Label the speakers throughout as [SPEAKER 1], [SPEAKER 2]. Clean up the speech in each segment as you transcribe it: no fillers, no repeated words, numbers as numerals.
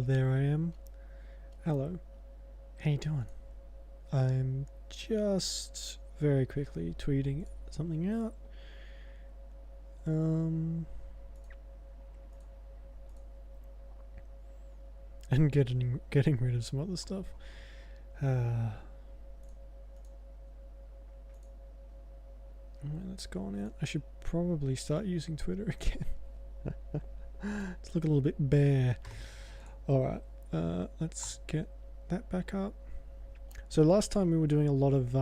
[SPEAKER 1] there I am. Hello. How you doing? I'm just very quickly tweeting something out. And getting rid of some other stuff. That's gone out. I should probably start using Twitter again. It's looking a little bit bare. Alright, let's get that back up. So last time we were doing a lot of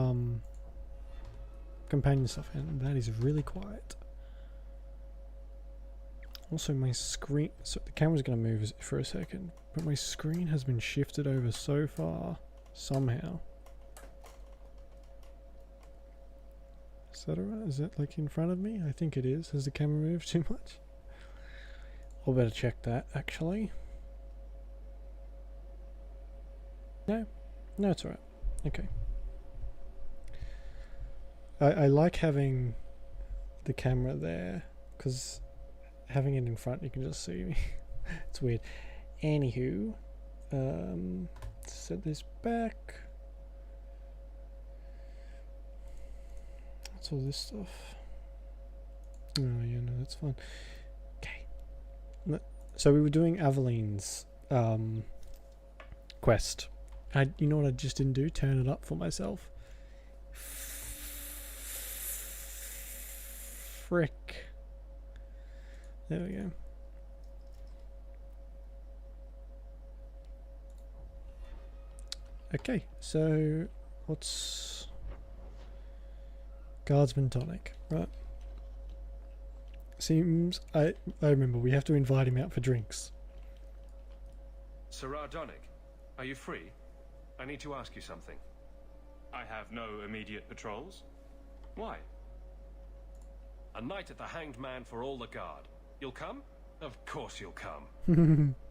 [SPEAKER 1] companion stuff, and that is really quiet. Also my screen, so the camera's going to move for a second, but my screen has been shifted over so far, somehow. Is that alright? Is that like in front of me? I think it is. Has the camera moved too much? I'll better check that actually. No, it's alright. Okay. I like having the camera there because having it in front you can just see me. It's weird. Anywho, set this back. What's all this stuff? Oh yeah, no, that's fine. Okay. So we were doing Aveline's quest. You know what I just didn't do? Turn it up for myself. Frick. There we go. Okay, so what's Guardsman tonic, right? Seems I remember we have to invite him out for drinks.
[SPEAKER 2] Sirrah Donick, are you free? I need to ask you something.
[SPEAKER 3] I have no immediate patrols. Why?
[SPEAKER 2] A night at the Hanged Man for all the guard. You'll come? Of course you'll come.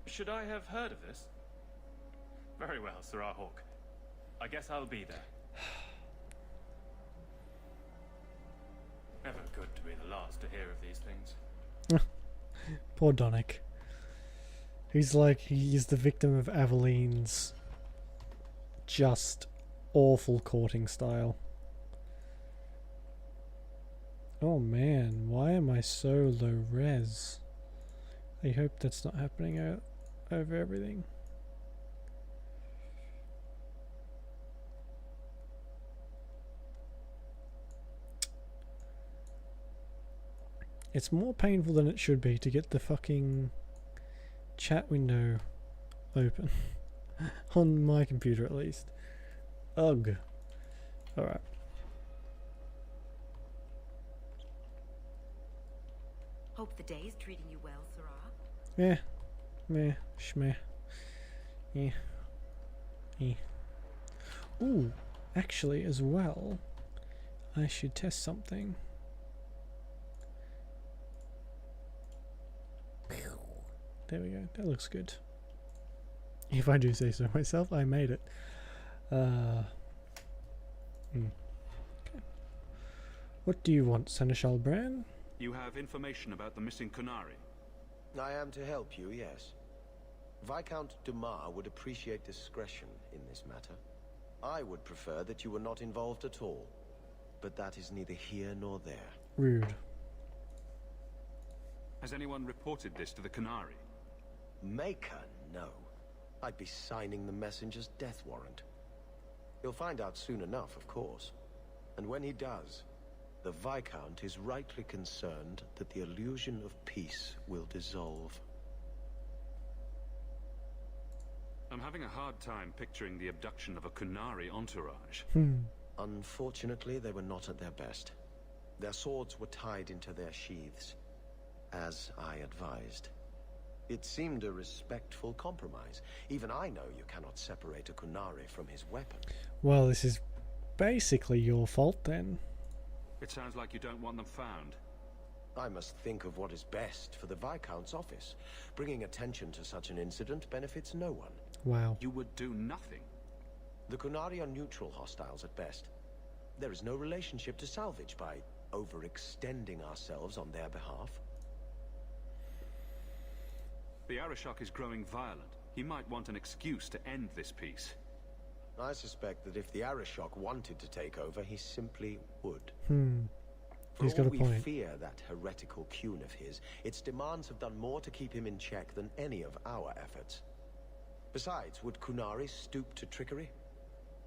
[SPEAKER 3] Should I have heard of this? Very well, Sirrah Hawk. I guess I'll be there. Never good to be the last to hear of these things.
[SPEAKER 1] Poor Donick. He's the victim of Aveline's just awful courting style. Oh man, why am I so low res? I hope that's not happening over everything. It's more painful than it should be to get the fucking chat window open. On my computer at least. Ugh. Alright.
[SPEAKER 4] Hope the day is treating you well, Sirrah.
[SPEAKER 1] Yeah. Meh. Shmeh. Yeah. Yeah. Ooh. Actually, as well, I should test something. There we go. That looks good. If I do say so myself, I made it. Okay. What do you want, Seneschal Bran?
[SPEAKER 5] You have information about the missing Kunari?
[SPEAKER 6] I am to help you, yes. Viscount Dumas would appreciate discretion in this matter. I would prefer that you were not involved at all. But that is neither here nor there.
[SPEAKER 1] Rude.
[SPEAKER 5] Has anyone reported this to the Kunari?
[SPEAKER 6] Maker, no. I'd be signing the messenger's death warrant. He'll find out soon enough, of course. And when he does, the Viscount is rightly concerned that the illusion of peace will dissolve.
[SPEAKER 5] I'm having a hard time picturing the abduction of a Kunari entourage.
[SPEAKER 6] Unfortunately, they were not at their best. Their swords were tied into their sheaths, as I advised. It seemed a respectful compromise. Even I know you cannot separate a Kunari from his weapon.
[SPEAKER 1] Well, this is basically your fault then.
[SPEAKER 5] It sounds like you don't want them found.
[SPEAKER 6] I must think of what is best for the Viscount's office. Bringing attention to such an incident benefits no one.
[SPEAKER 1] Wow.
[SPEAKER 5] You would do nothing.
[SPEAKER 6] The Kunari are neutral hostiles at best. There is no relationship to salvage by overextending ourselves on their behalf.
[SPEAKER 5] The Arishok is growing violent. He might want an excuse to end this peace.
[SPEAKER 6] I suspect that if the Arishok wanted to take over, he simply would. For
[SPEAKER 1] He's
[SPEAKER 6] all
[SPEAKER 1] got a
[SPEAKER 6] we
[SPEAKER 1] point.
[SPEAKER 6] fear that heretical Qun of his, its demands have done more to keep him in check than any of our efforts. Besides, would Kunari stoop to trickery?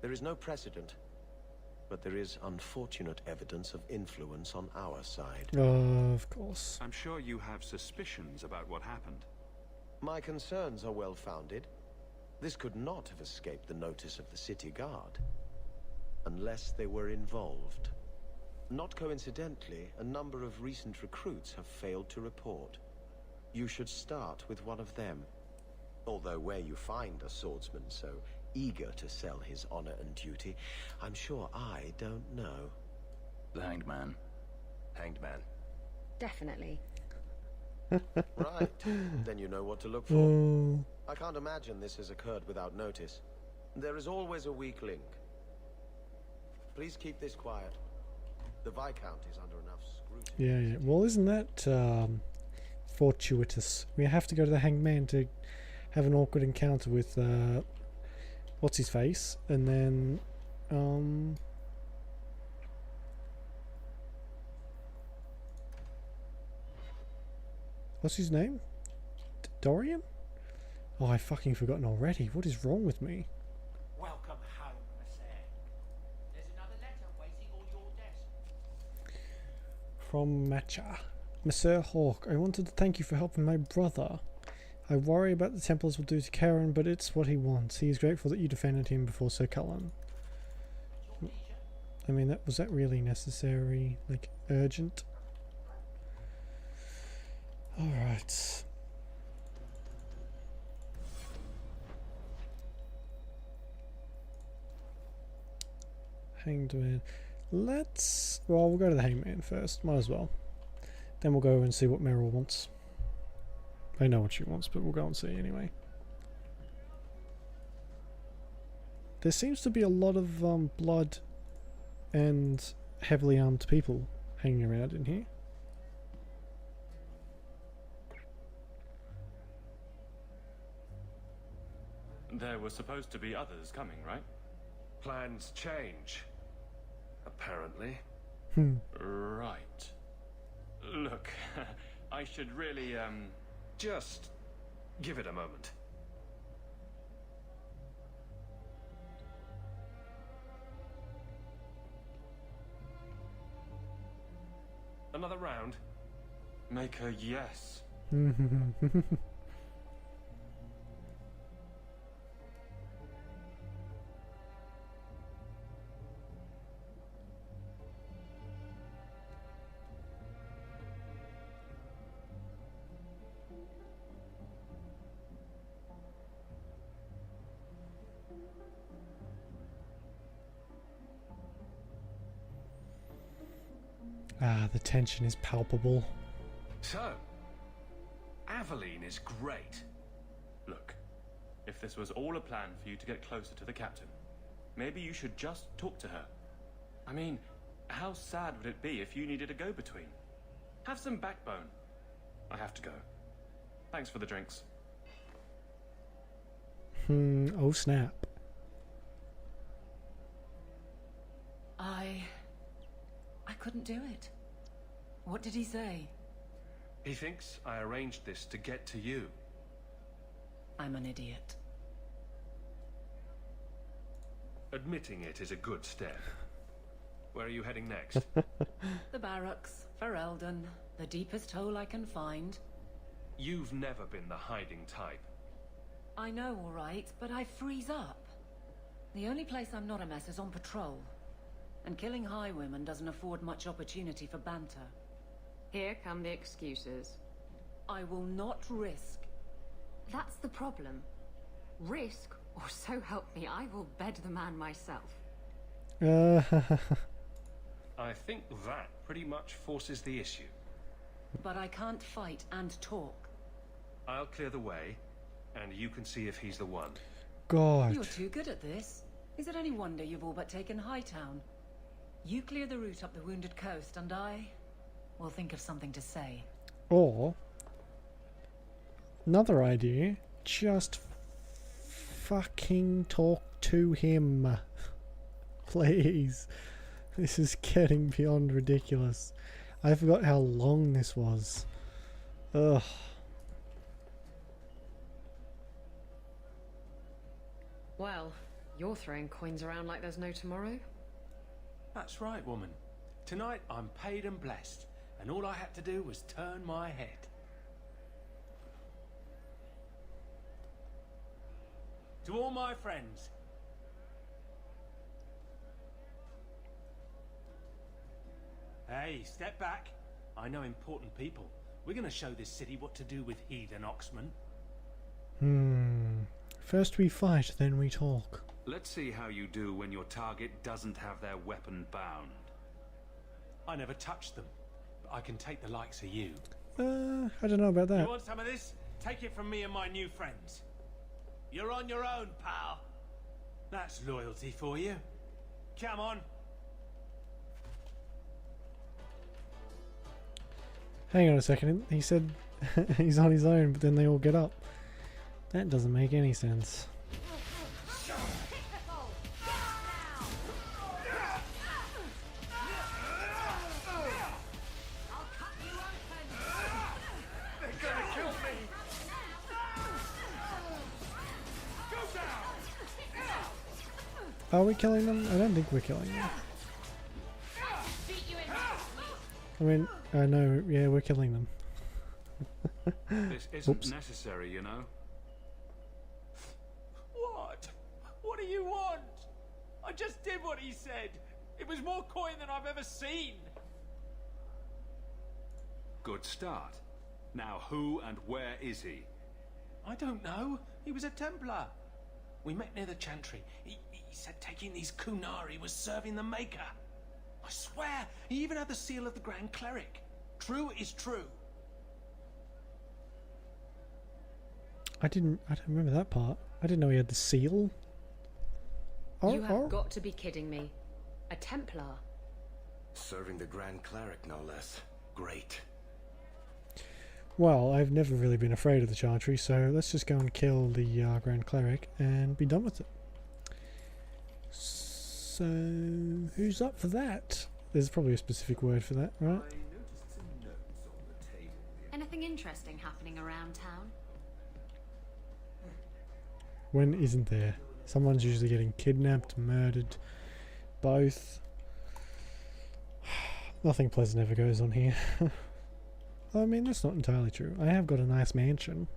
[SPEAKER 6] There is no precedent, but there is unfortunate evidence of influence on our side.
[SPEAKER 1] Of course.
[SPEAKER 5] I'm sure you have suspicions about what happened.
[SPEAKER 6] My concerns are well-founded. This could not have escaped the notice of the city guard, unless they were involved. Not coincidentally, a number of recent recruits have failed to report. You should start with one of them. Although where you find a swordsman so eager to sell his honor and duty, I'm sure I don't know.
[SPEAKER 7] The Hanged Man.
[SPEAKER 6] Hanged Man.
[SPEAKER 8] Definitely.
[SPEAKER 6] Right. Then you know what to look for.
[SPEAKER 1] Oh,
[SPEAKER 6] I can't imagine this has occurred without notice. There is always a weak link. Please keep this quiet. The Viscount is under enough scrutiny.
[SPEAKER 1] yeah. Well, isn't that fortuitous? We have to go to the Hanged Man to have an awkward encounter with what's his face, and then what's his name? Dorian? Oh, I've fucking forgotten already. What is wrong with me?
[SPEAKER 9] Welcome home, Monsieur. There's another letter waiting on your desk.
[SPEAKER 1] From Matcha. Monsieur Hawk, I wanted to thank you for helping my brother. I worry about the Templars will do to Karen, but it's what he wants. He is grateful that you defended him before Sir Cullen. I mean, was that really necessary? Like, urgent? Alright. Hanged Man. Well, we'll go to the Hanged Man first. Might as well. Then we'll go and see what Meryl wants. I know what she wants, but we'll go and see anyway. There seems to be a lot of blood and heavily armed people hanging around in here.
[SPEAKER 3] There were supposed to be others coming, right?
[SPEAKER 2] Plans change. Apparently.
[SPEAKER 3] Right. Look, I should really,
[SPEAKER 2] Just give it a moment. Another round?
[SPEAKER 3] make a yes.
[SPEAKER 1] Ah, the tension is palpable.
[SPEAKER 2] So, Aveline is great.
[SPEAKER 3] Look, if this was all a plan for you to get closer to the captain, maybe you should just talk to her. I mean, how sad would it be if you needed a go-between? Have some backbone. I have to go. Thanks for the drinks.
[SPEAKER 1] Oh snap.
[SPEAKER 4] I couldn't do it. What did he say?
[SPEAKER 2] He thinks I arranged this to get to you.
[SPEAKER 4] I'm an idiot.
[SPEAKER 2] Admitting it is a good step. Where are you heading next?
[SPEAKER 4] The barracks, for Eldon, the deepest hole I can find.
[SPEAKER 2] You've never been the hiding type.
[SPEAKER 4] I know, all right, but I freeze up. The only place I'm not a mess is on patrol. And killing highwaymen doesn't afford much opportunity for banter.
[SPEAKER 8] Here come the excuses.
[SPEAKER 4] I will not risk.
[SPEAKER 8] That's the problem. Risk, or so help me, I will bed the man myself.
[SPEAKER 2] I think that pretty much forces the issue.
[SPEAKER 4] But I can't fight and talk.
[SPEAKER 2] I'll clear the way, and you can see if he's the one.
[SPEAKER 1] God.
[SPEAKER 4] You're too good at this. Is it any wonder you've all but taken Hightown? You clear the route up the Wounded Coast, and I will think of something to say.
[SPEAKER 1] Or another idea, just fucking talk to him. Please. This is getting beyond ridiculous. I forgot how long this was. Ugh.
[SPEAKER 10] Well, you're throwing coins around like there's no tomorrow.
[SPEAKER 9] That's right, woman. Tonight I'm paid and blessed, and all I had to do was turn my head. To all my friends. Hey, step back. I know important people. We're gonna show this city what to do with heathen oxmen.
[SPEAKER 1] First we fight, then we talk.
[SPEAKER 5] Let's see how you do when your target doesn't have their weapon bound.
[SPEAKER 9] I never touched them, but I can take the likes of you.
[SPEAKER 1] I don't know about that.
[SPEAKER 9] You want some of this? Take it from me and my new friends. You're on your own, pal. That's loyalty for you. Come on.
[SPEAKER 1] Hang on a second, he said he's on his own, but then they all get up. That doesn't make any sense. Are we killing them? I don't think we're killing them. I mean, I know, yeah, we're killing them.
[SPEAKER 5] This isn't necessary, you know.
[SPEAKER 9] What? What do you want? I just did what he said. It was more coin than I've ever seen.
[SPEAKER 5] Good start. Now who and where is he?
[SPEAKER 9] I don't know. He was a Templar. We met near the Chantry. He said taking these Kunari was serving the Maker. I swear, he even had the seal of the Grand Cleric. True is true.
[SPEAKER 1] I don't remember that part. I didn't know he had the seal.
[SPEAKER 10] You have got to be kidding me. A Templar?
[SPEAKER 6] Serving the Grand Cleric, no less. Great.
[SPEAKER 1] Well, I've never really been afraid of the Chantry, so let's just go and kill the Grand Cleric and be done with it. So, who's up for that? There's probably a specific word for that, right?
[SPEAKER 8] Anything interesting happening around town?
[SPEAKER 1] When isn't there? Someone's usually getting kidnapped, murdered, both. Nothing pleasant ever goes on here. I mean, that's not entirely true. I have got a nice mansion.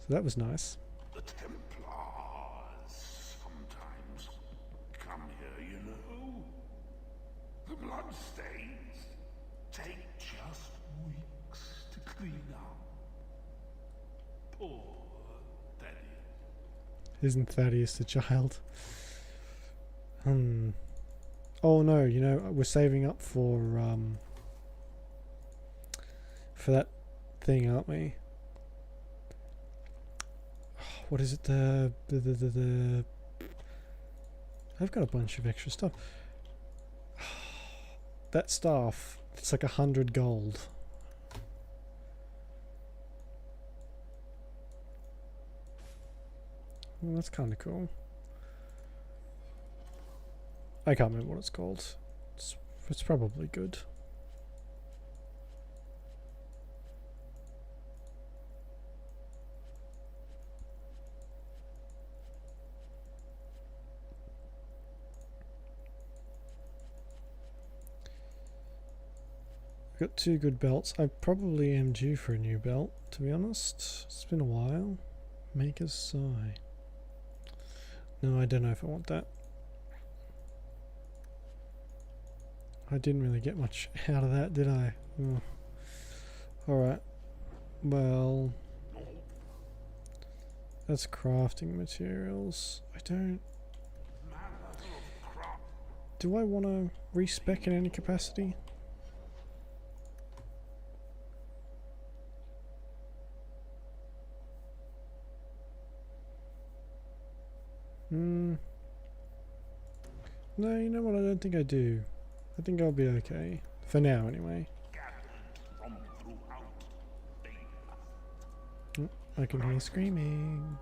[SPEAKER 1] So that was nice.
[SPEAKER 11] The Templars sometimes come here, you know. The bloodstains take just weeks to clean up. Poor Thaddeus.
[SPEAKER 1] Isn't Thaddeus the child? Oh no, you know, we're saving up for that thing, aren't we? What is it? I've got a bunch of extra stuff. That staff, it's like 100 gold. Well, that's kind of cool. I can't remember what it's called. It's probably good. I've got 2 good belts. I probably am due for a new belt, to be honest. It's been a while. Maker's Sigh. No, I don't know if I want that. I didn't really get much out of that, did I? Oh. Alright. Well, that's crafting materials. I don't... Do I want to respec in any capacity? No, you know what? I don't think I do. I think I'll be okay. For now, anyway. Oh, I can hear screaming.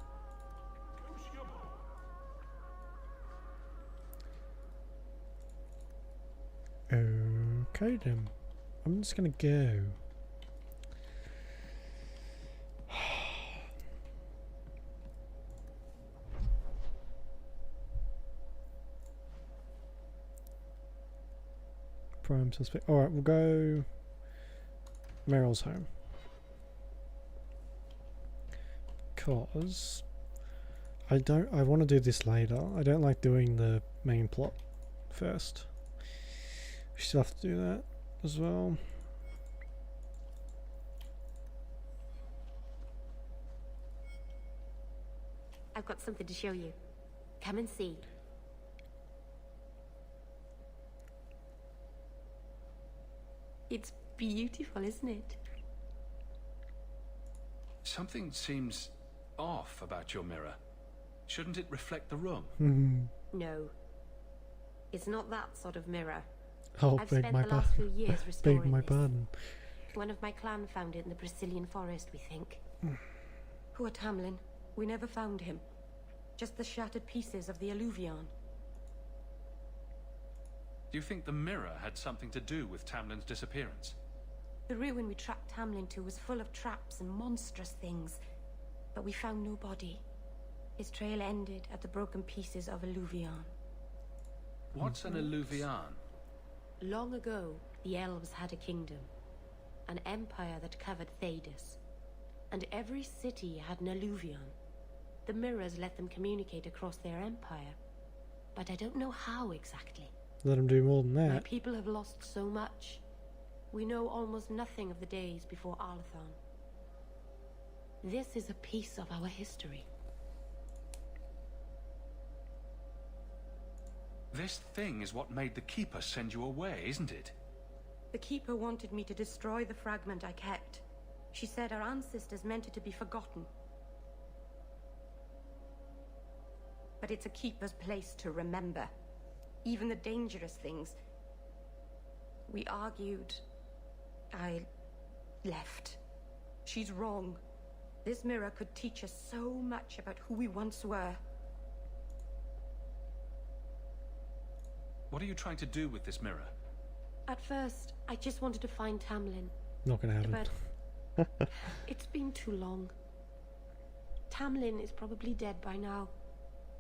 [SPEAKER 1] Okay then. I'm just gonna go. Prime suspect. Alright, we'll go Meryl's home. Because I want to do this later. I don't like doing the main plot first. We still have to do that as well.
[SPEAKER 12] I've got something to show you. Come and see. It's beautiful, isn't it?
[SPEAKER 5] Something seems off about your mirror. Shouldn't it reflect the room?
[SPEAKER 12] No. It's not that sort of mirror.
[SPEAKER 1] Oh,
[SPEAKER 12] I've
[SPEAKER 1] beg
[SPEAKER 12] spent
[SPEAKER 1] my
[SPEAKER 12] the last few years restoring
[SPEAKER 1] beg my
[SPEAKER 12] this.
[SPEAKER 1] pardon.
[SPEAKER 12] One of my clan found it in the Brazilian forest, we think. Poor Tamlin. We never found him. Just the shattered pieces of the Alluvion.
[SPEAKER 5] Do you think the mirror had something to do with Tamlin's disappearance?
[SPEAKER 12] The ruin we tracked Tamlin to was full of traps and monstrous things, but we found no body. His trail ended at the broken pieces of Alluvion.
[SPEAKER 5] What's an Alluvion?
[SPEAKER 12] Long ago, the elves had a kingdom, an empire that covered Thedas, and every city had an Alluvion. The mirrors let them communicate across their empire, but I don't know how exactly.
[SPEAKER 1] Let them do more than that.
[SPEAKER 12] My people have lost so much. We know almost nothing of the days before Arlathon. This is a piece of our history.
[SPEAKER 5] This thing is what made the Keeper send you away, isn't it?
[SPEAKER 12] The Keeper wanted me to destroy the fragment I kept. She said our ancestors meant it to be forgotten. But it's a Keeper's place to remember. Even the dangerous things. We argued. I left. She's wrong. This mirror could teach us so much about who we once were.
[SPEAKER 5] What are you trying to do with this mirror?
[SPEAKER 12] At first, I just wanted to find Tamlin.
[SPEAKER 1] Not gonna happen.
[SPEAKER 12] But it's been too long. Tamlin is probably dead by now,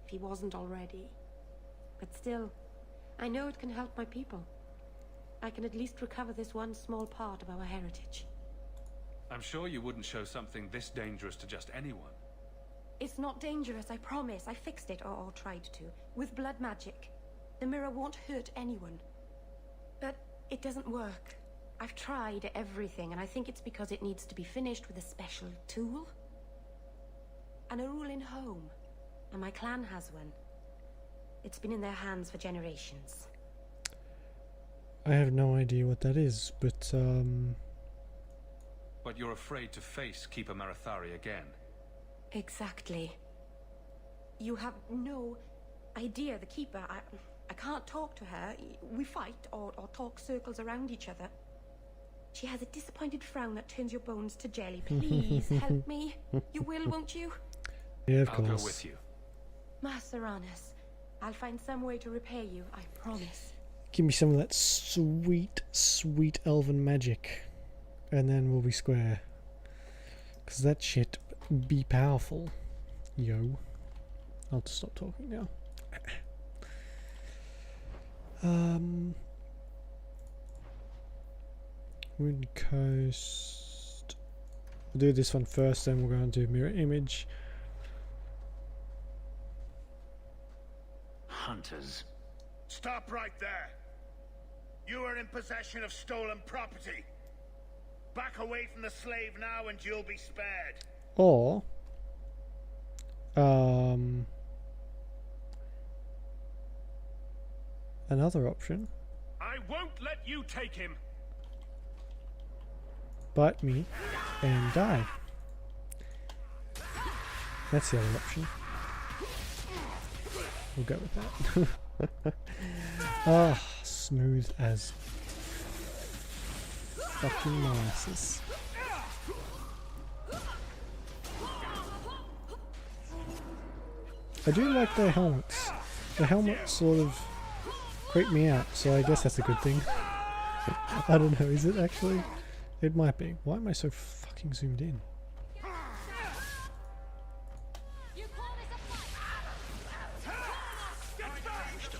[SPEAKER 12] if he wasn't already. But still, I know it can help my people. I can at least recover this one small part of our heritage.
[SPEAKER 5] I'm sure you wouldn't show something this dangerous to just anyone.
[SPEAKER 12] It's not dangerous, I promise. I fixed it, or tried to, with blood magic. The mirror won't hurt anyone. But it doesn't work. I've tried everything, and I think it's because it needs to be finished with a special tool. An Arulin home, and my clan has one. It's been in their hands for generations.
[SPEAKER 1] I have no idea what that is, but
[SPEAKER 5] But you're afraid to face Keeper Marathari again.
[SPEAKER 12] Exactly. You have no idea, the Keeper. I can't talk to her. We fight or talk circles around each other. She has a disappointed frown that turns your bones to jelly. Please help me. You will, won't you?
[SPEAKER 1] yeah, of
[SPEAKER 5] I'll
[SPEAKER 1] course.
[SPEAKER 5] go with you.
[SPEAKER 12] Maceranus, I'll find some way to repay you, I promise.
[SPEAKER 1] Give me some of that sweet, sweet elven magic, and then we'll be square. Cause that shit be powerful, yo. I'll just stop talking now. Wind Coast. We'll do this one first, then we'll go and do mirror image.
[SPEAKER 7] Hunters.
[SPEAKER 11] Stop right there. You are in possession of stolen property. Back away from the slave now and you'll be spared.
[SPEAKER 1] Or another option.
[SPEAKER 2] I won't let you take him.
[SPEAKER 1] Bite me and die. That's the other option. We'll go with that. Ah, smooth as fucking molasses. I do like their helmets. The helmets sort of creep me out, so I guess that's a good thing. I don't know, is it actually? It might be. Why am I so fucking zoomed in?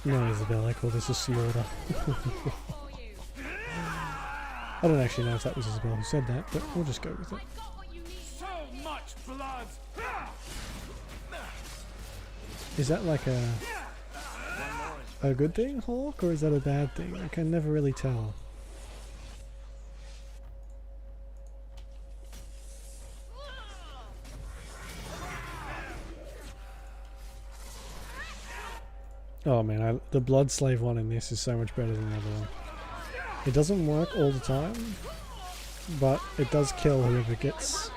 [SPEAKER 1] No, Isabel, I call this a slaughter. I don't actually know if that was Isabel who said that, but we'll just go with it.
[SPEAKER 11] So much blood!
[SPEAKER 1] Is that like a good thing, Hawk, or is that a bad thing? I can never really tell. Oh man, the Blood Slave one in this is so much better than the other one. It doesn't work all the time, but it does kill whoever gets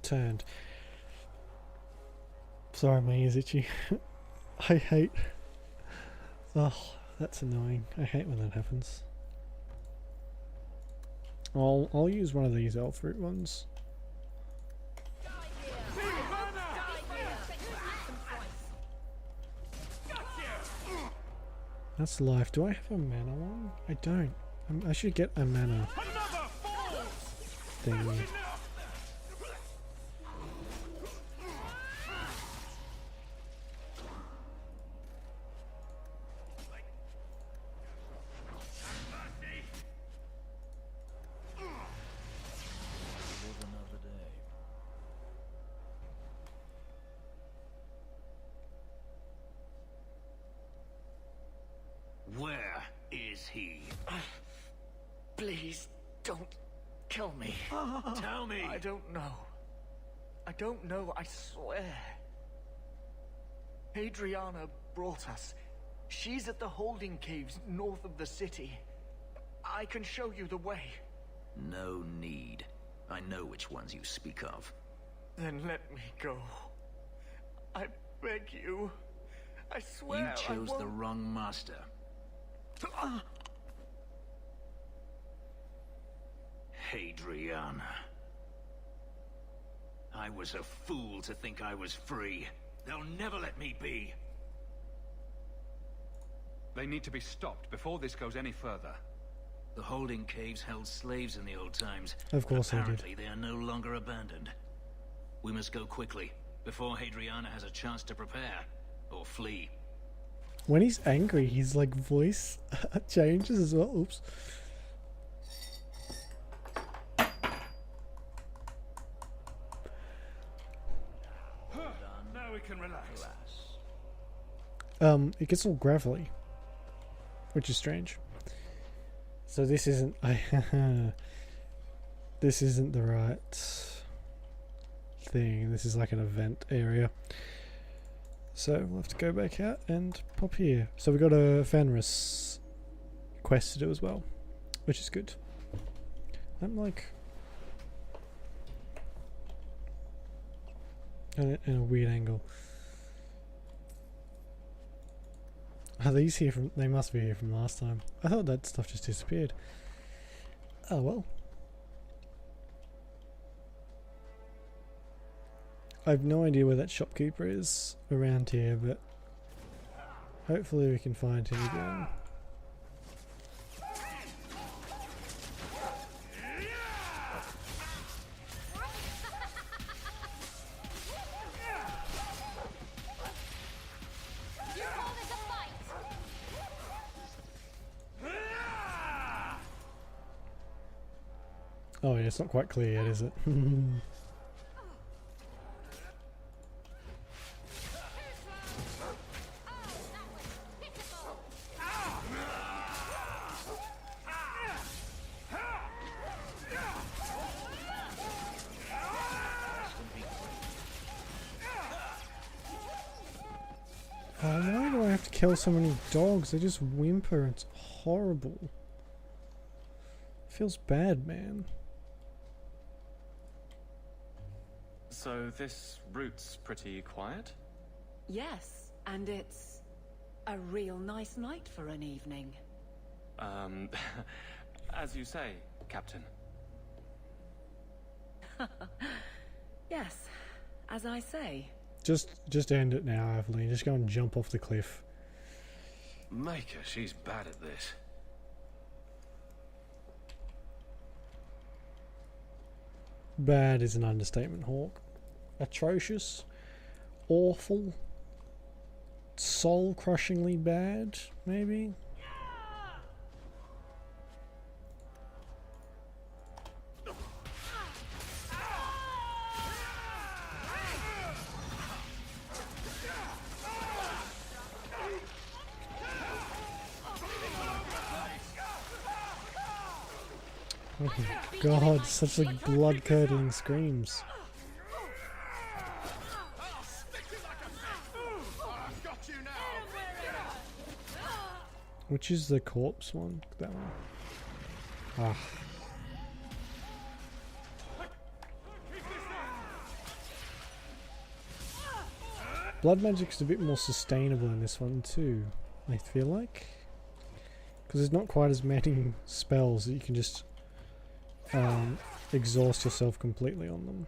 [SPEAKER 1] turned. Sorry, my ear's itchy. I hate... Oh, that's annoying. I hate when that happens. I'll use one of these elf fruit ones. That's life. Do I have a mana one? I don't. I should get a mana thing.
[SPEAKER 13] Where is he? Please, don't kill me. Tell me. I don't know. I don't know, I swear. Adriana brought us. She's at the holding caves north of the city. I can show you the way.
[SPEAKER 7] No need. I know which ones you speak of.
[SPEAKER 13] Then let me go. I beg you. I swear
[SPEAKER 7] You chose the wrong master. Adriana. I was a fool to think I was free. They'll never let me be.
[SPEAKER 5] They need to be stopped before this goes any further.
[SPEAKER 7] The holding caves held slaves in the old times.
[SPEAKER 1] Of course they did.
[SPEAKER 7] Apparently they are no longer abandoned. We must go quickly, before Adriana has a chance to prepare, or flee.
[SPEAKER 1] When he's angry, his like voice changes as well. Oops.
[SPEAKER 11] Now we can relax.
[SPEAKER 1] It gets all gravelly, which is strange. So this isn't this isn't the right thing. This is like an event area. So we'll have to go back out and pop here. So we got a Fenris quest to do as well, which is good. I'm like in a weird angle. Are these here from? They must be here from last time. I thought that stuff just disappeared. Oh well. I have no idea where that shopkeeper is around here, but hopefully we can find him again. Oh yeah, it's not quite clear yet, is it? Why do I have to kill so many dogs? They just whimper. It's horrible. Feels bad, man.
[SPEAKER 3] So this route's pretty quiet?
[SPEAKER 4] Yes, and it's a real nice night for an evening.
[SPEAKER 3] As you say, Captain.
[SPEAKER 4] Yes, as I say.
[SPEAKER 1] Just end it now, Evelyn. Just go and jump off the cliff.
[SPEAKER 2] Maker, she's bad at this.
[SPEAKER 1] Bad is an understatement, Hawk. Atrocious. Awful. Soul-crushingly bad, maybe? Oh my god, such like blood-curdling screams. Which is the corpse one? That one. Ah. Blood magic's a bit more sustainable in this one too, I feel like. Because there's not quite as many spells that you can just exhaust yourself completely on them.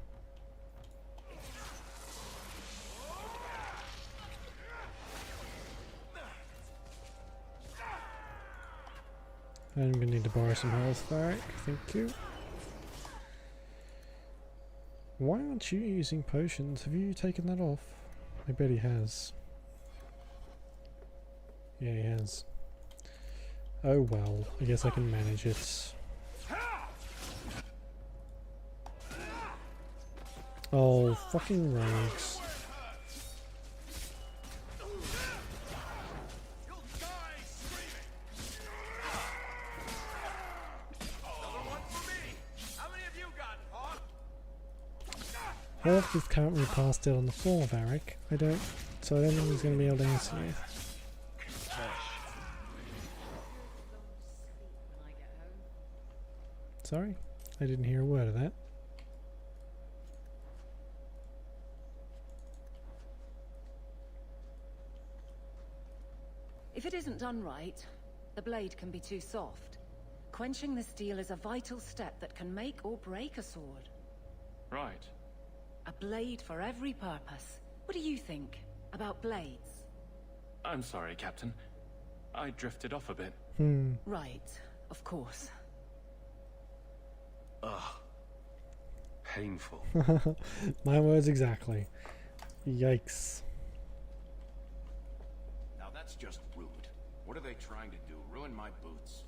[SPEAKER 1] I'm going to need to borrow some health back, thank you. Why aren't you using potions? Have you taken that off? I bet he has. Yeah, he has. Oh well, I guess I can manage it. Oh, fucking rogues. Hawk is currently passed out on the floor, Varric. I don't think he's going to be able to answer you. Sorry? I didn't hear a word of that.
[SPEAKER 4] If it isn't done right, the blade can be too soft. Quenching the steel is a vital step that can make or break a sword.
[SPEAKER 3] Right.
[SPEAKER 4] A blade for every purpose. What do you think about blades?
[SPEAKER 3] I'm sorry, Captain. I drifted off a bit.
[SPEAKER 4] Right, of course.
[SPEAKER 2] Ugh. Painful.
[SPEAKER 1] My words exactly. Yikes.
[SPEAKER 14] Now that's just rude. What are they trying to do? Ruin my boots?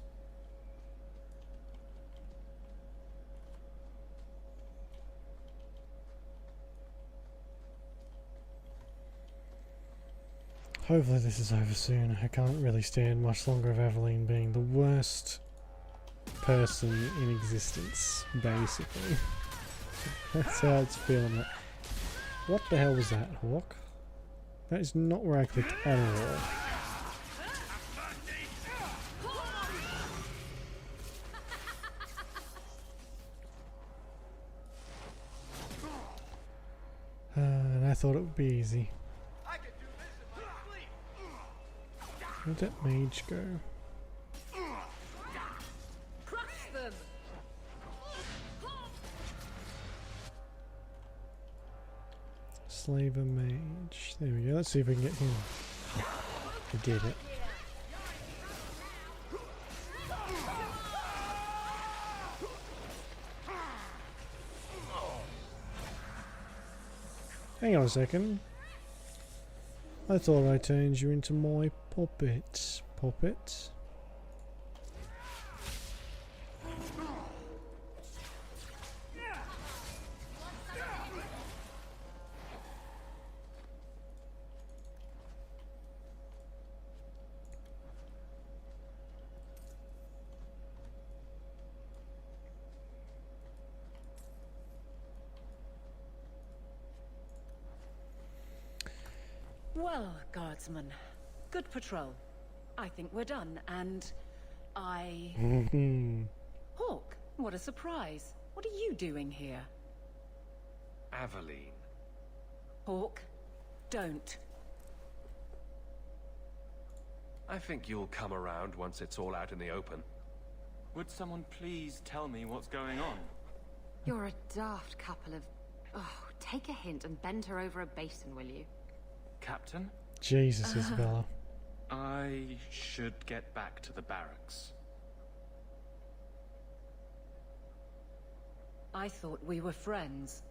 [SPEAKER 1] Hopefully this is over soon. I can't really stand much longer of Aveline being the worst person in existence, basically. That's how it's feeling like. What the hell was that, Hawk? That is not where I clicked at all. And I thought it would be easy. Where'd that mage go?
[SPEAKER 4] Crush them!
[SPEAKER 1] Slaver mage. There we go. Let's see if we can get him. I did it. Hang on a second. I thought I turned you into my puppet. Puppet?
[SPEAKER 4] Well, guardsman, good patrol. I think we're done, and Hawk, what a surprise. What are you doing here?
[SPEAKER 2] Aveline.
[SPEAKER 4] Hawk, don't.
[SPEAKER 2] I think you'll come around once it's all out in the open.
[SPEAKER 3] Would someone please tell me what's going on?
[SPEAKER 8] You're a daft couple of... Oh, take a hint and bend her over a basin, will you?
[SPEAKER 3] Captain?
[SPEAKER 1] Jesus, Isabella.
[SPEAKER 3] I should get back to the barracks.
[SPEAKER 4] I thought we were friends.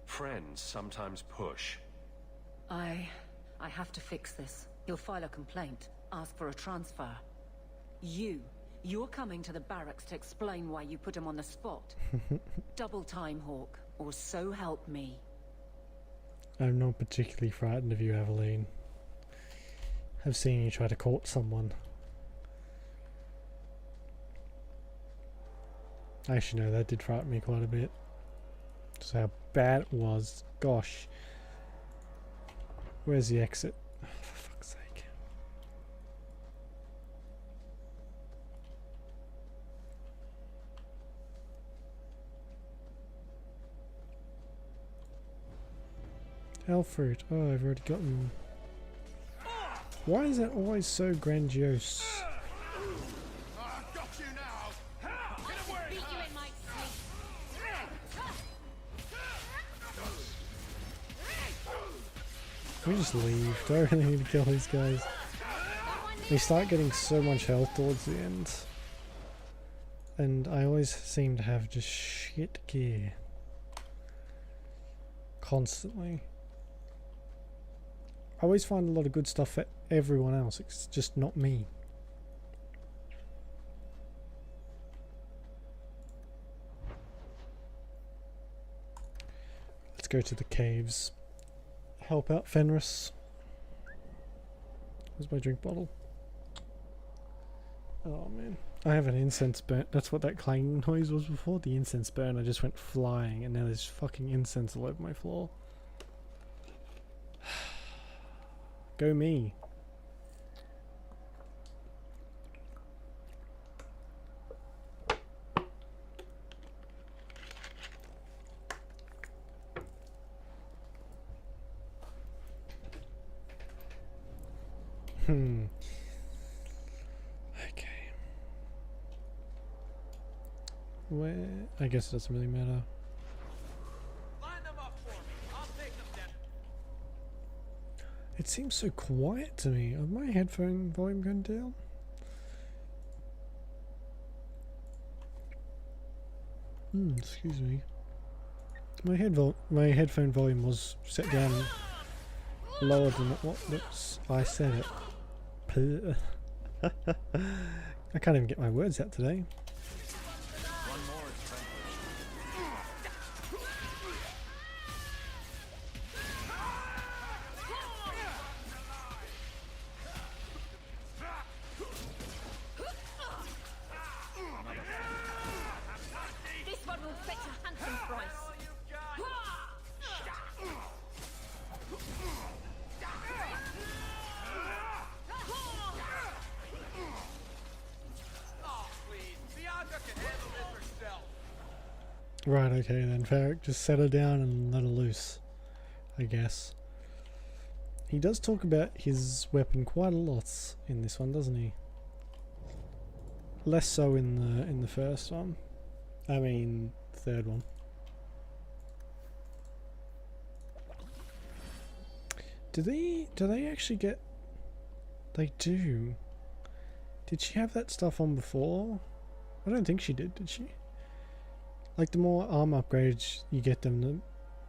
[SPEAKER 2] Friends sometimes push.
[SPEAKER 4] I have to fix this. He'll file a complaint, ask for a transfer. You're coming to the barracks to explain why you put him on the spot. Double time, Hawk, or so help me.
[SPEAKER 1] I'm not particularly frightened of you, Aveline. I've seen you try to court someone. Actually, no, that did frighten me quite a bit. Just how bad it was. Gosh. Where's the exit? Oh, for fuck's sake. Hell fruit. Oh, I've already gotten... Why is that always so grandiose? Can we just leave? Do I really need to kill these guys? They start getting so much health towards the end. And I always seem to have just shit gear. Constantly. I always find a lot of good stuff for everyone else, it's just not me. Let's go to the caves. Help out Fenris. Where's my drink bottle? Oh man. I have an incense burn. That's what that clanging noise was before. The incense burn. I just went flying and now there's fucking incense all over my floor. Go me. Okay. Where? I guess it doesn't really matter.
[SPEAKER 9] Line them up for me. I'll take them down.
[SPEAKER 1] It seems so quiet to me. Have my headphone volume gone down? Excuse me. My headphone volume was set down lower than what I said it. I can't even get my words out today.
[SPEAKER 8] This one will fetch a handsome price.
[SPEAKER 1] Right, okay then, Farrick, just set her down and let her loose, I guess. He does talk about his weapon quite a lot in this one, doesn't he? Less so in the first one. I mean, third one. Do they actually get... They do. Did she have that stuff on before? I don't think she did she? Like, the more arm upgrades you get them,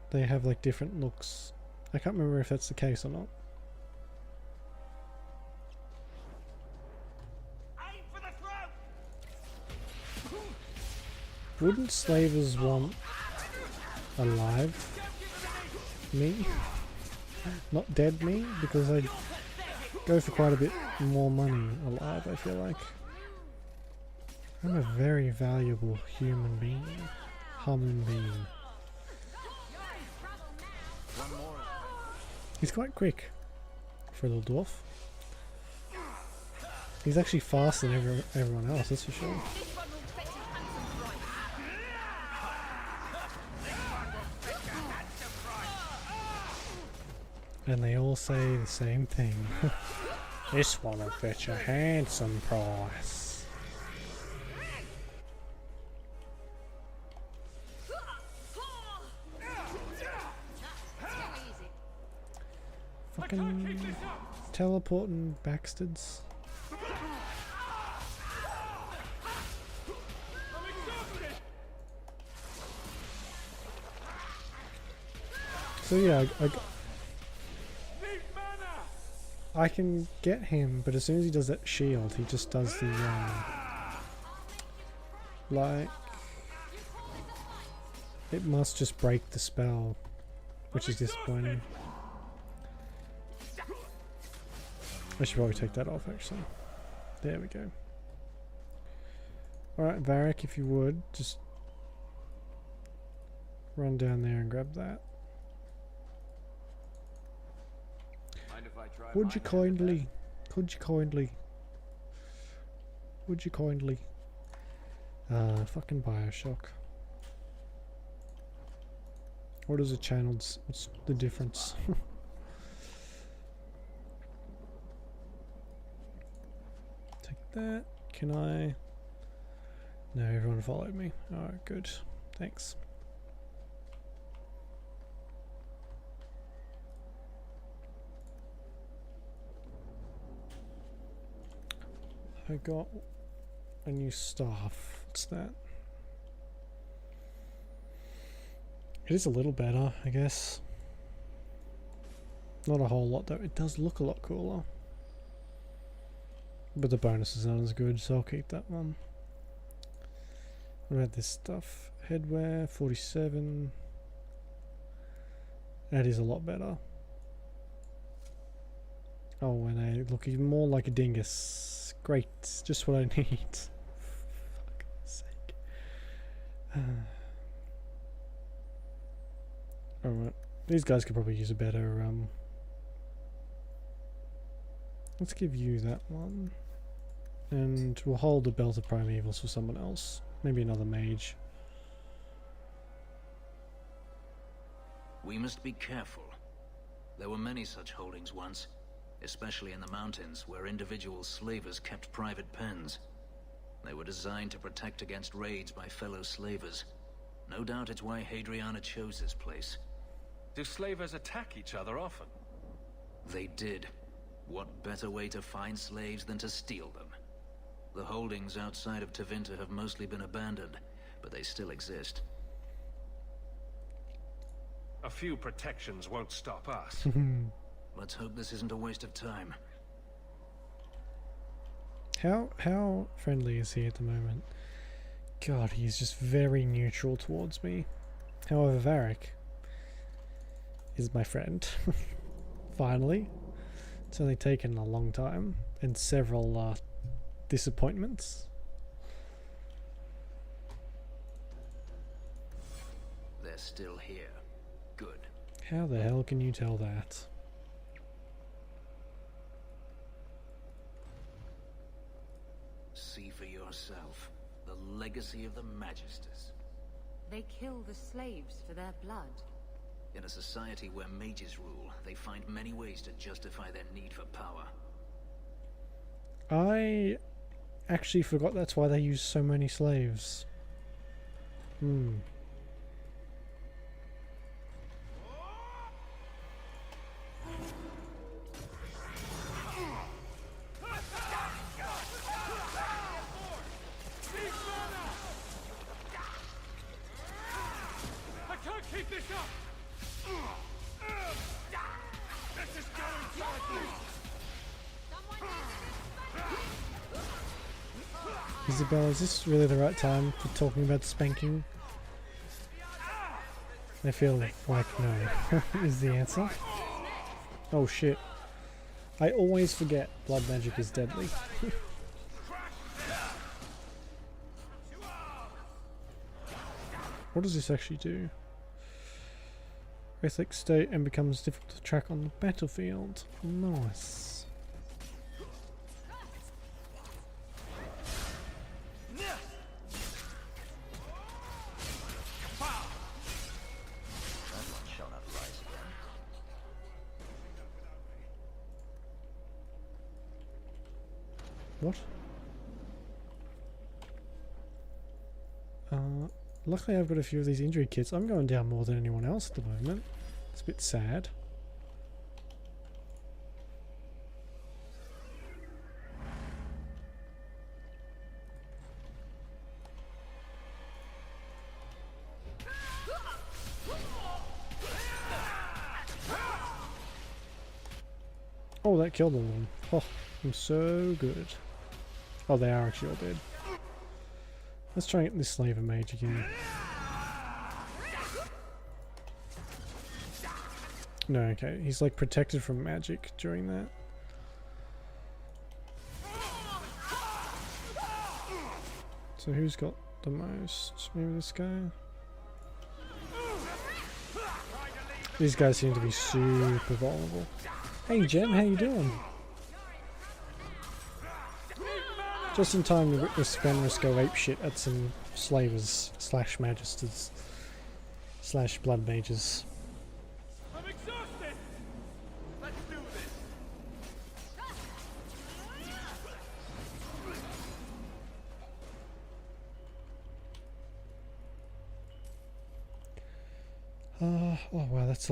[SPEAKER 1] they have like different looks. I can't remember if that's the case or not.
[SPEAKER 11] Aim for the throat!
[SPEAKER 1] Wouldn't slavers want alive me? Not dead me? Because I go for quite a bit more money alive, I feel like. I'm a very valuable human being. Human being. He's quite quick for a little dwarf. He's actually faster than everyone else, that's for sure. And they all say the same thing. This one will fetch a handsome price. Fucking teleporting bastards. So yeah, I can get him, but as soon as he does that shield, he just does the like, it must just break the spell, which is disappointing. I should probably take that off actually. There we go. Alright, Varric, if you would, just run down there and grab that. Would you kindly? Could you kindly? Would you kindly? Fucking Bioshock. What is a channeled? What's the difference? Take that. Can I? No, everyone followed me. Alright, good. Thanks. I got a new staff. What's that? It is a little better, I guess. Not a whole lot though. It does look a lot cooler. But the bonus is not as good, so I'll keep that one. What about this stuff? Headwear, 47. That is a lot better. Oh, and I look even more like a dingus. Great, just what I need. For fuck's sake. Alright, these guys could probably use a better, let's give you that one. And we'll hold the Belt of Primevals for someone else. Maybe another mage.
[SPEAKER 7] We must be careful. There were many such holdings once, especially in the mountains, where individual slavers kept private pens. They were designed to protect against raids by fellow slavers. No doubt it's why Hadriana chose this place.
[SPEAKER 2] Do slavers attack each other often?
[SPEAKER 7] They did. What better way to find slaves than to steal them? The holdings outside of Tevinter have mostly been abandoned, but they still exist.
[SPEAKER 2] A few protections won't stop us.
[SPEAKER 7] Let's hope this isn't a waste of time.
[SPEAKER 1] How friendly is he at the moment? God, he's just very neutral towards me. However, Varric is my friend. Finally. It's only taken a long time and several disappointments.
[SPEAKER 7] They're still here. Good.
[SPEAKER 1] How the hell can you tell that?
[SPEAKER 7] See for yourself. The legacy of the Magisters.
[SPEAKER 4] They kill the slaves for their blood.
[SPEAKER 7] In a society where mages rule, they find many ways to justify their need for power.
[SPEAKER 1] I actually forgot that's why they use so many slaves. Isabel, is this really the right time for talking about spanking? I feel like no is the answer. Oh shit. I always forget blood magic is deadly. What does this actually do? Basic state and becomes difficult to track on the battlefield. Nice. What? Luckily I've got a few of these injury kits. I'm going down more than anyone else at the moment. It's a bit sad. Oh, that killed them. Oh, I'm so good. Oh, they are actually all dead. Let's try and get this slaver mage again. No, okay. He's like protected from magic during that. So who's got the most? Maybe this guy? These guys seem to be super vulnerable. Hey Jen, how you doing? Just in time to witness Fenris go apeshit at some slavers slash magisters slash blood mages.
[SPEAKER 11] I'm exhausted. Let's do this.
[SPEAKER 1] Oh wow, that's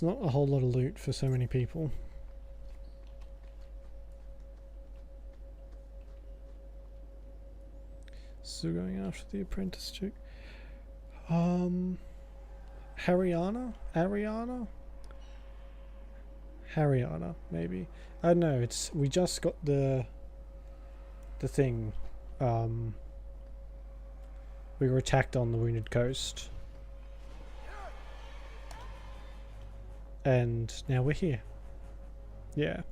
[SPEAKER 1] not a whole lot of loot for so many people. Still going after the apprentice chick. Haryana? Haryana, maybe. I don't know, we just got the thing. We were attacked on the Wounded Coast. And now we're here. Yeah.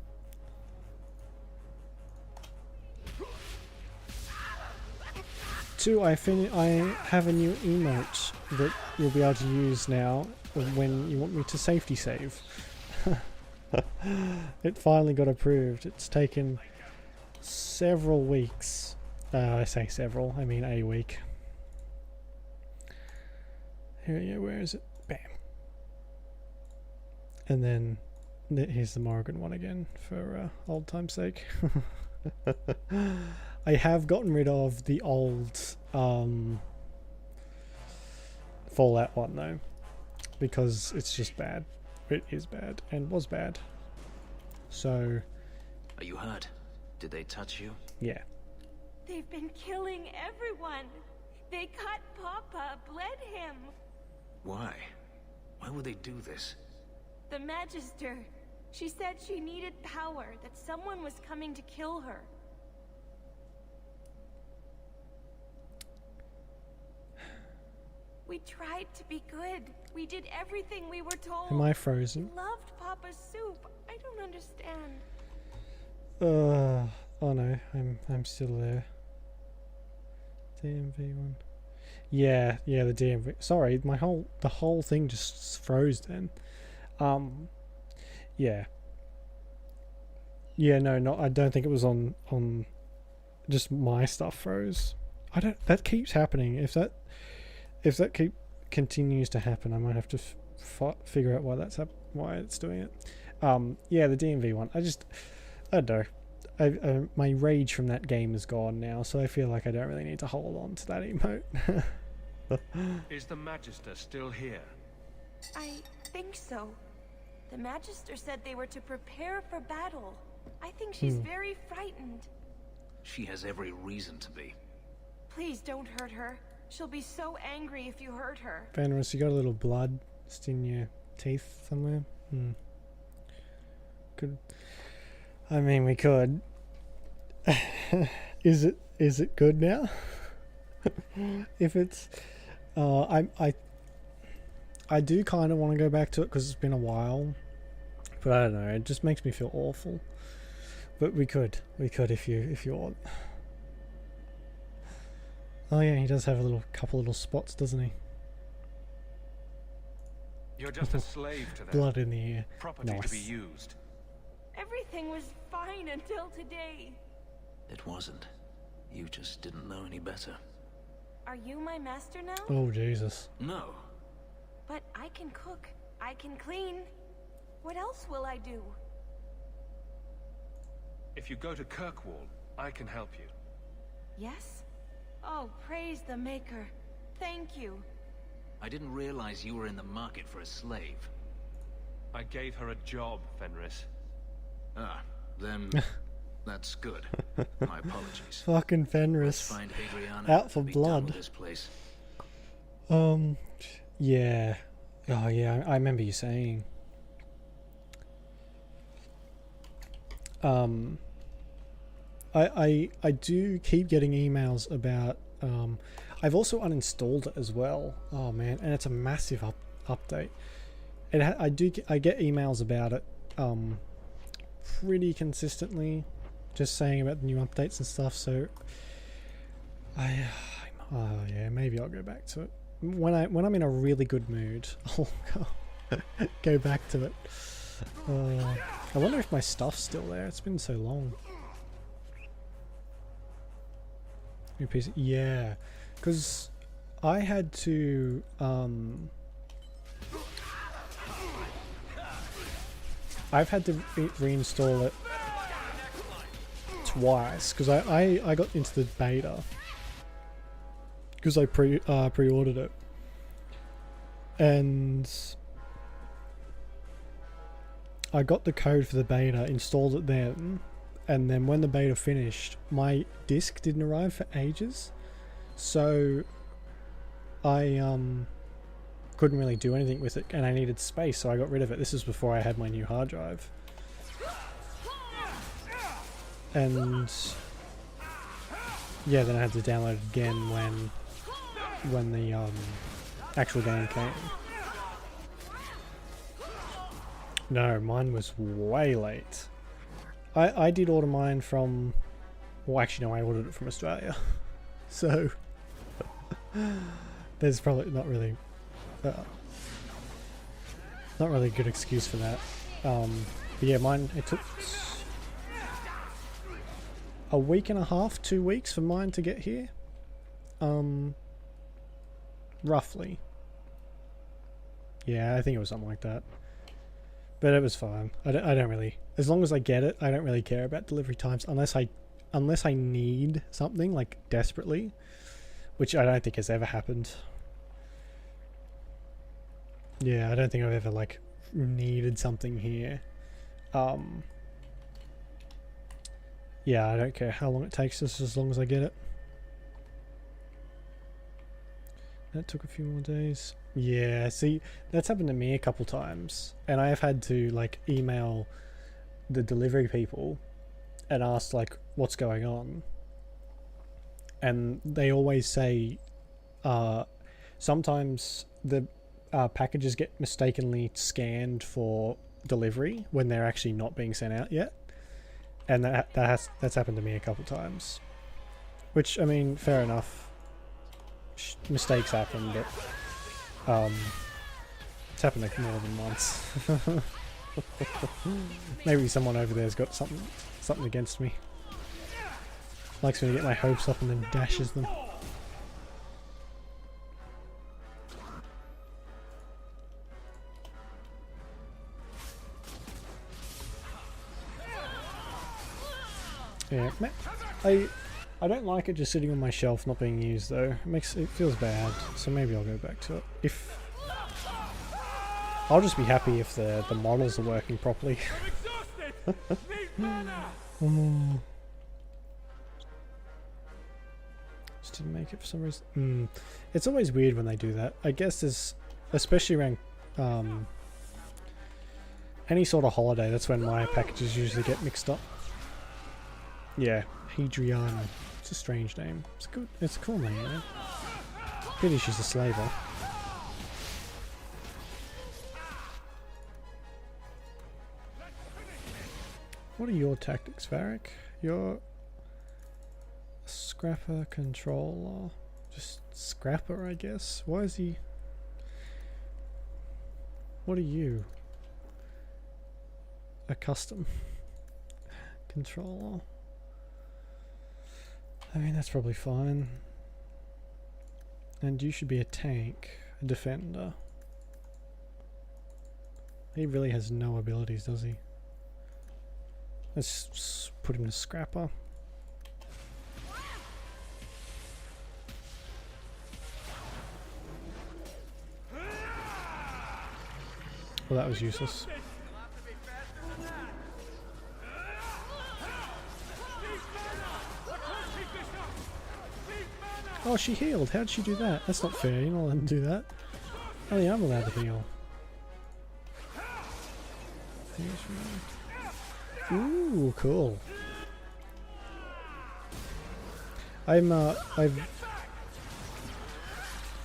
[SPEAKER 1] Two, I have a new emote that you'll be able to use now when you want me to safety save. It finally got approved. It's taken several weeks. I say several, I mean a week. Here we go, where is it? Bam. And then here's the Morrigan one again for old time's sake. I have gotten rid of the old Fallout one though, because it's just bad. It is bad and was bad. So.
[SPEAKER 7] Are you hurt? Did they touch you?
[SPEAKER 1] Yeah.
[SPEAKER 12] They've been killing everyone. They cut Papa, bled him.
[SPEAKER 7] Why? Why would they do this?
[SPEAKER 12] The Magister. She said she needed power, that someone was coming to kill her. We tried to be good. We did everything we were told.
[SPEAKER 1] Am I frozen?
[SPEAKER 12] We loved Papa's soup. I don't understand.
[SPEAKER 1] Oh no, I'm still there. DMV one. Yeah, the DMV. Sorry, the whole thing just froze then. Yeah. Yeah, no, I don't think it was on just my stuff froze. That keeps happening. If that continues to happen, I might have to figure out why it's doing it. Yeah, the DMV one. I don't know. My rage from that game is gone now, so I feel like I don't really need to hold on to that emote.
[SPEAKER 2] Is the Magister still here?
[SPEAKER 12] I think so. The Magister said they were to prepare for battle. I think she's very frightened.
[SPEAKER 7] She has every reason to be.
[SPEAKER 12] Please don't hurt her. She'll be so angry if you hurt her.
[SPEAKER 1] Fenris, you got a little blood just in your teeth somewhere? Could. I mean, we could. Is it good now? If it's, I do kind of want to go back to it because it's been a while, but I don't know. It just makes me feel awful. But we could if you want. Oh yeah, he does have a couple little spots, doesn't he?
[SPEAKER 2] You're just a slave to them.
[SPEAKER 1] Blood in the ear.
[SPEAKER 2] Property
[SPEAKER 1] Nice.
[SPEAKER 2] to be used.
[SPEAKER 12] Everything was fine until today.
[SPEAKER 7] It wasn't. You just didn't know any better.
[SPEAKER 12] Are you my master now?
[SPEAKER 1] Oh Jesus.
[SPEAKER 7] No.
[SPEAKER 12] But I can cook. I can clean. What else will I do?
[SPEAKER 2] If you go to Kirkwall, I can help you.
[SPEAKER 12] Yes? Oh, praise the Maker. Thank you.
[SPEAKER 7] I didn't realize you were in the market for a slave.
[SPEAKER 2] I gave her a job, Fenris.
[SPEAKER 7] Ah, then that's good. My apologies.
[SPEAKER 1] Fucking Fenris.
[SPEAKER 7] Let's find Adriana
[SPEAKER 1] Out for
[SPEAKER 7] and be done
[SPEAKER 1] blood.
[SPEAKER 7] with this place.
[SPEAKER 1] Yeah. Oh yeah, I remember you saying. I do keep getting emails about. I've also uninstalled it as well. Oh man, and it's a massive update. I get emails about it pretty consistently, just saying about the new updates and stuff. So oh yeah, maybe I'll go back to it when I'm in a really good mood. I'll go back to it. I wonder if my stuff's still there. It's been so long. New piece, yeah, because I had to I've had to reinstall it twice because I got into the beta because I pre-ordered it, and I got the code for the beta, installed it then, and then when the beta finished, my disc didn't arrive for ages, so I couldn't really do anything with it, and I needed space, so I got rid of it. This is before I had my new hard drive. And yeah, then I had to download it again when the actual game came. No, mine was way late. I did order mine from... Well, actually no, I ordered it from Australia. So there's probably not really a good excuse for that. But yeah, mine, it took a week and a half, 2 weeks for mine to get here. Roughly. Yeah, I think it was something like that. But it was fine. I don't really... As long as I get it, I don't really care about delivery times unless I need something, like, desperately. Which I don't think has ever happened. Yeah, I don't think I've ever, like, needed something here. Yeah, I don't care how long it takes, just as long as I get it. That took a few more days. Yeah, see, that's happened to me a couple times, and I have had to like email the delivery people and ask like what's going on, and they always say sometimes the packages get mistakenly scanned for delivery when they're actually not being sent out yet, and that's happened to me a couple times, which I mean, fair enough. Mistakes happen, but it's happened like more than once. Maybe someone over there's got something against me. Likes me to get my hopes up and then dashes them. Yeah, I don't like it just sitting on my shelf not being used though. It feels bad, so maybe I'll go back to it. I'll just be happy if the models are working properly. Just didn't make it for some reason. It's always weird when they do that. I guess there's, especially around any sort of holiday, that's when my packages usually get mixed up. Yeah, Hadriana. It's a strange name. It's good. It's a cool name, man. Pity she's a slaver. What are your tactics, Varric? You're a scrapper controller. Just scrapper, I guess. Why is he... What are you? A custom controller. I mean, that's probably fine. And you should be a tank, a defender. He really has no abilities, does he? Let's put him to scrapper. Well, that was useless. Oh, she healed. How'd she do that? That's not fair. You're not allowed to do that. Oh yeah, I'm allowed to heal. Ooh, cool.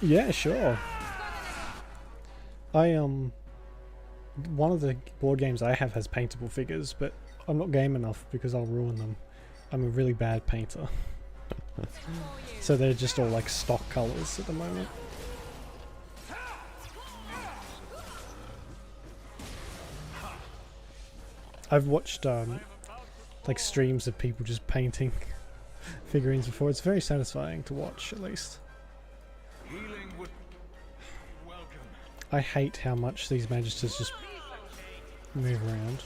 [SPEAKER 1] Yeah, sure. One of the board games I have has paintable figures, but I'm not game enough because I'll ruin them. I'm a really bad painter. So they're just all like stock colors at the moment. I've watched like streams of people just painting figurines before. It's very satisfying to watch, at least. I hate how much these magisters just move around.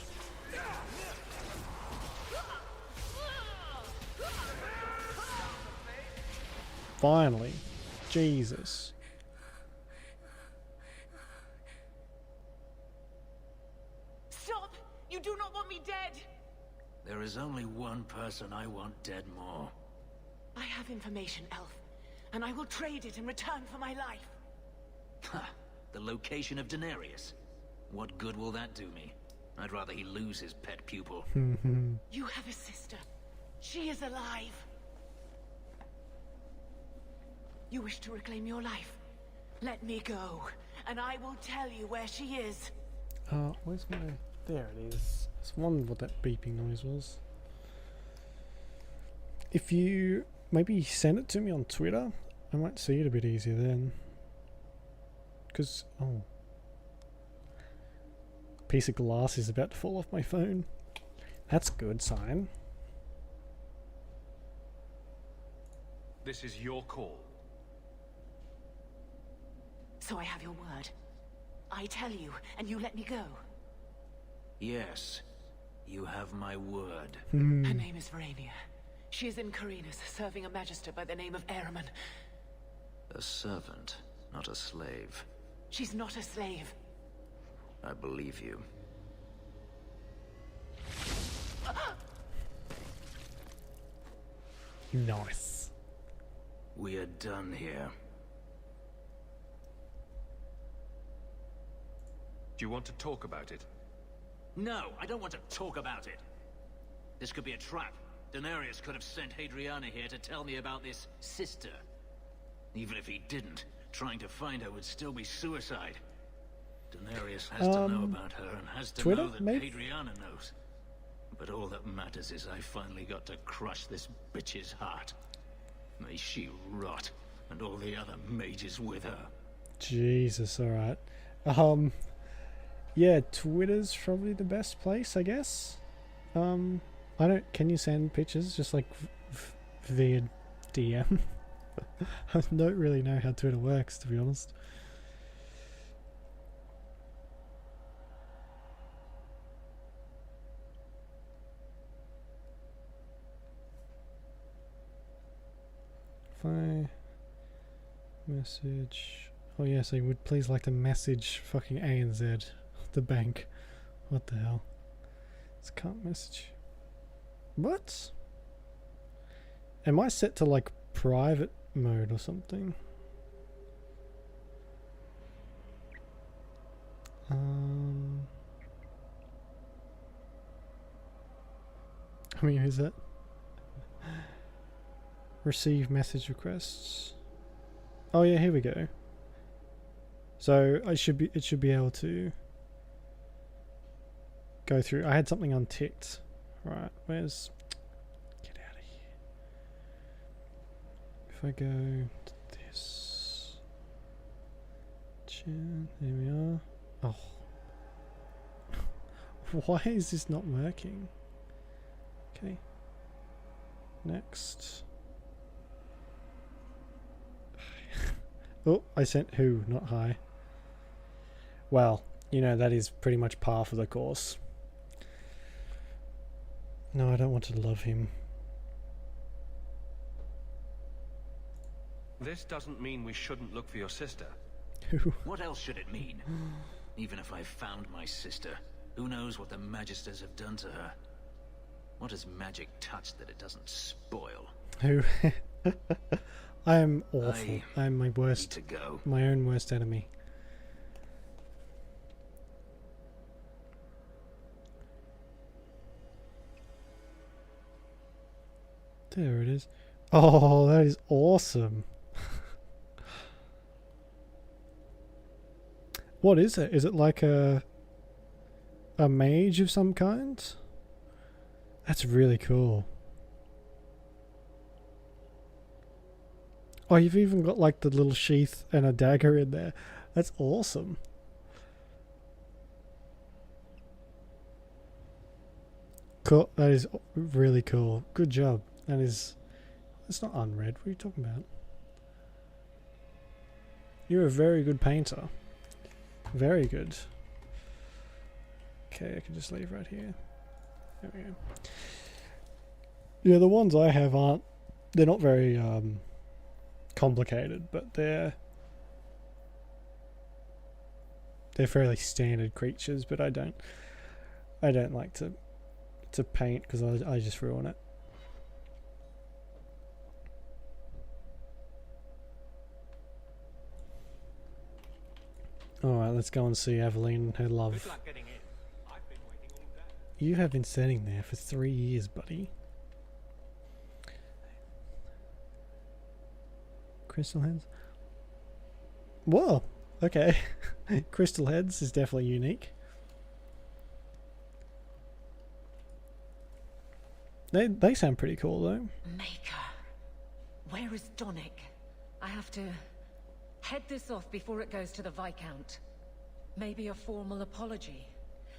[SPEAKER 1] Finally. Jesus.
[SPEAKER 15] Stop! You do not want me dead!
[SPEAKER 7] There is only one person I want dead more.
[SPEAKER 15] I have information, Elf, and I will trade it in return for my life.
[SPEAKER 7] Ha! The location of Denarius. What good will that do me? I'd rather he lose his pet pupil.
[SPEAKER 15] You have a sister. She is alive. You wish to reclaim your life? Let me go, and I will tell you where she is.
[SPEAKER 1] Where's my... There it is. I was wondering what that beeping noise was. If you maybe send it to me on Twitter, I might see it a bit easier then. Because, oh. A piece of glass is about to fall off my phone. That's a good sign.
[SPEAKER 2] This is your call.
[SPEAKER 15] So I have your word. I tell you, and you let me go.
[SPEAKER 7] Yes, you have my word.
[SPEAKER 15] Her name is Verania. She is in Carinus, serving a magister by the name of Ahriman.
[SPEAKER 7] A servant, not a slave.
[SPEAKER 15] She's not a slave.
[SPEAKER 7] I believe you.
[SPEAKER 1] Nice.
[SPEAKER 7] We are done here.
[SPEAKER 2] Do you want to talk about it?
[SPEAKER 7] No, I don't want to talk about it. This could be a trap. Denarius could have sent Hadriana here to tell me about this sister. Even if he didn't, trying to find her would still be suicide. Denarius has to know about her and has to
[SPEAKER 1] Twitter,
[SPEAKER 7] know that
[SPEAKER 1] maybe?
[SPEAKER 7] Hadriana knows. But all that matters is I finally got to crush this bitch's heart. May she rot, and all the other mages with her.
[SPEAKER 1] Jesus, alright. Yeah, Twitter's probably the best place, I guess. I don't... Can you send pictures just like via DM? I don't really know how Twitter works, to be honest. If I message... Oh yes, I would please like to message fucking ANZ, the bank. What the hell? It's can't message. What? Am I set to like private mode or something? I mean, who's that? Receive message requests. Oh yeah, here we go. So it should be able to go through. I had something unticked. Right, where's... Get out of here. If I go to this... There we are. Oh. Why is this not working? Okay. Next. Oh, I sent who, not hi. Well, you know, that is pretty much par for the course. No, I don't want to love him.
[SPEAKER 2] This doesn't mean we shouldn't look for your sister.
[SPEAKER 1] Who?
[SPEAKER 7] What else should it mean? Even if I found my sister, who knows what the Magisters have done to her? What has magic touched that it doesn't spoil?
[SPEAKER 1] Who? I am awful. I am my worst, my own worst enemy. There it is. Oh, that is awesome. What is it? Is it like a mage of some kind? That's really cool. Oh, you've even got like the little sheath and a dagger in there. That's awesome. Cool. That is really cool. Good job. That is... It's not unread. What are you talking about? You're a very good painter. Very good. Okay, I can just leave right here. There we go. Yeah, the ones I have aren't... They're not very complicated, but they're fairly standard creatures, but I don't like to paint because I just ruin it. Alright, let's go and see Aveline and her love. You have been sitting there for 3 years, buddy. Crystal heads? Whoa! Okay. Crystal heads is definitely unique. They sound pretty cool though.
[SPEAKER 4] Maker. Where is Donick? I have to head this off before it goes to the Viscount. Maybe a formal apology.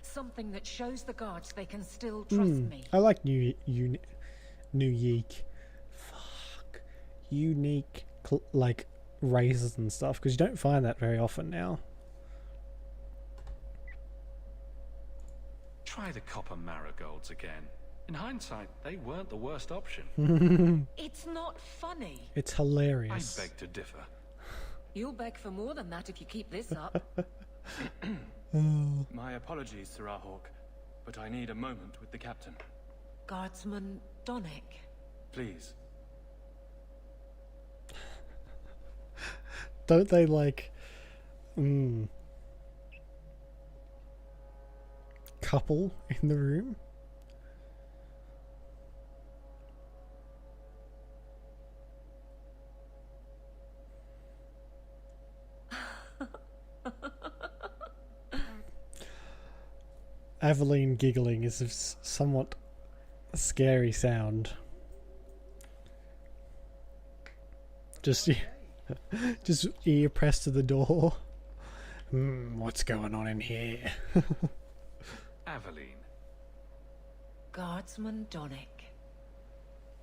[SPEAKER 4] Something that shows the guards they can still trust me.
[SPEAKER 1] I like unique, like razors and stuff, because you don't find that very often now.
[SPEAKER 5] Try the copper marigolds again. In hindsight, they weren't the worst option.
[SPEAKER 4] It's not funny.
[SPEAKER 1] It's hilarious.
[SPEAKER 5] I beg to differ.
[SPEAKER 4] You'll beg for more than that if you keep this up.
[SPEAKER 3] My apologies, Sir Hawk, but I need a moment with the captain.
[SPEAKER 4] Guardsman Donick.
[SPEAKER 3] Please.
[SPEAKER 1] Don't they like couple in the room? Aveline giggling is a somewhat scary sound. Just ear pressed to the door. What's going on in here?
[SPEAKER 5] Aveline.
[SPEAKER 4] Guardsman Donick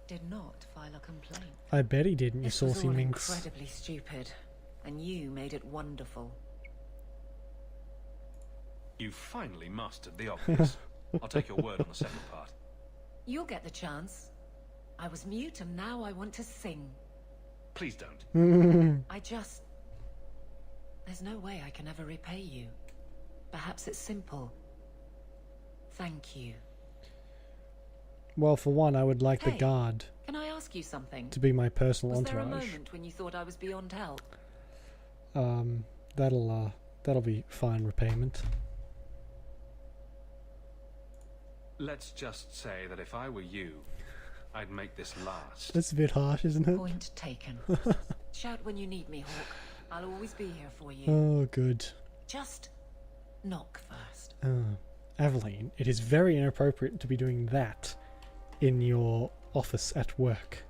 [SPEAKER 4] did not file a complaint.
[SPEAKER 1] I bet he didn't, you
[SPEAKER 4] This was
[SPEAKER 1] saucy
[SPEAKER 4] all
[SPEAKER 1] minx.
[SPEAKER 4] incredibly stupid, and you made it wonderful.
[SPEAKER 2] You finally mastered the obvious. I'll take your word on the second part.
[SPEAKER 4] You'll get the chance. I was mute and now I want to sing.
[SPEAKER 2] Please don't.
[SPEAKER 4] There's no way I can ever repay you. Perhaps it's simple. Thank you.
[SPEAKER 1] Well, for one, I would like the
[SPEAKER 4] Hey,
[SPEAKER 1] guard
[SPEAKER 4] Can I ask you something?
[SPEAKER 1] to be my personal
[SPEAKER 4] Was there a
[SPEAKER 1] entourage.
[SPEAKER 4] moment when you thought I was beyond help?
[SPEAKER 1] That'll be fine repayment.
[SPEAKER 2] Let's just say that if I were you, I'd make this last.
[SPEAKER 1] That's a bit harsh, isn't it?
[SPEAKER 4] Point taken. Shout when you need me, Hawk. I'll always be here for you.
[SPEAKER 1] Oh, good.
[SPEAKER 4] Just knock first.
[SPEAKER 1] Aveline, it is very inappropriate to be doing that in your office at work.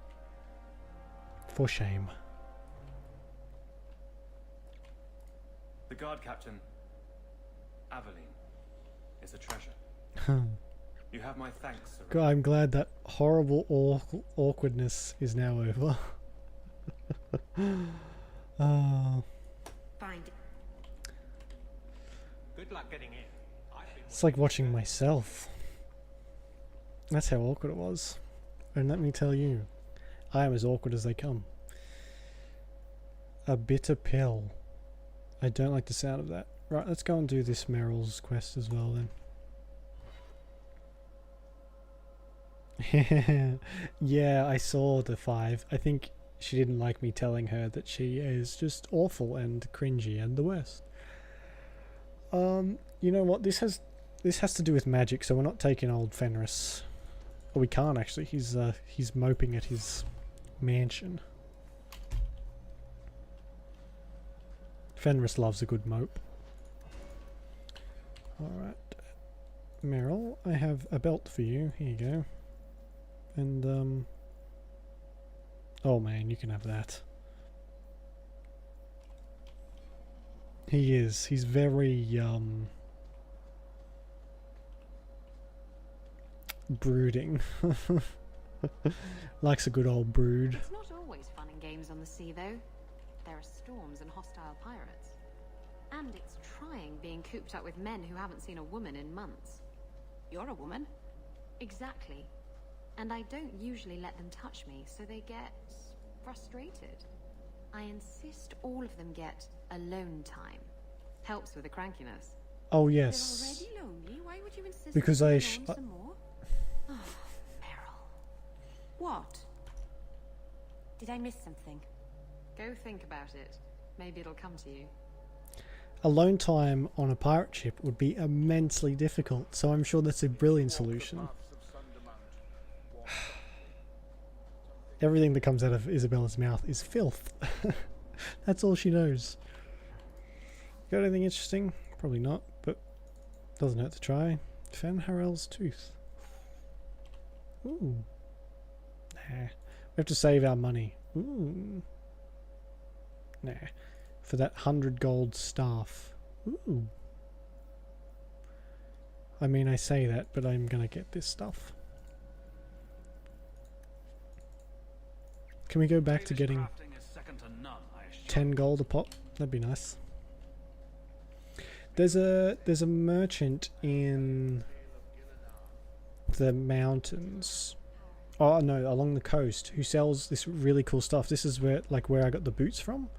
[SPEAKER 1] For shame.
[SPEAKER 3] The guard captain, Aveline, is a treasure. You have my thanks, Sir.
[SPEAKER 1] God, I'm glad that horrible awkwardness is now over.
[SPEAKER 8] Find it.
[SPEAKER 9] Good luck getting in.
[SPEAKER 1] It's like watching myself. That's how awkward it was. And let me tell you, I am as awkward as they come. A bitter pill. I don't like the sound of that. Right, let's go and do this Meryl's quest as well then. Yeah, I saw the 5. I think she didn't like me telling her that she is just awful and cringy and the worst. You know what? This has to do with magic, so we're not taking old Fenris. Oh, we can't actually. He's moping at his mansion. Fenris loves a good mope. Alright. Meryl, I have a belt for you. Here you go. And, oh man, you can have that. He is. He's very, brooding. Likes a good old brood.
[SPEAKER 10] It's not always fun and games on the sea, though. There are storms and hostile pirates. And it's trying being cooped up with men who haven't seen a woman in months. You're a woman. Exactly. And I don't usually let them touch me, so they get frustrated. I insist all of them get alone time. Helps with the crankiness.
[SPEAKER 1] Oh yes.
[SPEAKER 10] They're already lonely. Why would you insist
[SPEAKER 1] because
[SPEAKER 10] on
[SPEAKER 1] I
[SPEAKER 10] some more? Oh, Meryl. What?
[SPEAKER 12] Did I miss something?
[SPEAKER 10] Go think about it. Maybe it'll come to you.
[SPEAKER 1] Alone time on a pirate ship would be immensely difficult, so I'm sure that's a brilliant solution. Everything that comes out of Isabella's mouth is filth. That's all she knows. Got anything interesting? Probably not, but doesn't hurt to try. Fen Harel's tooth. Ooh. Nah. We have to save our money. Ooh. Nah. For that 100 gold staff. Ooh. I mean, I say that, but I'm gonna get this stuff. Can we go back to getting 10 gold a pop? That'd be nice. There's a merchant in the mountains. Oh no, along the coast, who sells this really cool stuff. This is where I got the boots from.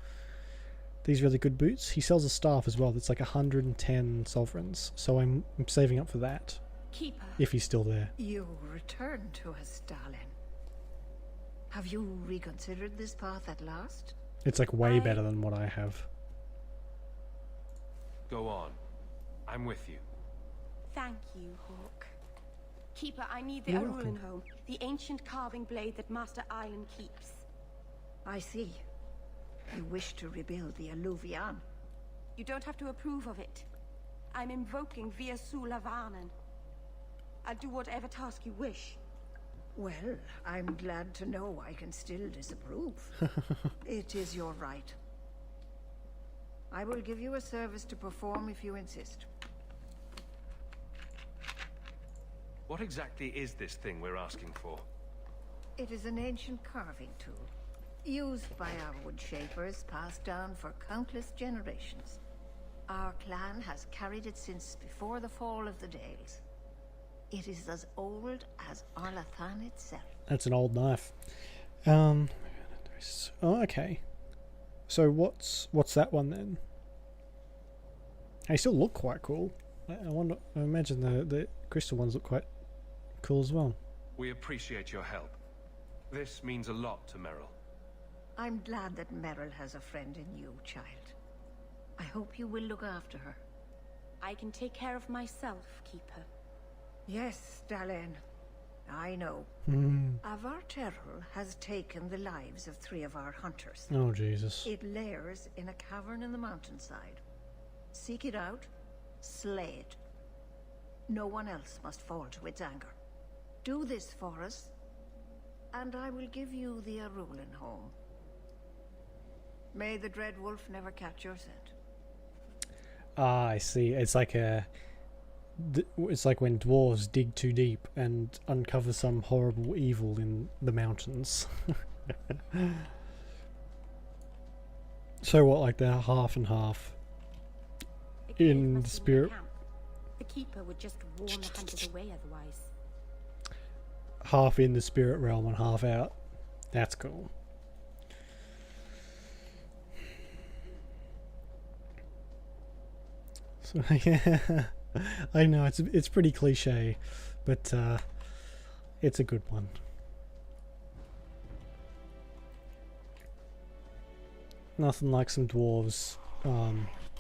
[SPEAKER 1] These really good boots. He sells a staff as well that's like 110 sovereigns. So I'm saving up for that.
[SPEAKER 15] Keeper,
[SPEAKER 1] if he's still there.
[SPEAKER 15] You returned to us, darling. Have you reconsidered this path at last?
[SPEAKER 1] It's like way better than what I have.
[SPEAKER 2] Go on. I'm with you.
[SPEAKER 12] Thank you, Hawk. Keeper, I need the Arulenholm, the ancient carving blade that Master Island keeps.
[SPEAKER 15] I see. You wish to rebuild the Alluvian.
[SPEAKER 12] You don't have to approve of it. I'm invoking Via Sulavanen. I'll do whatever task you wish.
[SPEAKER 15] Well, I'm glad to know I can still disapprove. It is your right. I will give you a service to perform if you insist.
[SPEAKER 2] What exactly is this thing we're asking for?
[SPEAKER 15] It is an ancient carving tool, used by our wood shapers, passed down for countless generations. Our clan has carried it since before the fall of the Dales. It is as old as Arlathan itself.
[SPEAKER 1] That's an old knife. Oh, okay. So what's that one then? They still look quite cool. I imagine the crystal ones look quite cool as well.
[SPEAKER 2] We appreciate your help. This means a lot to Meryl.
[SPEAKER 15] I'm glad that Meryl has a friend in you, child. I hope you will look after her.
[SPEAKER 12] I can take care of myself, Keeper.
[SPEAKER 15] Yes, Dalen. I know. Avar Terrell has taken the lives of 3 of our hunters.
[SPEAKER 1] Oh, Jesus.
[SPEAKER 15] It lairs in a cavern in the mountainside. Seek it out, slay it. No one else must fall to its anger. Do this for us, and I will give you the Arulenholm. May the Dread Wolf never catch your scent.
[SPEAKER 1] Ah, I see. It's like it's like when dwarves dig too deep and uncover some horrible evil in the mountains. So what, like they're half and half in the spirit?
[SPEAKER 12] The Keeper would just warn the hunters away otherwise.
[SPEAKER 1] Half in the spirit realm and half out. That's cool. So yeah, I know it's pretty cliche, but it's a good one. Nothing like some dwarves. Oh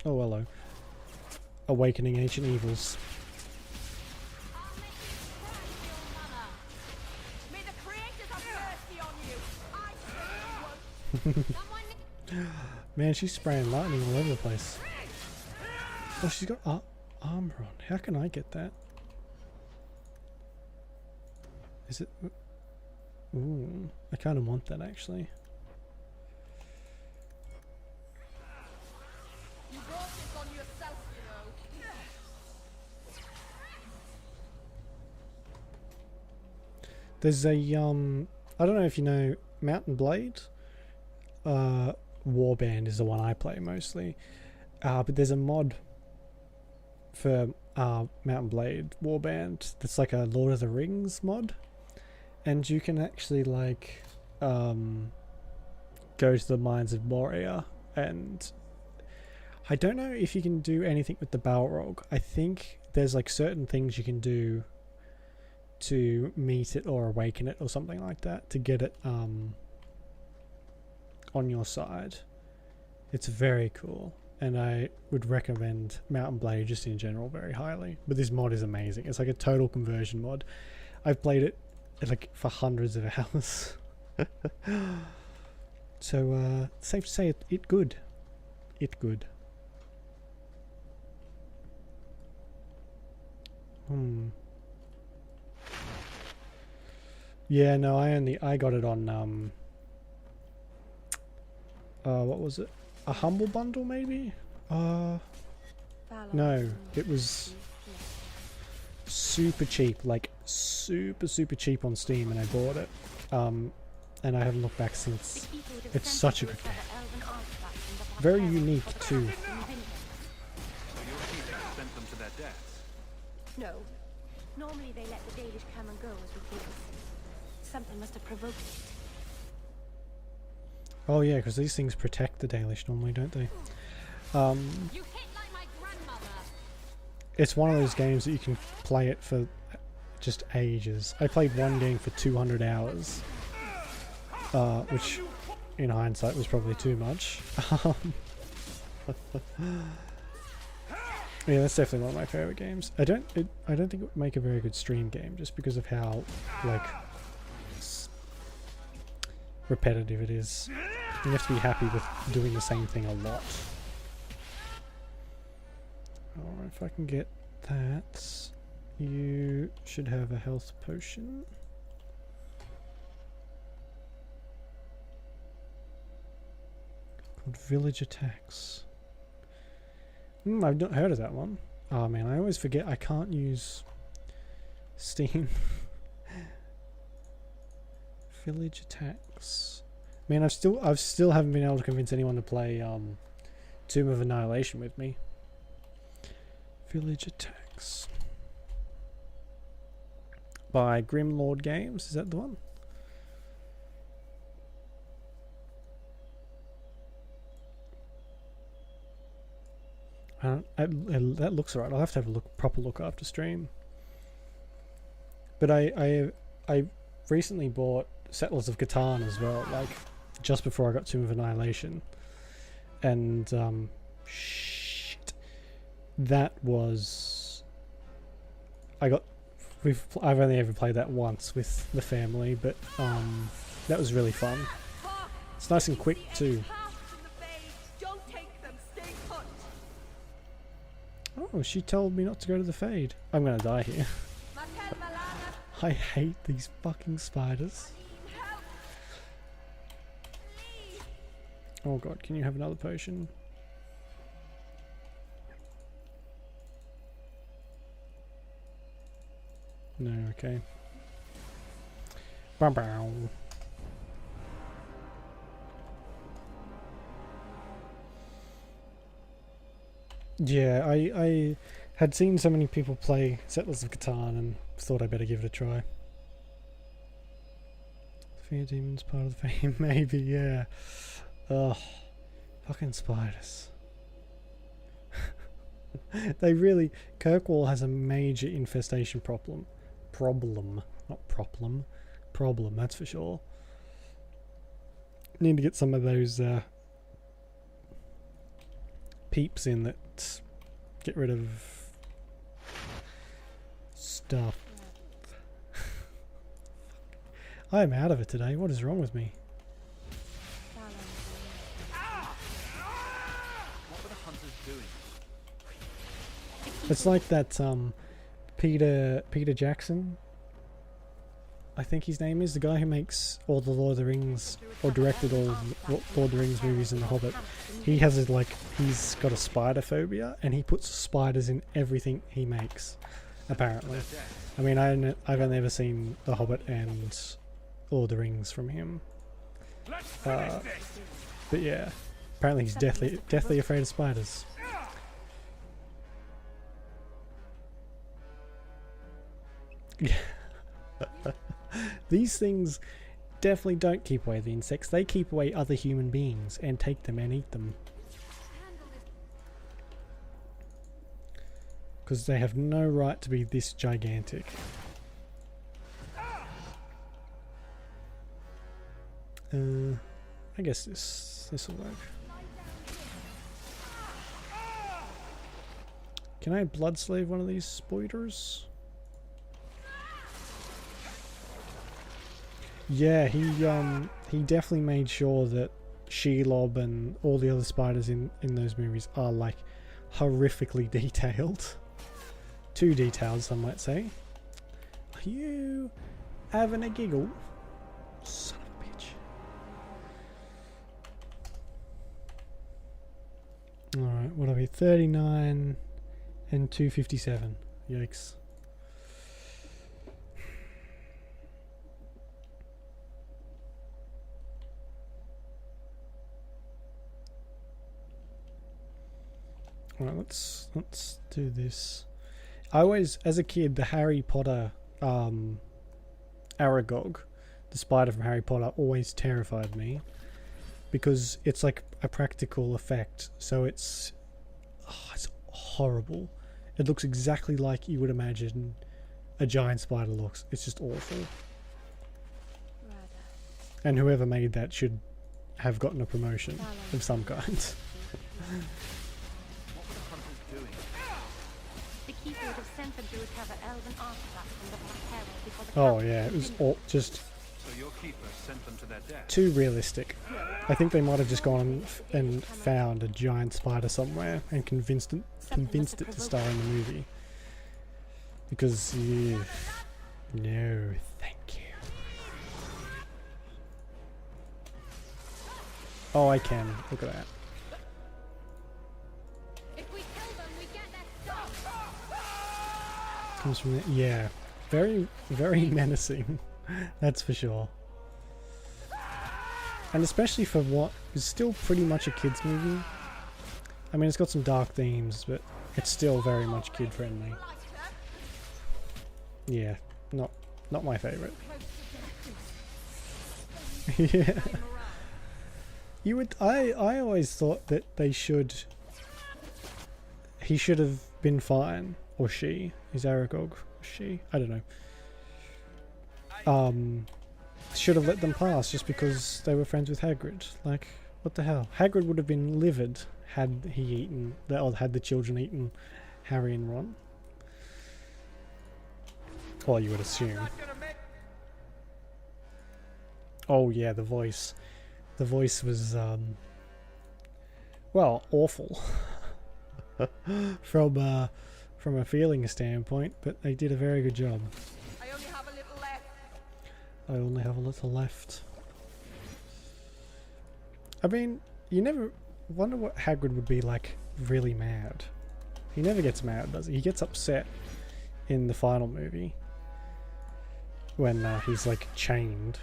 [SPEAKER 1] hello. Awakening ancient evils. Man, she's spraying lightning all over the place. Oh, she's got armor on. How can I get that? Is it... Ooh, I kind of want that actually.
[SPEAKER 16] You brought this on yourself, you know.
[SPEAKER 1] There's a I don't know if you know Mountain Blade. Warband is the one I play mostly. But there's a mod for Mountain Blade Warband that's like a Lord of the Rings mod. And you can actually like go to the Mines of Moria, and I don't know if you can do anything with the Balrog. I think there's like certain things you can do to meet it or awaken it or something like that to get it on your side. It's very cool, and I would recommend Mountain Blade just in general very highly. But this mod is amazing. It's like a total conversion mod. I've played it like for hundreds of hours. So safe to say it good. It good. Yeah, no, I got it on what was it? A Humble Bundle maybe? No, it was super cheap, like super cheap on Steam, and I bought it. And I haven't looked back since. It's such a good game. Very unique too.
[SPEAKER 3] So your teachers sent them to their deaths?
[SPEAKER 12] No. Normally they let the Dalish come and go as we please. Something must have provoked it.
[SPEAKER 1] Oh yeah, because these things protect the Dalish normally, don't they?
[SPEAKER 16] You hit like my grandmother.
[SPEAKER 1] It's one of those games that you can play it for just ages. I played one game for 200 hours, which in hindsight was probably too much. Yeah, that's definitely one of my favorite games. I don't think it would make a very good stream game just because of how like repetitive it is. You have to be happy with doing the same thing a lot. Alright, if I can get that, you should have a health potion. Called Village Attacks. I've not heard of that one. Oh man, I always forget I can't use Steam. Village Attacks. Man, I've still haven't been able to convince anyone to play Tomb of Annihilation with me. Village Attacks. By Grimlord Games, is that the one? That looks alright. I'll have to have a proper look after stream. But I recently bought Settlers of Catan as well, like just before I got Tomb of Annihilation, and shit, that was I've only ever played that once with the family, but that was really fun. It's nice and quick too. Oh, she told me not to go to the Fade. I'm gonna die here. I hate these fucking spiders. Oh god, can you have another potion? No, okay. Bow bow. Yeah, I had seen so many people play Settlers of Catan and thought I better give it a try. Fear demons part of the fame, maybe, yeah. Ugh, fucking spiders. They really... Kirkwall has a major infestation problem. Not problem. Problem, that's for sure. Need to get some of those peeps in that get rid of stuff. I am out of it today. What is wrong with me?
[SPEAKER 5] doing?
[SPEAKER 1] It's like that Peter Jackson, I think his name is, the guy who makes all the Lord of the Rings, or directed all Lord of the Rings movies and The Hobbit. He has it like, he's got a spider phobia, and he puts spiders in everything he makes, apparently. I mean, I've only ever seen The Hobbit and Lord of the Rings from him. But yeah, apparently he's deathly afraid of spiders. These things definitely don't keep away the insects. They keep away other human beings and take them and eat them. Because they have no right to be this gigantic. I guess this will work. Can I blood slave one of these spiders? Yeah, he definitely made sure that Shelob and all the other spiders in those movies are like horrifically detailed. Too detailed, some might say. Are you having a giggle? Son of a bitch. Alright, what are we? 39 and 257. Yikes. Alright, let's do this. I always, as a kid, the Harry Potter Aragog, the spider from Harry Potter, always terrified me because it's like a practical effect, so it's horrible. It looks exactly like you would imagine a giant spider looks. It's just awful. And whoever made that should have gotten a promotion of some kind. Oh yeah, it was all just
[SPEAKER 5] So your keeper sent them to their death.
[SPEAKER 1] too realistic. I think they might have just gone and found a giant spider somewhere and convinced it to star in the movie. Because no, thank you. Oh, I can. Look at that. Comes from there. Yeah, very, very menacing. That's for sure. And especially for what is still pretty much a kids movie. I mean, it's got some dark themes, but it's still very much kid friendly. Yeah, not my favorite. Yeah. You would. I always thought that he should have been fine, or she. Is Aragog she? I don't know. Should have let them pass just because they were friends with Hagrid. Like, what the hell? Hagrid would have been livid had he eaten, or had the children eaten Harry and Ron. Well, you would assume. Oh yeah, the voice. The voice was, well, awful. From a feeling standpoint, but they did a very good job.
[SPEAKER 16] I only have a little left.
[SPEAKER 1] I only have a little left. I mean, you never wonder what Hagrid would be like really mad. He never gets mad, does he? He gets upset in the final movie when he's like chained.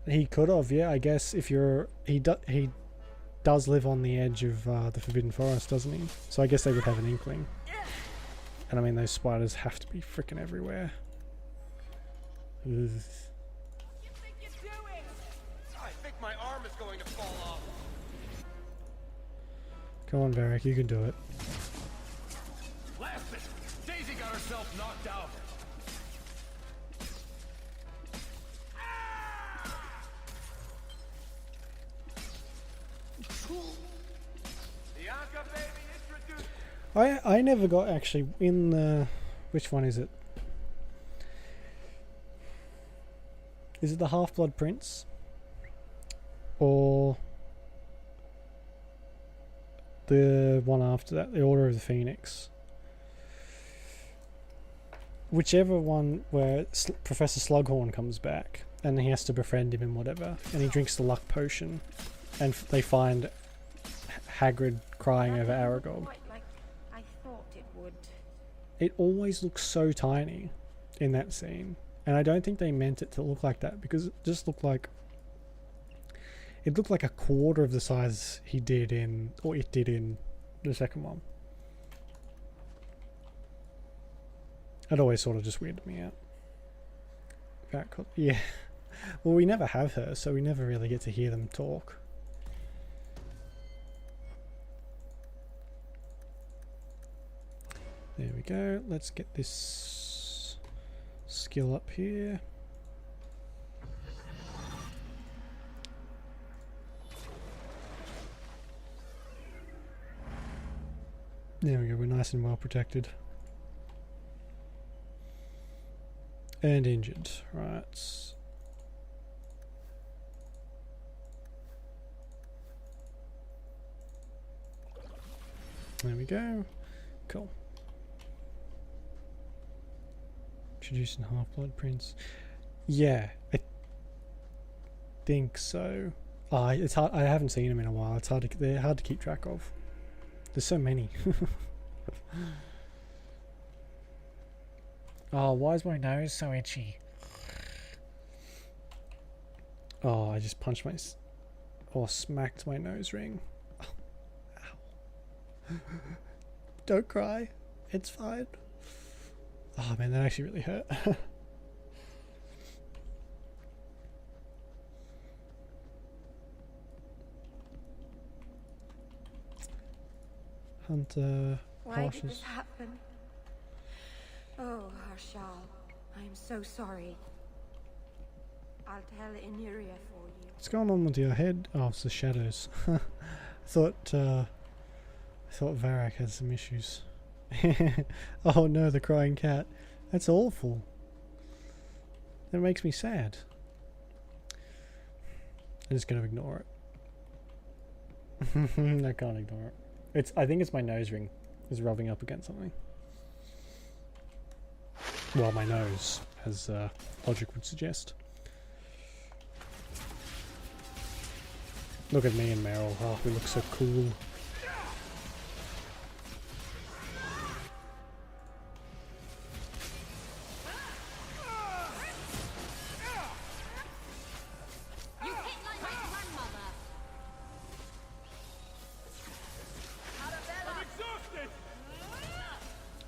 [SPEAKER 1] He could have, yeah, I guess. If you're he does live on the edge of the Forbidden Forest, doesn't he? So I guess they would have an inkling. And I mean, those spiders have to be freaking everywhere. Ugh.
[SPEAKER 11] You think you're doing? I think my arm is going to fall off.
[SPEAKER 1] Come on, Varric, you can do it.
[SPEAKER 14] Blast it! Daisy got herself knocked out.
[SPEAKER 11] Bianca, baby, introduce.
[SPEAKER 1] I never got actually in the... Which one is it? Is it the Half-Blood Prince? Or the one after that, the Order of the Phoenix. Whichever one where Professor Slughorn comes back and he has to befriend him and whatever, and he drinks the luck potion, and they find Hagrid crying over Aragog.
[SPEAKER 12] Quite like I thought it would.
[SPEAKER 1] It always looks so tiny in that scene, and I don't think they meant it to look like that, because it just looked like a quarter of the size it did in the second one. It always sort of just weirded me out. Yeah. Well, we never have her, so we never really get to hear them talk. There we go. Let's get this skill up here. There we go. We're nice and well protected. And injured. Right. There we go. Cool. Introducing Half-Blood Prince. Yeah, I think so. It's hard. I haven't seen them in a while. It's hard to. They're hard to keep track of. There's so many. Oh, why is my nose so itchy? Oh, I just punched smacked my nose ring. Oh, ow. Don't cry. It's fine. Oh man, that actually really hurt. Hunter.
[SPEAKER 12] Why did this happen? Oh, Harshal, I'm so sorry. I'll tell Inuria for you.
[SPEAKER 1] What's going on with your head? Oh, it's the shadows. I thought Varrock had some issues. Oh no, the crying cat. That's awful. That makes me sad. I'm just gonna ignore it. I can't ignore it. I think it's my nose ring is rubbing up against something. Well, my nose, as logic would suggest. Look at me and Meryl. Oh, we look so cool.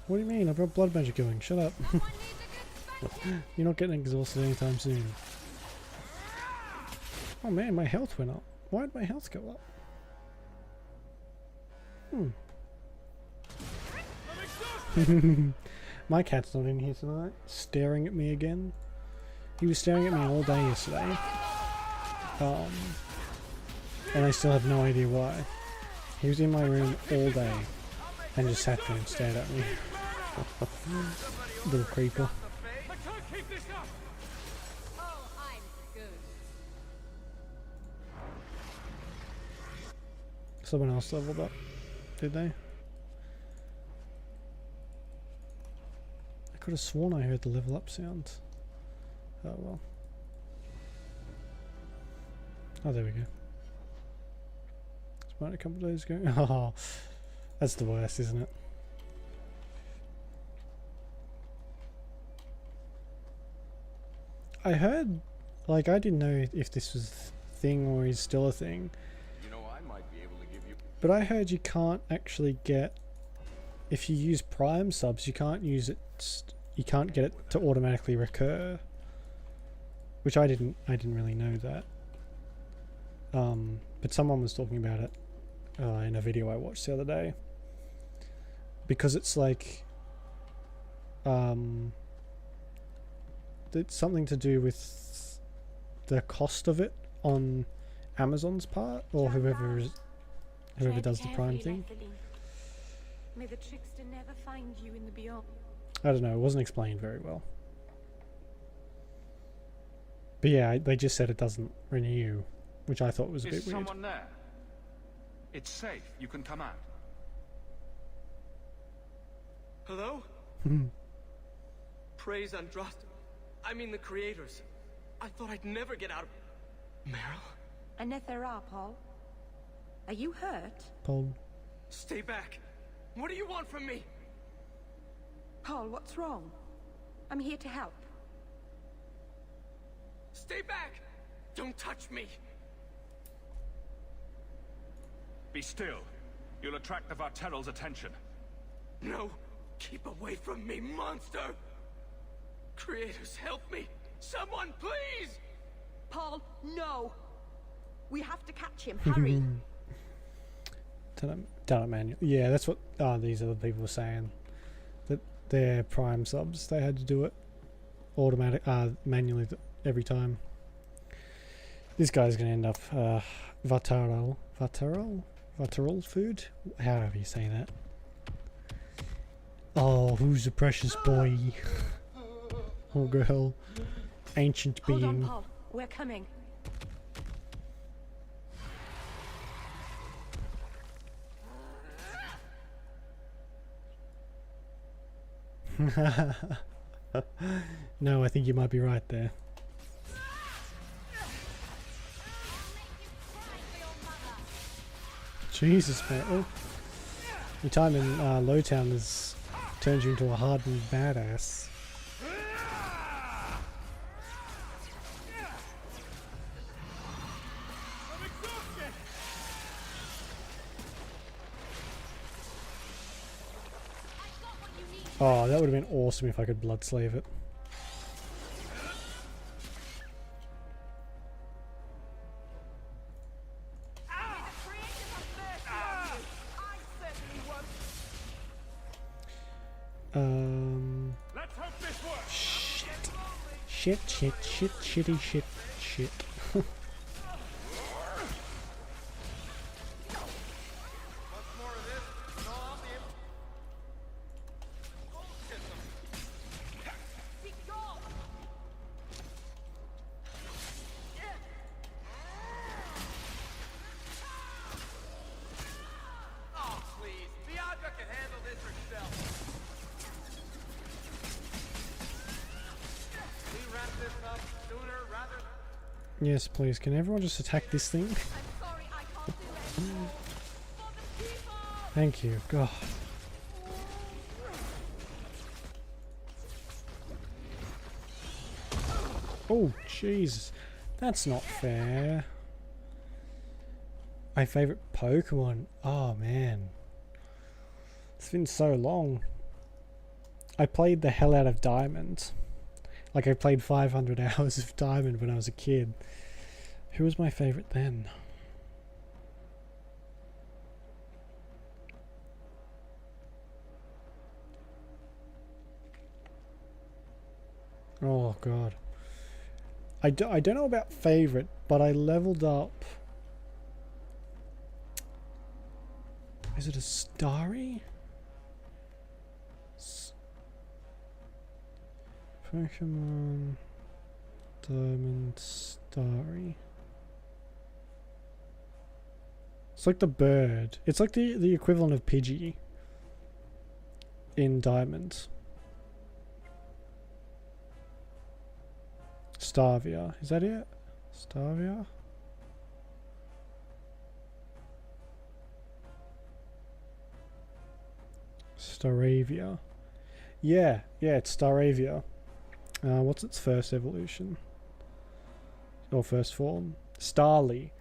[SPEAKER 1] What do you mean? I've got blood magic going. Shut up. You're not getting exhausted anytime soon. Oh man, my health went up. Why did my health go up? My cat's not in here tonight. Staring at me again. He was staring at me all day yesterday. And I still have no idea why. He was in my room all day and just sat there and stared at me. Little creeper. Someone else leveled up, did they? I could have sworn I heard the level up sound. Oh well. Oh, there we go. It's about a couple of days ago. Oh, that's the worst, isn't it? I heard, like, I didn't know if this was a thing or is still a thing.
[SPEAKER 14] You know, I might be able to give you.
[SPEAKER 1] But I heard you can't actually get, if you use Prime subs, you can't use it. You can't get it to automatically recur. Which I didn't really know that. But someone was talking about it in a video I watched the other day. Because it's like, it's something to do with the cost of it on Amazon's part, or whoever does the Prime thing.
[SPEAKER 12] May the trickster never find you in the beyond.
[SPEAKER 1] I don't know, it wasn't explained very well. But yeah, they just said it doesn't renew, which I thought was a bit weird.
[SPEAKER 17] Is someone there?
[SPEAKER 3] It's safe. You can come out.
[SPEAKER 17] Hello? Praise Andraste. I mean the creators. I thought I'd never get out of... Meryl?
[SPEAKER 12] Anethera, Paul. Are you hurt?
[SPEAKER 1] Paul.
[SPEAKER 17] Stay back. What do you want from me?
[SPEAKER 12] Paul, what's wrong? I'm here to help.
[SPEAKER 17] Stay back! Don't touch me!
[SPEAKER 3] Be still. You'll attract the Varteral's attention.
[SPEAKER 17] No! Keep away from me, monster! Creators, help me! Someone, please!
[SPEAKER 12] Paul, no! We have to catch him. Hurry!
[SPEAKER 1] Done it manual. Yeah, that's what these other people were saying. That their Prime subs, they had to do it automatic, manually every time. This guy's going to end up Varteral food? However you say that. Oh, who's the precious boy? Oh girl. Ancient being.
[SPEAKER 12] Hold on, Paul. We're coming.
[SPEAKER 1] No, I think you might be right there. Jesus, man. Oh. Your time in Lowtown has turned you into a hardened badass. Oh, that would have been awesome if I could blood slave it.
[SPEAKER 3] Let's hope this works.
[SPEAKER 1] Shit. Yes, please. Can everyone just attack this thing? Thank you. God. Oh, Jesus. That's not fair. My favorite Pokemon. Oh, man. It's been so long. I played the hell out of Diamond. Like, I played 500 hours of Diamond when I was a kid. Who was my favorite then? Oh, God. I don't know about favorite, but I leveled up... Is it a Starry? Pokemon Diamond Starry. It's like the bird. It's like the equivalent of Pidgey in Diamond. Starvia. Is that it? Starvia? Staravia. Yeah, it's Staravia. What's its first evolution? Or first form? Starly.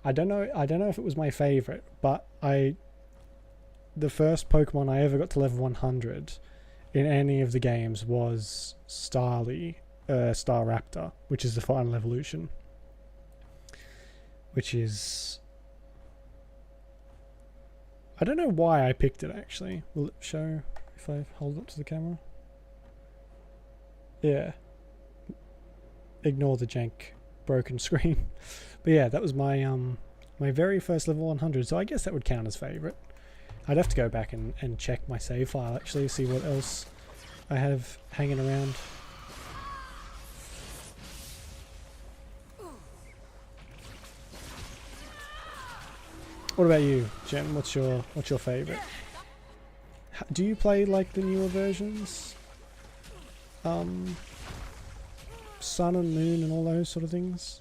[SPEAKER 1] I don't know if it was my favorite, but the first Pokemon I ever got to level 100 in any of the games was Starly, Staraptor, which is the final evolution. Which is... I don't know why I picked it, actually. Will it show if I hold it up to the camera? Yeah. Ignore the jank broken screen. But yeah, that was my my very first level 100, so I guess that would count as favourite. I'd have to go back and check my save file, actually, see what else I have hanging around. What about you, Jen? What's your favourite? Do you play like the newer versions? Sun and Moon and all those sort of things?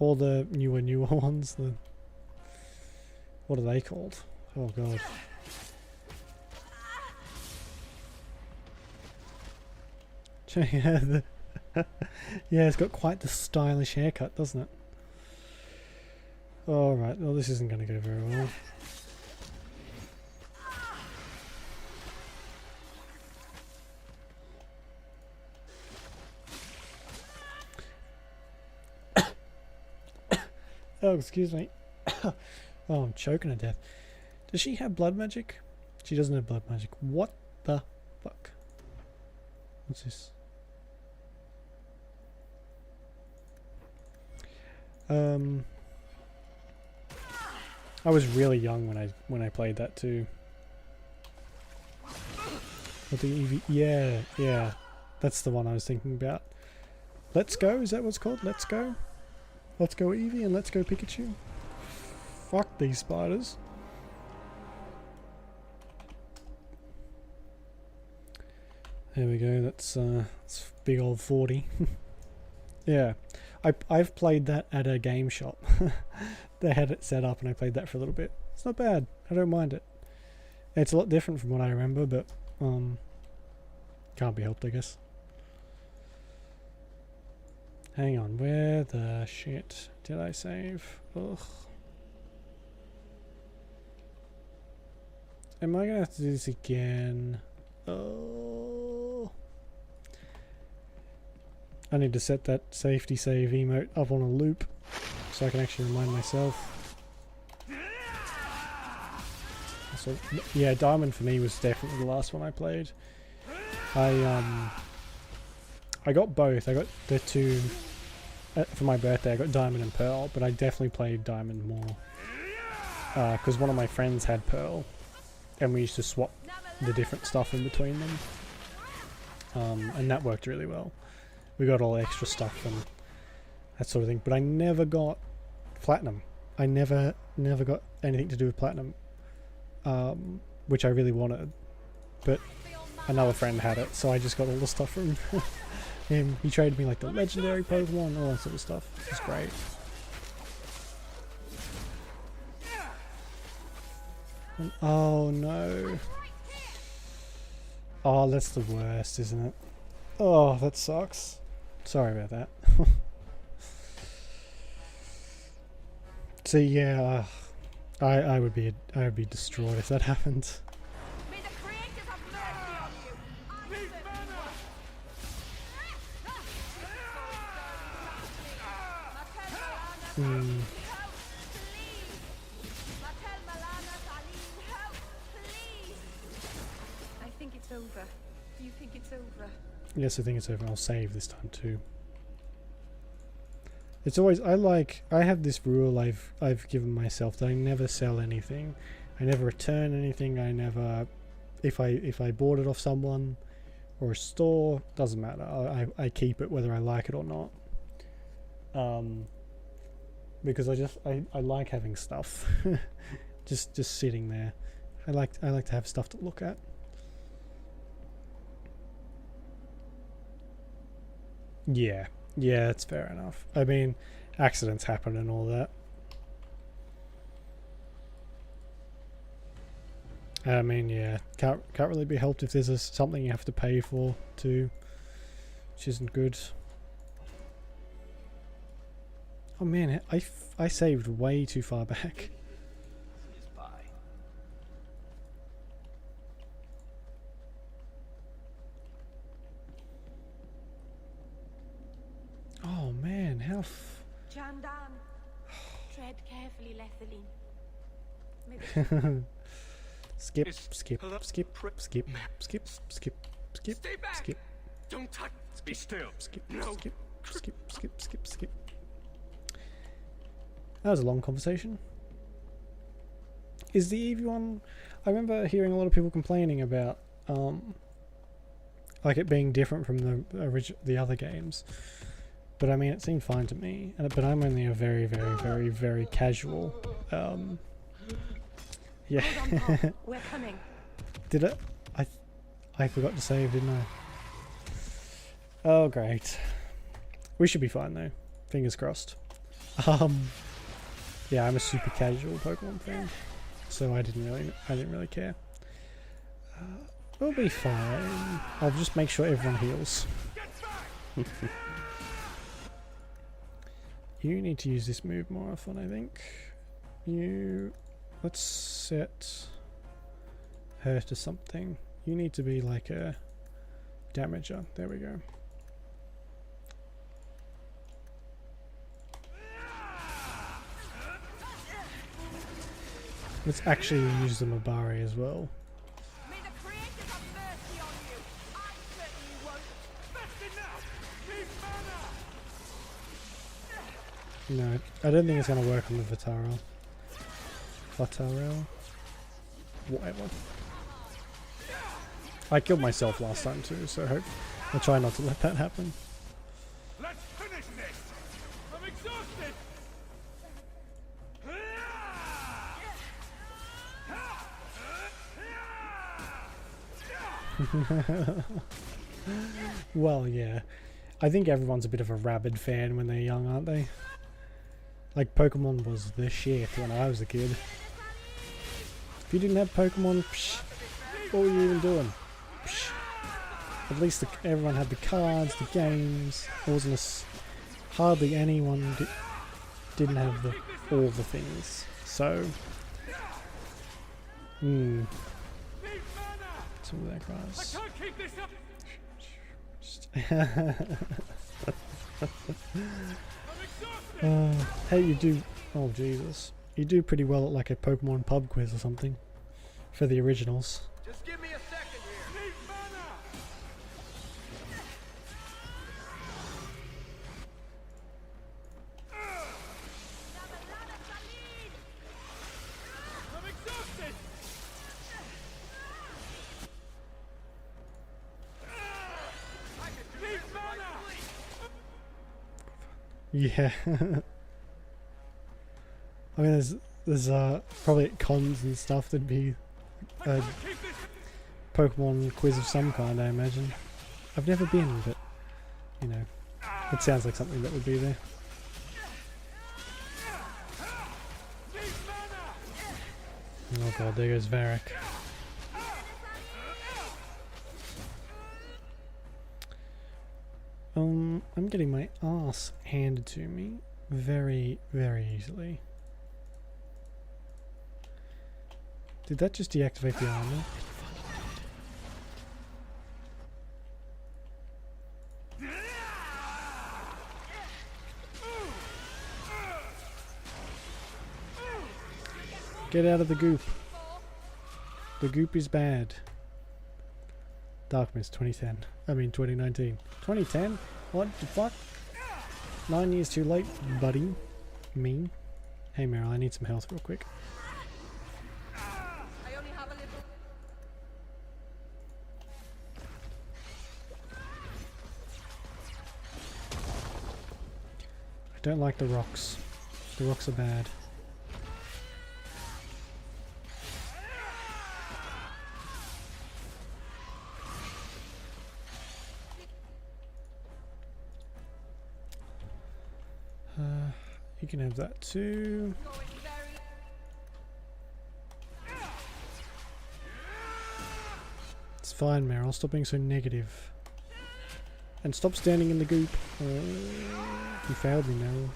[SPEAKER 1] Or the newer ones? What are they called? Oh god. Yeah, yeah, it's got quite the stylish haircut, doesn't it? Alright, well this isn't going to go very well. Oh, excuse me. Oh, I'm choking to death. Does she have blood magic? She doesn't have blood magic. What the fuck? What's this? I was really young when I played that too. With the EV, yeah, that's the one I was thinking about. Let's Go, is that what it's called? Let's Go? Let's Go Eevee and Let's Go Pikachu? Fuck these spiders. There we go, that's big old 40. Yeah, I've played that at a game shop. They had it set up and I played that for a little bit. It's not bad, I don't mind it. It's a lot different from what I remember, but can't be helped, I guess. Hang on, where the shit did I save? Ugh. Am I gonna have to do this again? Oh. I need to set that safety save emote up on a loop so I can actually remind myself. So, yeah, Diamond for me was definitely the last one I played. I got both. I got the two for my birthday. I got Diamond and Pearl, but I definitely played Diamond more because one of my friends had Pearl, and we used to swap the different stuff in between them, and that worked really well. We got all the extra stuff and that sort of thing, but I never got Platinum. I never got anything to do with Platinum, which I really wanted, but another friend had it, so I just got all the stuff from him. He traded me like the legendary Pokemon, all that sort of stuff. It was great. And, oh no. Oh, that's the worst, isn't it? Oh, that sucks. Sorry about that. So yeah, I would be distraught if that happened.
[SPEAKER 12] I think it's over. Do you think it's over?
[SPEAKER 1] Yes, I think it's over. I'll save this time too. It's always I have this rule I've given myself that I never sell anything. I never return anything. I never, if I bought it off someone or a store, doesn't matter. I keep it whether I like it or not. Because I like having stuff just sitting there. I like to have stuff to look at. Yeah, that's fair enough. I mean, accidents happen and all that. I mean, yeah, can't really be helped if there's something you have to pay for too, which isn't good. Oh man, I saved way too far back. Oh man, how
[SPEAKER 12] Jandan, tread carefully, Lethaline.
[SPEAKER 1] skip.
[SPEAKER 17] Stay back. Don't touch.
[SPEAKER 2] Be still.
[SPEAKER 1] Skip. That was a long conversation. Is the Eevee one? I remember hearing a lot of people complaining about like it being different from the other games. But I mean, it seemed fine to me. But I'm only a very, very, very, very casual. Yeah.
[SPEAKER 12] Hold on, Pop. We're coming.
[SPEAKER 1] Did it? I forgot to save, didn't I? Oh, great. We should be fine though. Fingers crossed. Yeah, I'm a super casual Pokemon fan, so I didn't really care. We'll be fine. I'll just make sure everyone heals. You need to use this move more often, I think. Let's set her to something. You need to be like a damager. There we go. Let's actually use the Mabari as well.
[SPEAKER 17] May the creators have mercy on you. I certainly won't. That's enough. Leave mana.
[SPEAKER 1] No, I don't think it's going to work on the Vitarel. Whatever. I killed myself last time too, so I'll try not to let that happen.
[SPEAKER 11] Let's finish this! I'm exhausted!
[SPEAKER 1] Well, yeah. I think everyone's a bit of a rabid fan when they're young, aren't they? Like, Pokemon was the shit when I was a kid. If you didn't have Pokemon, psh, what were you even doing? Psh. At least everyone had the cards, the games. There wasn't hardly anyone didn't have all the things. So, some of that cries.
[SPEAKER 11] I can't keep this up.
[SPEAKER 1] Hey, you do. Oh, Jesus. You do pretty well at like a Pokemon pub quiz or something. For the originals.
[SPEAKER 17] Just give me a second here. Leave mana. I'm exhausted. Leave mana.
[SPEAKER 1] Yeah. I mean, there's probably at cons and stuff there'd be a Pokemon quiz of some kind, I imagine. I've never been, but you know, it sounds like something that would be there. Oh god, there goes Varric. I'm getting my ass handed to me very, very easily. Did that just deactivate the armor? Get out of the goop. The goop is bad. Darkmist 2010. I mean 2019. 2010? What the fuck? 9 years too late, buddy. Me. Hey Meryl, I need some health real quick.
[SPEAKER 16] I only have a little.
[SPEAKER 1] I don't like the rocks. The rocks are bad. You can have that too. It's fine, Meryl. Stop being so negative. And stop standing in the goop. You failed me, Meryl.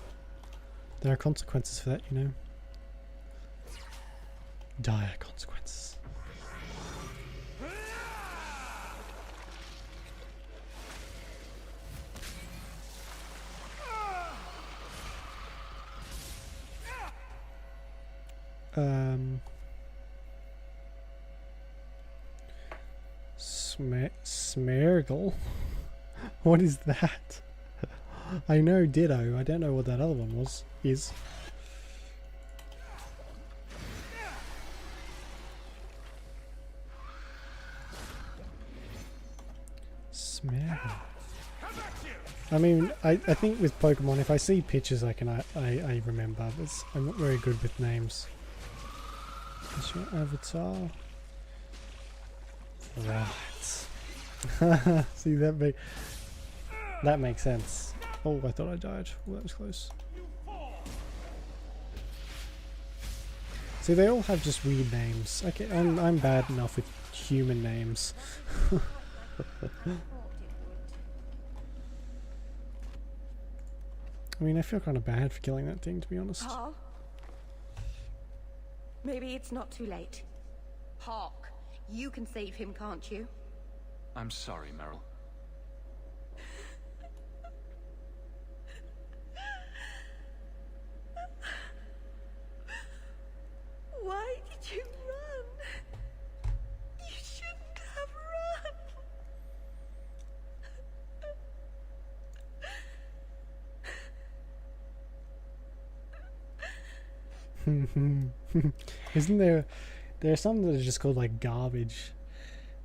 [SPEAKER 1] There are consequences for that, you know. Dire consequences. Smeargle? What is that? I know Ditto. I don't know what that other one is. Smeargle. I mean, I think with Pokemon, if I see pictures, I remember. But I'm not very good with names. Is your avatar? Right. See, that makes sense. Oh, I thought I died. Oh, that was close. See, they all have just weird names. Okay, I'm bad enough with human names. I mean, I feel kind of bad for killing that thing, to be honest.
[SPEAKER 12] Paul? Maybe it's not too late. Hawk, you can save him, can't you?
[SPEAKER 5] I'm sorry, Meryl.
[SPEAKER 12] Why did you run? You shouldn't have
[SPEAKER 1] run. Isn't there are some that are just called like garbage,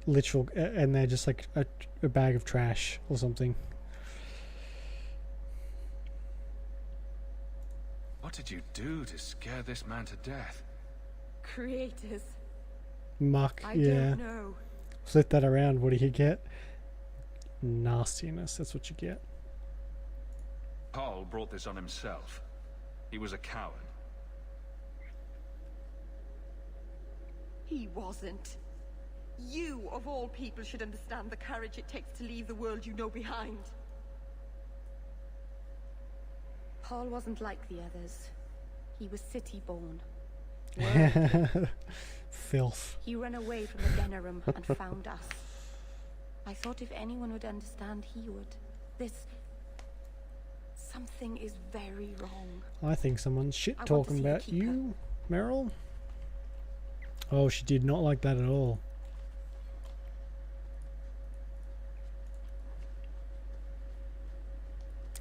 [SPEAKER 1] literal, and they're just like a bag of trash or something.
[SPEAKER 5] What did you do to scare this man to death?
[SPEAKER 12] Creators.
[SPEAKER 1] Muck,
[SPEAKER 12] I
[SPEAKER 1] yeah.
[SPEAKER 12] don't know.
[SPEAKER 1] Flip that around, what do you get? Nastiness, that's what you get.
[SPEAKER 5] Paul brought this on himself. He was a coward.
[SPEAKER 12] He wasn't. You, of all people, should understand the courage it takes to leave the world you know behind. Paul wasn't like the others. He was city-born.
[SPEAKER 1] Filth.
[SPEAKER 12] He ran away from the Denerim and found us. I thought if anyone would understand, he would. Something is very wrong.
[SPEAKER 1] I think someone's shit talking about you, Meryl. Oh, she did not like that at all.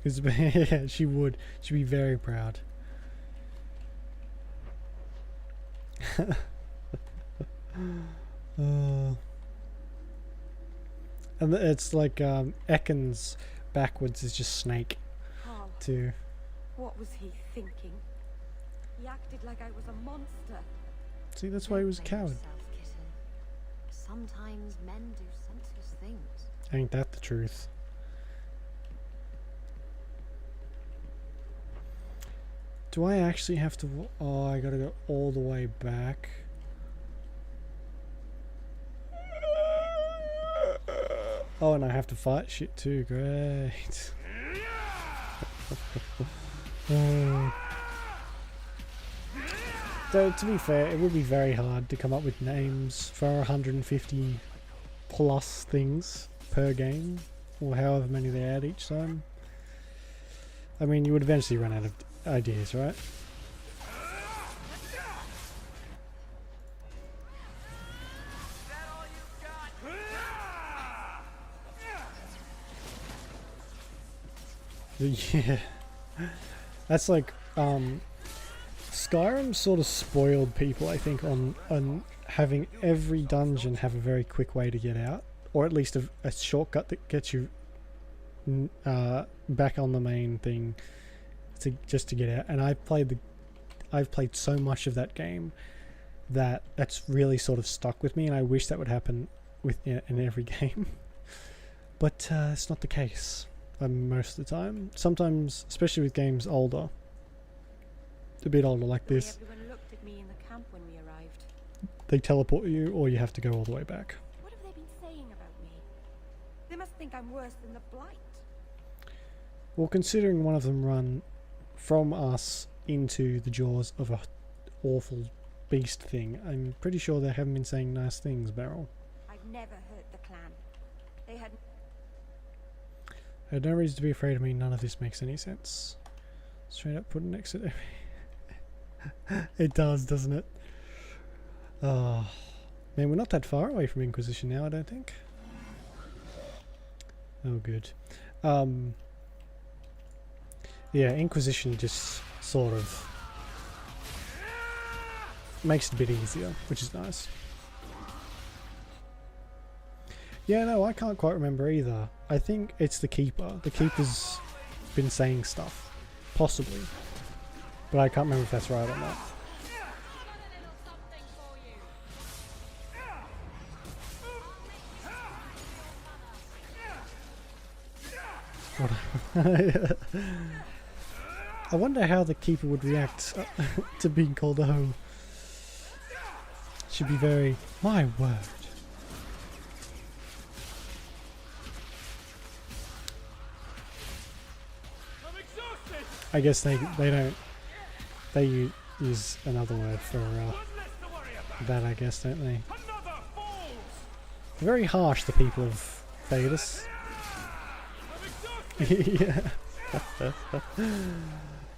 [SPEAKER 1] Yeah, she would. She'd be very proud. And it's like Ekans backwards is just snake.
[SPEAKER 12] Paul,
[SPEAKER 1] too.
[SPEAKER 12] What was he thinking? He acted like I was a monster.
[SPEAKER 1] See, that's why he was a coward.
[SPEAKER 10] Sometimes men do senseless things.
[SPEAKER 1] Ain't that the truth? Do I actually have to... Oh, I gotta go all the way back. Oh, and I have to fight shit too. Great. Though, to be fair, it would be very hard to come up with names for 150 plus things per game, or however many they add each time. I mean, you would eventually run out of ideas, right? Yeah. That's like, Skyrim sort of spoiled people, I think, on having every dungeon have a very quick way to get out, or at least a shortcut that gets you back on the main thing just to get out. And I've played so much of that game that's really sort of stuck with me, and I wish that would happen in every game. But it's not the case most of the time. Sometimes, especially with games older, a bit older like this,
[SPEAKER 12] Everyone looked at me in the camp when we arrived.
[SPEAKER 1] they teleport you, or you have to go all the way back.
[SPEAKER 12] What have they been saying about me? They must think I'm worse than the Blight.
[SPEAKER 1] Well, considering one of them run from us into the jaws of a awful beast thing, I'm pretty sure they haven't been saying nice things, Beryl.
[SPEAKER 12] I've never hurt the clan. They had...
[SPEAKER 1] I had no reason to be afraid of me. None of this makes any sense. Straight up put it next to it. It does, doesn't it? Oh, man, we're not that far away from Inquisition now, I don't think. Oh, good. Yeah, Inquisition just sort of makes it a bit easier, which is nice. Yeah, no, I can't quite remember either. I think it's the Keeper. The Keeper's been saying stuff. Possibly. But I can't remember if that's right or not. I wonder how the Keeper would react to being called a hoe. Should be very... My word. I guess they don't... They use another word for that, I guess, don't they? Very harsh, the people of Thedas. Yeah.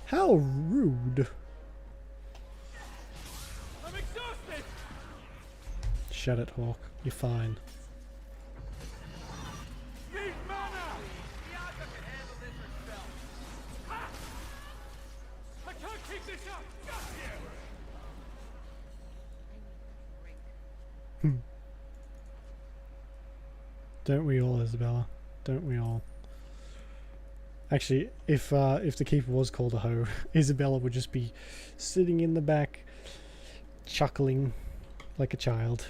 [SPEAKER 1] How rude. Shut it, Hawk. You're fine. Don't we all, Isabella? Don't we all? Actually, if the Keeper was called a hoe, Isabella would just be sitting in the back, chuckling like a child.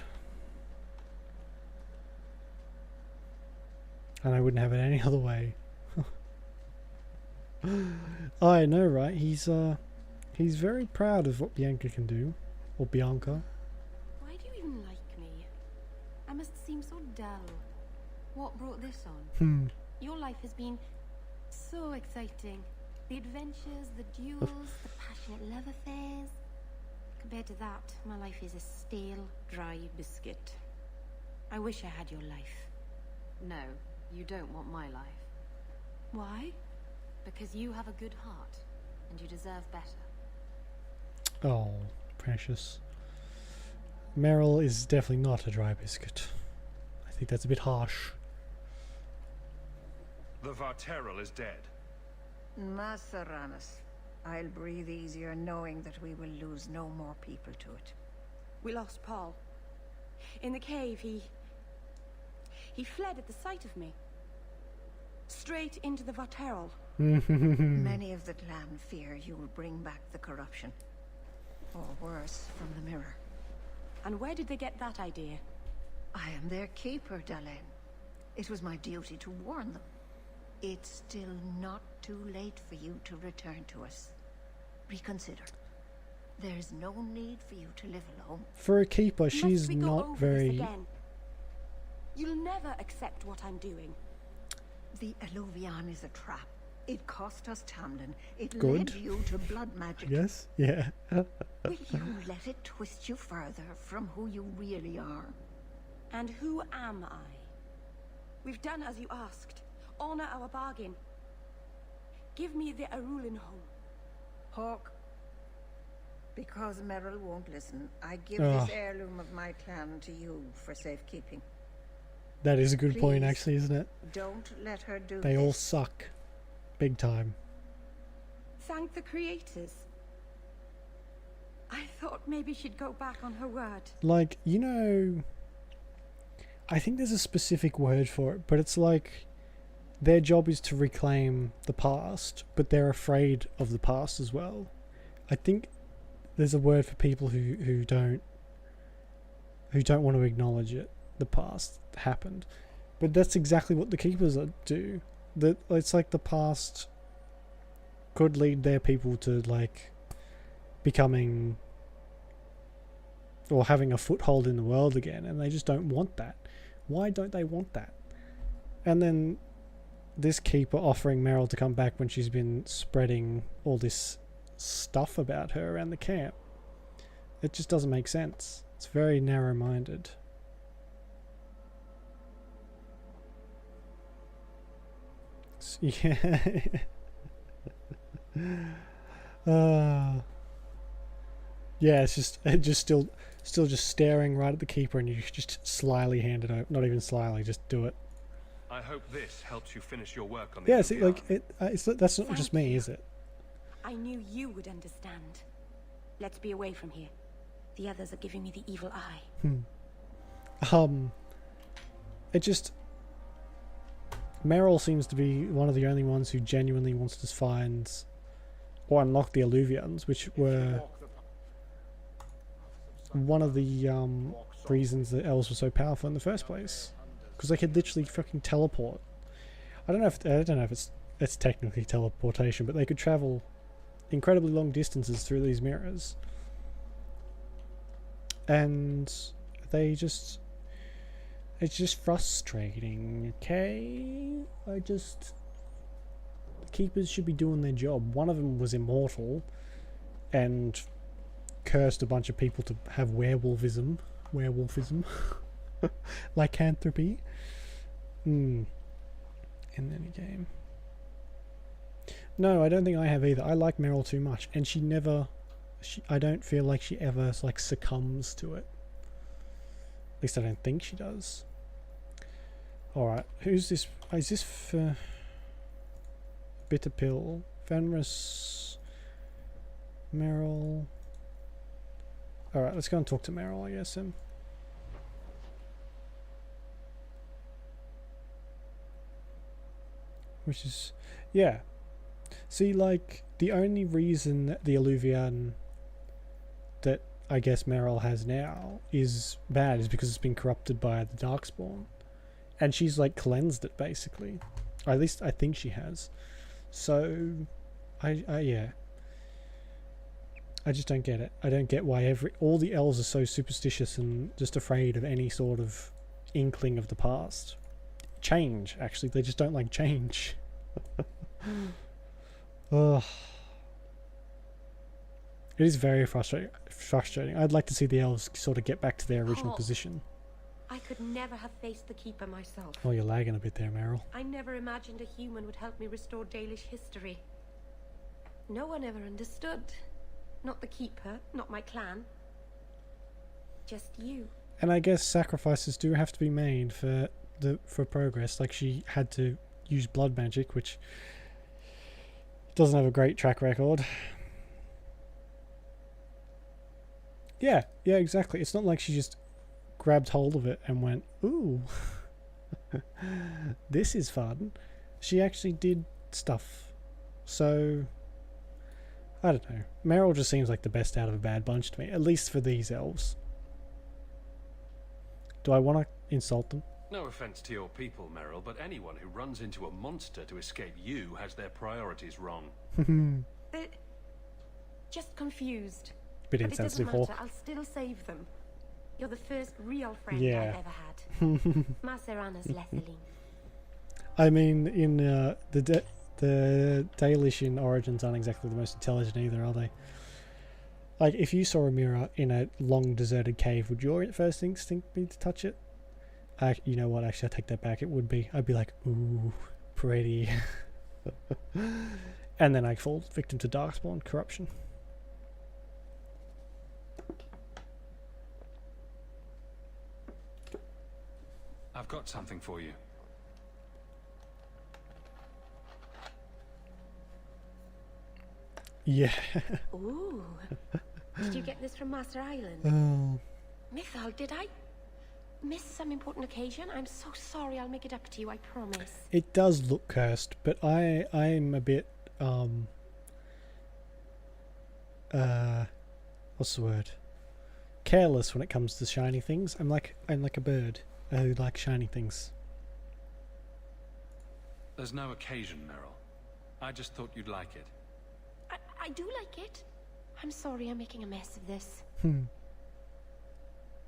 [SPEAKER 1] And I wouldn't have it any other way. I know, right? He's very proud of what Bianca can do. Or Bianca.
[SPEAKER 12] Why do you even like me? I must seem so dull. What brought this on? Your life has been so exciting. The adventures, the duels, the passionate love affairs. Compared to that, my life is a stale, dry biscuit. I wish I had your life.
[SPEAKER 10] No, you don't want my life.
[SPEAKER 12] Why?
[SPEAKER 10] Because you have a good heart, and you deserve better.
[SPEAKER 1] Oh, precious. Meryl is definitely not a dry biscuit. I think that's a bit harsh.
[SPEAKER 2] The Varteral is dead.
[SPEAKER 15] Masaranas. I'll breathe easier knowing that we will lose no more people to it.
[SPEAKER 12] We lost Paul. In the cave, he fled at the sight of me. Straight into the Varteral.
[SPEAKER 15] Many of the clan fear you will bring back the corruption. Or worse, from the mirror.
[SPEAKER 12] And where did they get that idea?
[SPEAKER 15] I am their keeper, Dalen. It was my duty to warn them. It's still not too late for you to return to us. Reconsider. There's no need for you to live alone.
[SPEAKER 1] For a Keeper, she's not very...
[SPEAKER 12] You'll never accept what I'm doing.
[SPEAKER 15] The Eluvian is a trap. It cost us Tamlin. It
[SPEAKER 1] Good.
[SPEAKER 15] led you to blood magic.
[SPEAKER 1] Yes? Yeah.
[SPEAKER 15] Will you let it twist you further from who you really are?
[SPEAKER 12] And who am I? We've done as you asked. Honor our bargain. Give me the Arulin home.
[SPEAKER 15] Hawk, because Meryl won't listen, I give this heirloom of my clan to you for safekeeping.
[SPEAKER 1] That is a good point,
[SPEAKER 15] Please,
[SPEAKER 1] actually, isn't it?
[SPEAKER 15] Don't let her do
[SPEAKER 1] They
[SPEAKER 15] this.
[SPEAKER 1] all suck. Big time.
[SPEAKER 12] Thank the creators. I thought maybe she'd go back on her word.
[SPEAKER 1] Like, you know... I think there's a specific word for it, but it's like... Their job is to reclaim the past, but they're afraid of the past as well. I think there's a word for people who don't want to acknowledge it. The past happened, but that's exactly what the Keepers do. That it's like the past could lead their people to like becoming or having a foothold in the world again, and they just don't want that. Why don't they want that? And then this Keeper offering Meryl to come back when she's been spreading all this stuff about her around the camp. It just doesn't make sense. It's very narrow-minded. Yeah. Yeah, it's just still just staring right at the Keeper, and you just slyly hand it over. Not even slyly, just do it.
[SPEAKER 2] I hope this helps you finish your work on the
[SPEAKER 1] Yeah, see, like that's not just me, is it?
[SPEAKER 12] I knew you would understand. Let's be away from here. The others are giving me the evil eye.
[SPEAKER 1] It just... Meryl seems to be one of the only ones who genuinely wants to find or unlock the Alluvians, which were one of the reasons that elves were so powerful in the first place, because they could literally fucking teleport. I don't know if it's technically teleportation, but they could travel incredibly long distances through these mirrors, and it's just frustrating. Okay, keepers should be doing their job. One of them was immortal and cursed a bunch of people to have werewolfism, lycanthropy. In any game. No, I don't think I have either. I like Meryl too much, and I don't feel like she ever like succumbs to it. At least I don't think she does. Alright, who's this? Is this for Bitter Pill? Fenris, Meryl. Alright, let's go and talk to Meryl, I guess, then. Which is, yeah. See, like, the only reason that the Alluvian that I guess Meryl has now is bad is because it's been corrupted by the Darkspawn. And she's, like, cleansed it, basically. Or at least I think she has. So, yeah. I just don't get it. I don't get why all the elves are so superstitious and just afraid of any sort of inkling of the past. Change, actually. They just don't like change. Ugh. It is very frustrating. I'd like to see the elves sort of get back to their original position.
[SPEAKER 12] I could never have faced the Keeper myself.
[SPEAKER 1] Oh, you're lagging a bit there, Meryl.
[SPEAKER 12] I never imagined a human would help me restore Dalish history. No one ever understood. Not the Keeper, not my clan. Just you.
[SPEAKER 1] And I guess sacrifices do have to be made for progress. Like, she had to use blood magic, which doesn't have a great track record. Yeah, exactly. It's not like she just grabbed hold of it and went, ooh, this is fun. She actually did stuff. So, I don't know. Meryl just seems like the best out of a bad bunch to me, at least for these elves. Do I want to insult them?
[SPEAKER 2] No offense to your people, Meryl, but anyone who runs into a monster to escape you has their priorities wrong.
[SPEAKER 12] They're just confused.
[SPEAKER 1] Bit insensitive, Hawk.
[SPEAKER 12] I'll still save them. You're the first real friend
[SPEAKER 1] Yeah.
[SPEAKER 12] I've ever had. Macerana's Lethaline.
[SPEAKER 1] I mean, in the Dalish in Origins aren't exactly the most intelligent either, are they? Like, if you saw a mirror in a long deserted cave, would your first instinct be to touch it? You know what? Actually, I take that back. It would be. I'd be like, ooh, pretty. And then I fall victim to Darkspawn corruption.
[SPEAKER 5] I've got something for you.
[SPEAKER 1] Yeah.
[SPEAKER 12] Ooh. Did you get this from Master Island?
[SPEAKER 1] Oh.
[SPEAKER 12] Mythal, did I miss some important occasion? I'm so sorry. I'll make it up to you, I promise.
[SPEAKER 1] It does look cursed, but I'm a bit what's the word? Careless when it comes to shiny things. I'm like a bird who likes shiny things.
[SPEAKER 5] There's no occasion, Meryl. I just thought you'd like it.
[SPEAKER 12] I do like it. I'm sorry I'm making a mess of this.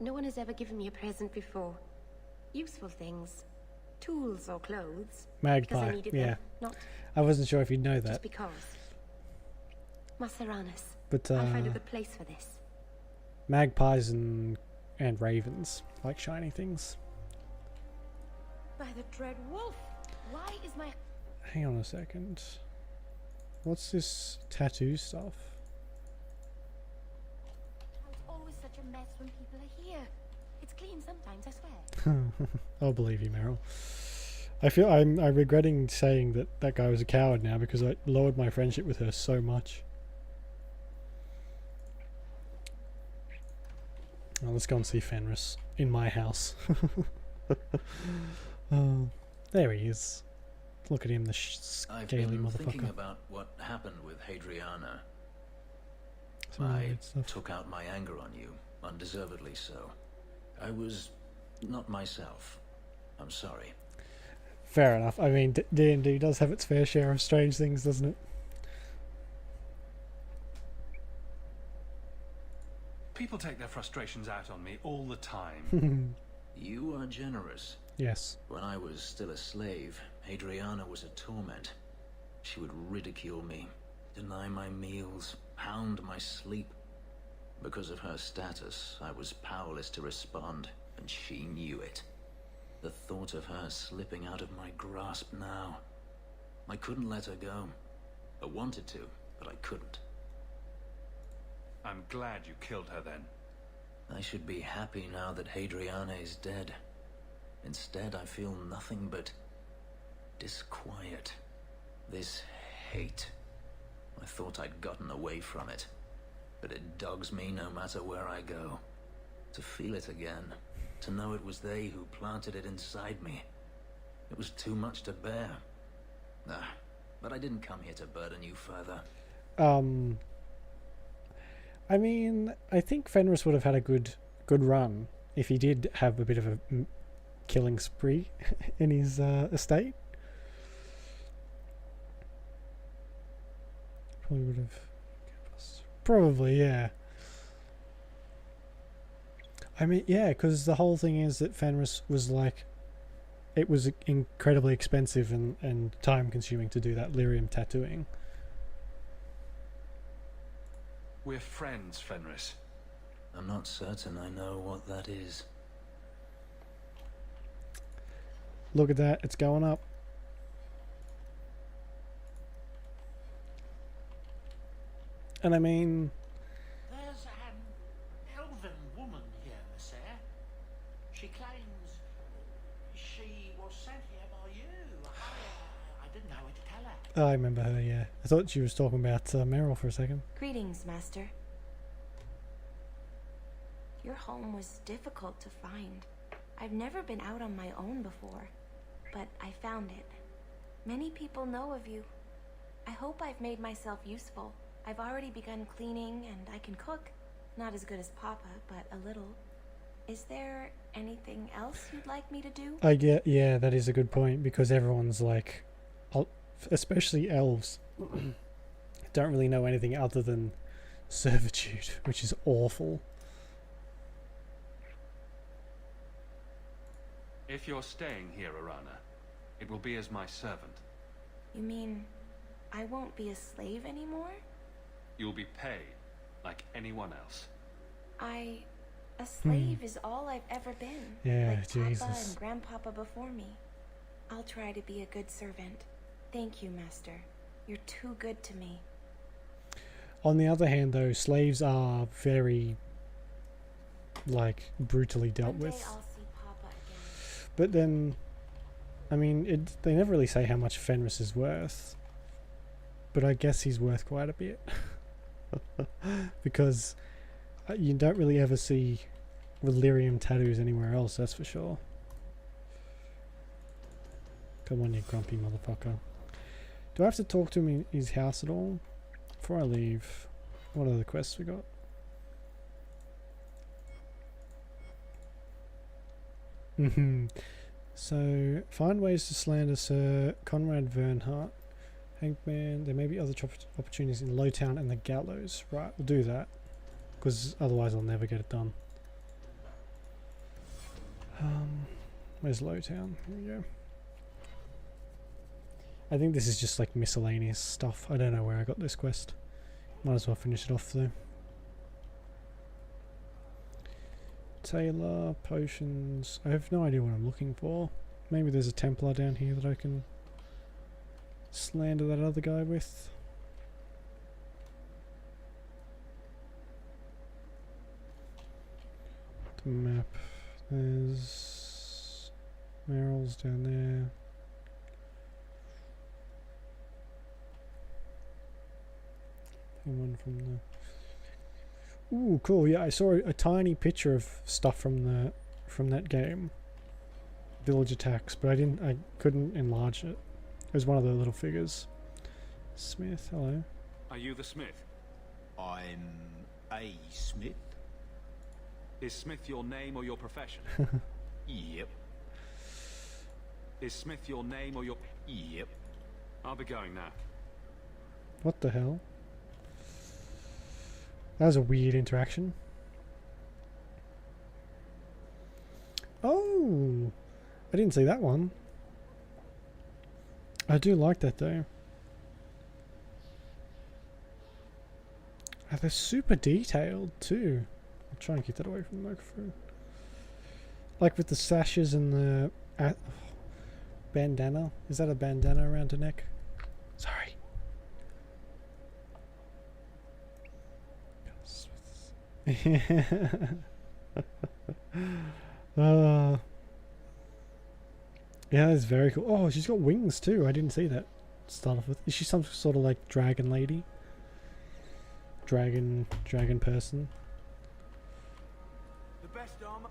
[SPEAKER 12] No one has ever given me a present before. Useful things. Tools or clothes.
[SPEAKER 1] Magpie,
[SPEAKER 12] Because I needed
[SPEAKER 1] yeah.
[SPEAKER 12] them, not
[SPEAKER 1] I wasn't sure if you'd know that.
[SPEAKER 12] just because. Maceranas.
[SPEAKER 1] But
[SPEAKER 12] I'll find a good place for this.
[SPEAKER 1] Magpies and ravens like shiny things.
[SPEAKER 12] By the dread wolf. Why is my...
[SPEAKER 1] Hang on a second. What's this tattoo stuff?
[SPEAKER 12] It's always such a mess when people are here. It's clean sometimes, I swear.
[SPEAKER 1] I'll believe you, Meryl. I feel I'm regretting saying that guy was a coward now because I lowered my friendship with her so much. Well, let's go and see Fenris in my house. Oh, there he is. Look at him, the
[SPEAKER 7] I've
[SPEAKER 1] scaly
[SPEAKER 7] been thinking
[SPEAKER 1] motherfucker.
[SPEAKER 7] about what happened with Hadriana.
[SPEAKER 1] Some
[SPEAKER 7] I
[SPEAKER 1] weird stuff.
[SPEAKER 7] took out my anger on you, undeservedly so. I was not myself. I'm sorry.
[SPEAKER 1] Fair enough. I mean, D&D does have its fair share of strange things, doesn't it?
[SPEAKER 5] People take their frustrations out on me all the time.
[SPEAKER 7] You are generous.
[SPEAKER 1] Yes.
[SPEAKER 7] When I was still a slave, Hadriana was a torment. She would ridicule me, deny my meals, hound my sleep. Because of her status, I was powerless to respond, and she knew it. The thought of her slipping out of my grasp now. I couldn't let her go. I wanted to, but I couldn't.
[SPEAKER 5] I'm glad you killed her then.
[SPEAKER 7] I should be happy now that Hadriana is dead. Instead, I feel nothing but disquiet. This hate. I thought I'd gotten away from it, but it dogs me no matter where I go. To feel it again, to know it was they who planted it inside me. It was too much to bear. But I didn't come here to burden you further.
[SPEAKER 1] I mean, I think Fenris would have had a good run if he did have a bit of a killing spree in his estate. Probably would have. Probably, yeah. I mean, yeah, because the whole thing is that Fenris was like, it was incredibly expensive and time consuming to do that lyrium tattooing.
[SPEAKER 5] We're friends, Fenris.
[SPEAKER 7] I'm not certain I know what that is.
[SPEAKER 1] Look at that, it's going up. And I mean...
[SPEAKER 18] There's an elven woman here, Monsieur. She claims she was sent here by you. I didn't know what to tell her.
[SPEAKER 1] I remember her, yeah. I thought she was talking about Meryl for a second.
[SPEAKER 12] Greetings, Master. Your home was difficult to find. I've never been out on my own before, but I found it. Many people know of you. I hope I've made myself useful. I've already begun cleaning and I can cook. Not as good as Papa, but a little. Is there anything else you'd like me to do?
[SPEAKER 1] Yeah, that is a good point, because everyone's like, especially elves, don't really know anything other than servitude, which is awful.
[SPEAKER 5] If you're staying here, Arana, it will be as my servant.
[SPEAKER 12] You mean I won't be a slave anymore?
[SPEAKER 5] You'll be paid like anyone else.
[SPEAKER 12] A slave is all I've ever been.
[SPEAKER 1] Yeah,
[SPEAKER 12] like
[SPEAKER 1] Jesus.
[SPEAKER 12] Papa and Grandpapa before me. I'll try to be a good servant. Thank you, Master. You're too good to me.
[SPEAKER 1] On the other hand, though, slaves are very, like, brutally dealt with.
[SPEAKER 12] I'll see Papa again.
[SPEAKER 1] But then, I mean, they never really say how much Fenris is worth. But I guess he's worth quite a bit. Because you don't really ever see Valyrium tattoos anywhere else, that's for sure. Come on, you grumpy motherfucker. Do I have to talk to him in his house at all? Before I leave, what other quests we got? So, find ways to slander Sir Conrad Vernhart. Hangman, there may be other opportunities in Lowtown and the Gallows. Right, we'll do that. Because otherwise I'll never get it done. Where's Lowtown? Here we go. I think this is just like miscellaneous stuff. I don't know where I got this quest. Might as well finish it off though. Tailor, potions. I have no idea what I'm looking for. Maybe there's a Templar down here that I can slander that other guy with. The map. There's Meryl's down there. And one from the... Ooh, cool. Yeah, I saw a tiny picture of stuff from that game. Village attacks, but I couldn't enlarge it. It was one of the little figures. Smith, hello.
[SPEAKER 5] Are you the Smith?
[SPEAKER 19] I'm a Smith.
[SPEAKER 5] Is Smith your name or your profession?
[SPEAKER 19] Yep.
[SPEAKER 5] Is Smith your name or your...
[SPEAKER 19] Yep.
[SPEAKER 5] I'll be going now.
[SPEAKER 1] What the hell? That was a weird interaction. Oh! I didn't see that one. I do like that though. Oh, they're super detailed too. I'll try and keep that away from the microphone. Like with the sashes and the bandana. Is that a bandana around her neck? Sorry. Yeah, that's very cool. Oh, she's got wings too. I didn't see that. To start off with, is she some sort of like dragon lady? Dragon person.
[SPEAKER 17] The best armor.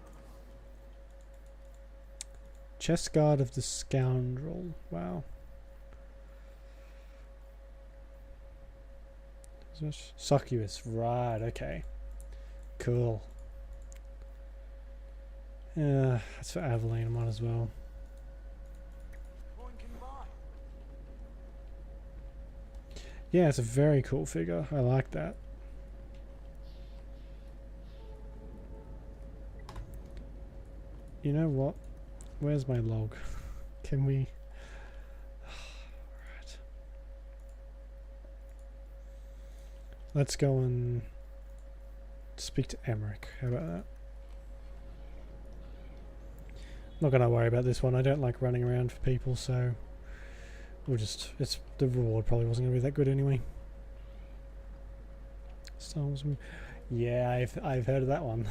[SPEAKER 1] Chest guard of the scoundrel. Wow. Succubus. Right. Okay. Cool. Yeah, that's for Aveline. I might as well. Yeah, it's a very cool figure. I like that. You know what? Where's my log? Can we... Alright. Let's go and speak to Emmerich. How about that? Not gonna worry about this one. I don't like running around for people, so we'll just... It's the reward probably wasn't gonna be that good anyway. Yeah, I've heard of that one.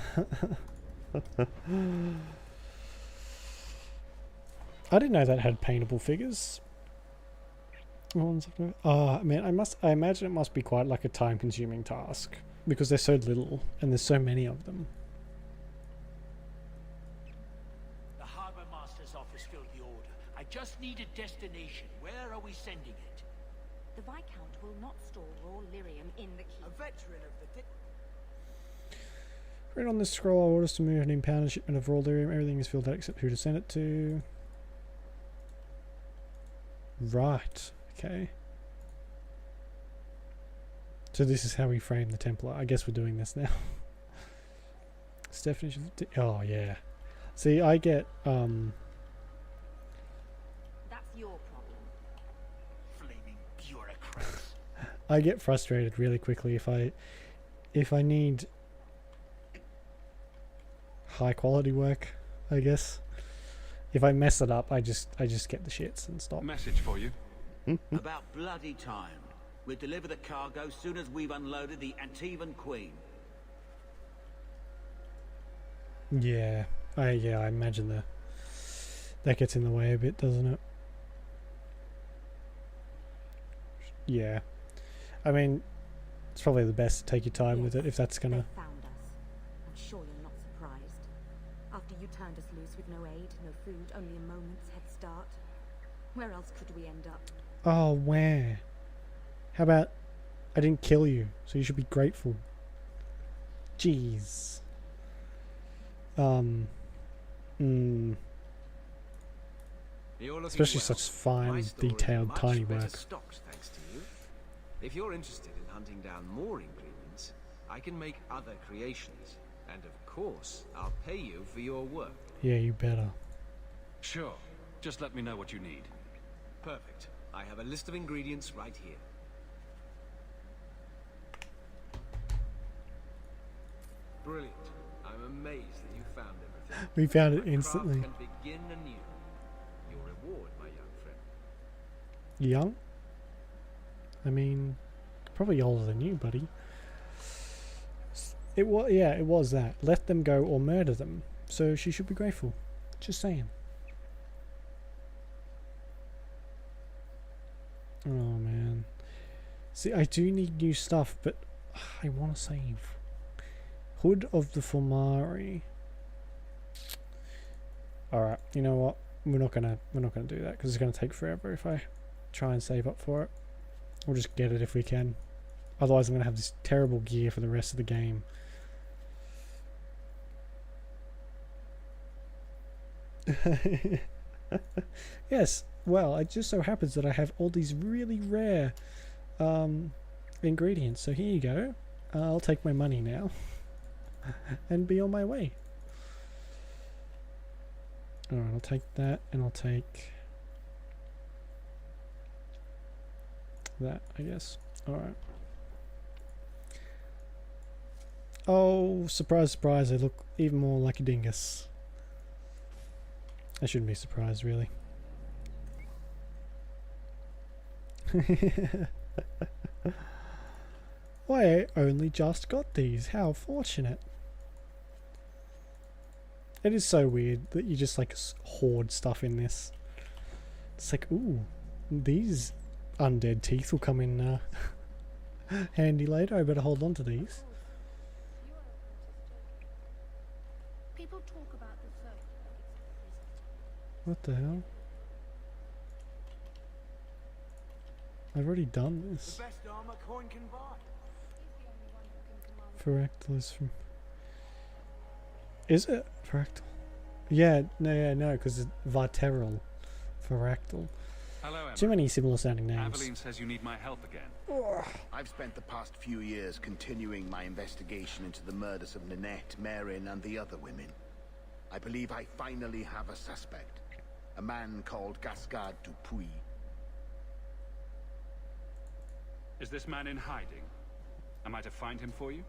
[SPEAKER 1] I didn't know that had paintable figures. Oh man, I imagine it must be quite like a time-consuming task because they're so little and there's so many of them.
[SPEAKER 18] The Harbour Master's office filled the order. I just need a destination. Where are we sending it?
[SPEAKER 4] The Viscount will not store raw lyrium in the keep.
[SPEAKER 17] A veteran of the...
[SPEAKER 1] Read on this scroll, orders to move an impounded shipment of raw lyrium. Everything is filled out except who to send it to. Right. Okay. So this is how we frame the Templar. I guess we're doing this now. Definition of oh yeah. See, I get
[SPEAKER 18] That's your problem. Flaming bureaucrats.
[SPEAKER 1] I get frustrated really quickly if I need high quality work, I guess. If I mess it up, I just get the shits and stop.
[SPEAKER 5] Message for you.
[SPEAKER 20] About bloody time. We'll deliver the cargo soon as we've unloaded the Antivan Queen.
[SPEAKER 1] Yeah, I imagine that gets in the way a bit, doesn't it? Yeah, I mean, it's probably the best to take your time with it if that's gonna.
[SPEAKER 4] They found us. I'm sure you're not surprised. After you turned us loose with no aid, no food, only a moment's head start. Where else could we end up?
[SPEAKER 1] Oh, where? How about I didn't kill you, so you should be grateful. Jeez. Especially such fine, detailed, tiny work.
[SPEAKER 21] Stocked, thanks to you. If you're interested in hunting down more ingredients, I can make other creations. And of course, I'll pay you for your work.
[SPEAKER 1] Yeah, you better.
[SPEAKER 5] Sure. Just let me know what you need.
[SPEAKER 21] Perfect. I have a list of ingredients right here. Brilliant. I'm amazed that you found everything.
[SPEAKER 1] We found it
[SPEAKER 21] My
[SPEAKER 1] instantly.
[SPEAKER 21] craft can begin anew. Your reward, my young friend.
[SPEAKER 1] Young? I mean, probably older than you, buddy. It was that. Let them go or murder them. So she should be grateful. Just saying. Oh man. See, I do need new stuff, but I want to save. Hood of the Fulmari. All right. You know what? We're not gonna do that because it's gonna take forever if I try and save up for it. We'll just get it if we can. Otherwise I'm going to have this terrible gear for the rest of the game. Yes, well, it just so happens that I have all these really rare ingredients. So here you go. I'll take my money now and be on my way. Alright, I'll take that and I'll take that, I guess. Alright. Oh, surprise, surprise, I look even more like a dingus. I shouldn't be surprised, really. Why, I only just got these. How fortunate. It is so weird that you just like hoard stuff in this. It's like, ooh, these undead teeth will come in handy later. I better hold on to these.
[SPEAKER 12] People talk about the zone.
[SPEAKER 1] What the hell? I've already done this.
[SPEAKER 20] The best armor coin can buy.
[SPEAKER 1] Fractal is from... Is it? Fractal? Yeah, no, because it's Varteral. Fractal.
[SPEAKER 5] Hello, Emma.
[SPEAKER 1] Too many similar sounding names.
[SPEAKER 5] Aveline says you need my help again.
[SPEAKER 11] I've spent the past few years continuing my investigation into the murders of Ninette, Marin, and the other women. I believe I finally have a suspect. A man called Gascard Dupuis.
[SPEAKER 5] Is this man in hiding? Am I to find him for you?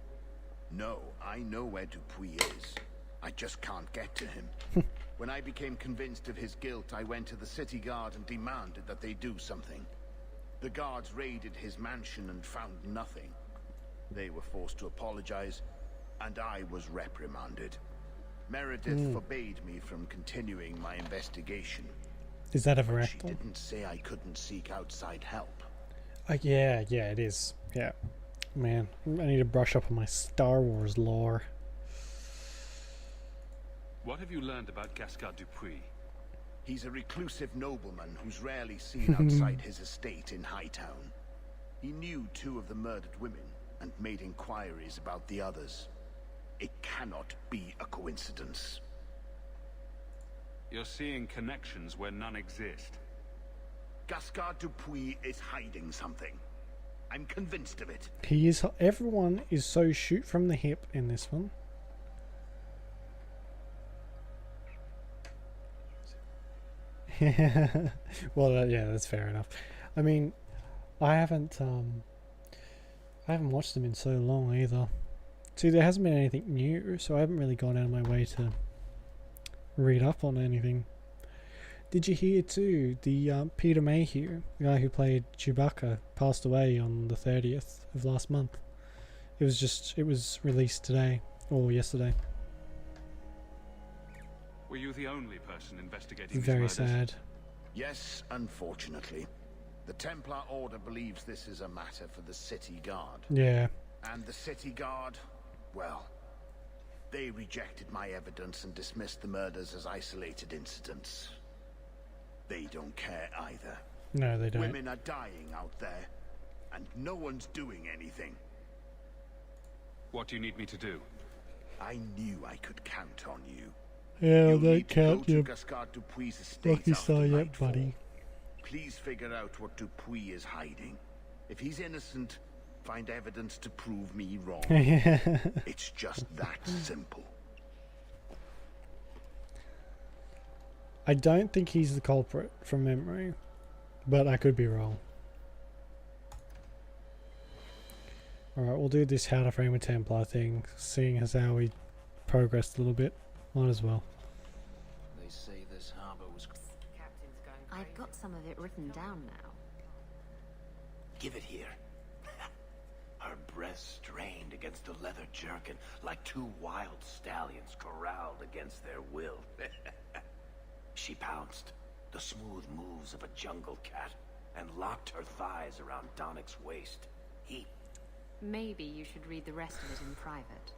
[SPEAKER 11] No, I know where Dupuis is. I just can't get to him. When I became convinced of his guilt, I went to the city guard and demanded that they do something. The guards raided his mansion and found nothing. They were forced to apologize, and I was reprimanded. Meredith forbade me from continuing my investigation.
[SPEAKER 1] Is that a
[SPEAKER 11] She
[SPEAKER 1] Varactal?
[SPEAKER 11] didn't say I couldn't seek outside help.
[SPEAKER 1] Yeah, it is. Yeah. Man, I need to brush up on my Star Wars lore.
[SPEAKER 5] What have you learned about Gascard Dupuis?
[SPEAKER 11] He's a reclusive nobleman who's rarely seen outside his estate in Hightown. He knew 2 of the murdered women and made inquiries about the others. It cannot be a coincidence.
[SPEAKER 5] You're seeing connections where none exist.
[SPEAKER 11] Gascard Dupuis is hiding something. I'm convinced of it.
[SPEAKER 1] He is. Everyone is so shoot from the hip in this one. Well, yeah, that's fair enough. I mean, I haven't watched them in so long either. See, there hasn't been anything new, so I haven't really gone out of my way to read up on anything. Did you hear too, the Peter Mayhew, the guy who played Chewbacca, passed away on the 30th of last month. It was released today, or yesterday.
[SPEAKER 5] Were you the only person investigating these
[SPEAKER 1] Very
[SPEAKER 5] murders?
[SPEAKER 1] sad.
[SPEAKER 11] Yes, unfortunately. The Templar Order believes this is a matter for the City Guard.
[SPEAKER 1] Yeah.
[SPEAKER 11] And the City Guard, well, they rejected my evidence and dismissed the murders as isolated incidents. They don't care either.
[SPEAKER 1] No, they don't.
[SPEAKER 11] Women are dying out there, and no one's doing anything.
[SPEAKER 5] What do you need me to do?
[SPEAKER 11] I knew I could count on you.
[SPEAKER 1] Yeah,
[SPEAKER 11] You'll
[SPEAKER 1] don't
[SPEAKER 11] need to
[SPEAKER 1] count
[SPEAKER 11] go
[SPEAKER 1] your
[SPEAKER 11] to Gascard Dupuis' estate
[SPEAKER 1] lucky
[SPEAKER 11] after
[SPEAKER 1] star yet,
[SPEAKER 11] nightfall.
[SPEAKER 1] buddy.
[SPEAKER 11] Please figure out what Dupuis is hiding. If he's innocent, find evidence to prove me wrong. It's just that simple.
[SPEAKER 1] I don't think he's the culprit from memory, but I could be wrong. Alright, we'll do this how to frame a Templar thing, seeing as how we progressed a little bit. Might as well.
[SPEAKER 7] They say this harbor was...
[SPEAKER 10] I've got some of it written down now.
[SPEAKER 9] Give it here. Her breast strained against a leather jerkin, like 2 wild stallions corralled against their will. She pounced, the smooth moves of a jungle cat, and locked her thighs around Donnick's waist. He...
[SPEAKER 10] Maybe you should read the rest of it in private.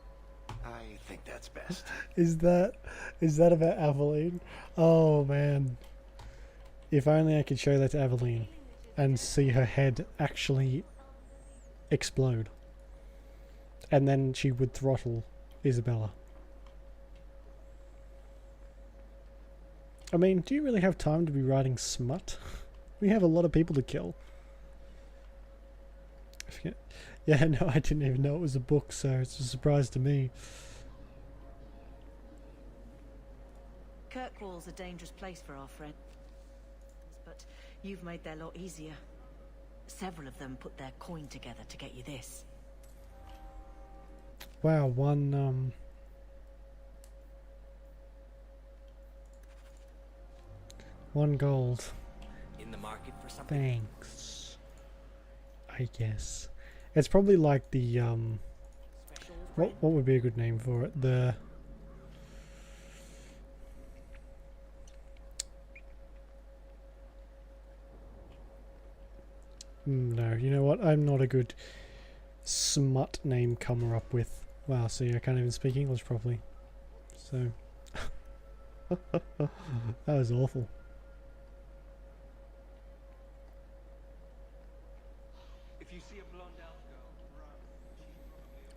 [SPEAKER 9] I think that's best.
[SPEAKER 1] Is that about Aveline? Oh man. If only I could show that to Aveline. and see her head actually explode. And then she would throttle Isabella. I mean, do you really have time to be writing smut? We have a lot of people to kill. I forget. Yeah, no, I didn't even know it was a book, so it's a surprise to me.
[SPEAKER 6] Kirkwall's a dangerous place for our friends, but you've made their lot easier. Several of them put their coin together to get you this.
[SPEAKER 1] Wow, one gold.
[SPEAKER 22] In the market for something.
[SPEAKER 1] Thanks. I guess. It's probably like the what would be a good name for it? The no, you know what? I'm not a good smut name comer up with. Wow, see, I can't even speak English properly. So that was awful.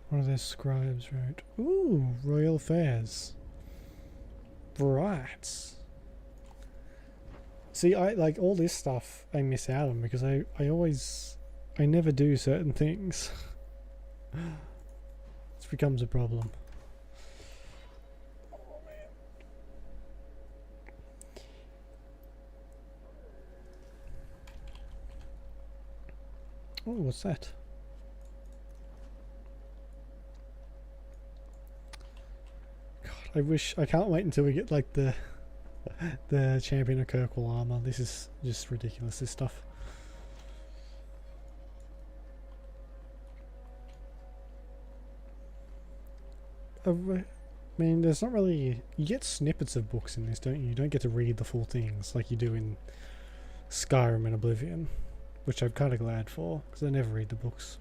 [SPEAKER 1] One of their scribes wrote, "Ooh, royal fairs." Right. See, I like all this stuff I miss out on because I never do certain things. This becomes a problem. Oh, what's that? I can't wait until we get like the Champion of Kirkwall armor. This is just ridiculous, this stuff. I mean, there's not really... You get snippets of books in this, don't you? You don't get to read the full things like you do in Skyrim and Oblivion, which I'm kind of glad for, because I never read the books.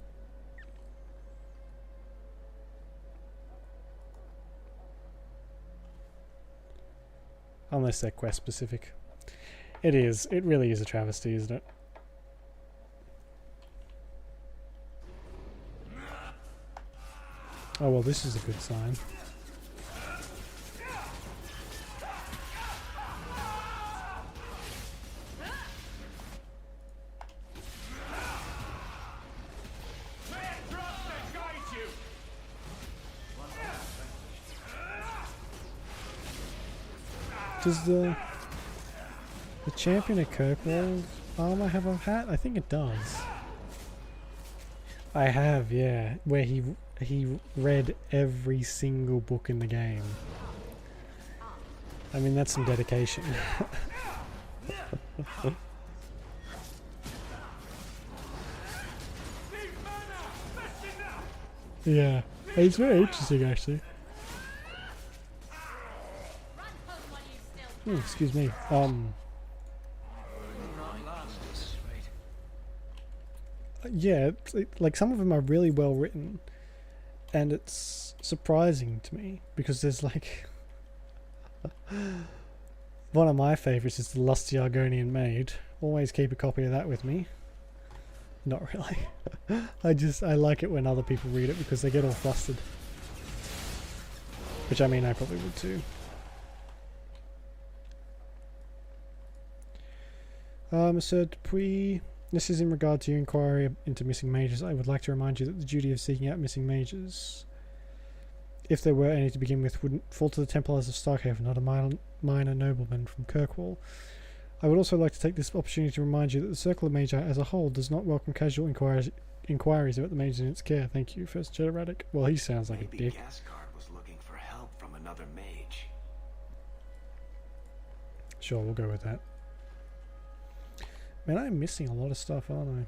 [SPEAKER 1] Unless they're quest specific. It is. It really is a travesty, isn't it? Oh well, this is a good sign. Does the Champion of Kirkwall armor have a hat? I think it does. I have, yeah. Where he read every single book in the game. I mean, that's some dedication. Yeah, it's very interesting actually. Oh, excuse me. Yeah, like some of them are really well written, and it's surprising to me because there's like one of my favorites is the Lusty Argonian Maid. Always keep a copy of that with me. Not really. I like it when other people read it because they get all flustered. Which I mean, I probably would too. Sir Dupuy, this is in regard to your inquiry into missing mages. I would like to remind you that the duty of seeking out missing mages, if there were any to begin with, wouldn't fall to the Templars of Starkhaven, not a minor nobleman from Kirkwall. I would also like to take this opportunity to remind you that the Circle of Magi as a whole does not welcome casual inquiries about the mages in its care. Thank you, First Jedi Radic. Well, he sounds like a dick.
[SPEAKER 14] Gascard was looking for help from another mage.
[SPEAKER 1] Sure, we'll go with that. Man, I'm missing a lot of stuff, aren't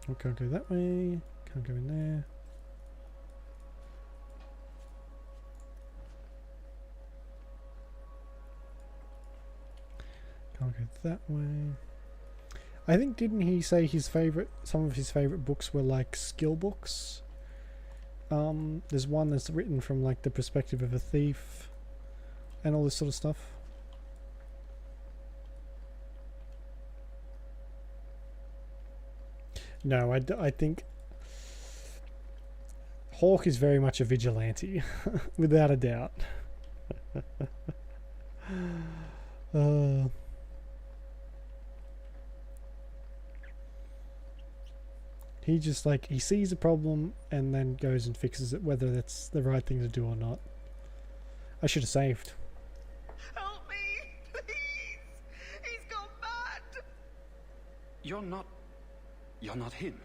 [SPEAKER 1] I? I can't go that way. Can't go in there. Can't go that way. I think, didn't he say some of his favorite books were like skill books? There's one that's written from like the perspective of a thief and all this sort of stuff. No, I think Hawk is very much a vigilante, without a doubt. He just like, he sees a problem and then goes and fixes it, whether that's the right thing to do or not. I should have saved.
[SPEAKER 17] Help me, please! He's gone mad!
[SPEAKER 3] You're not him.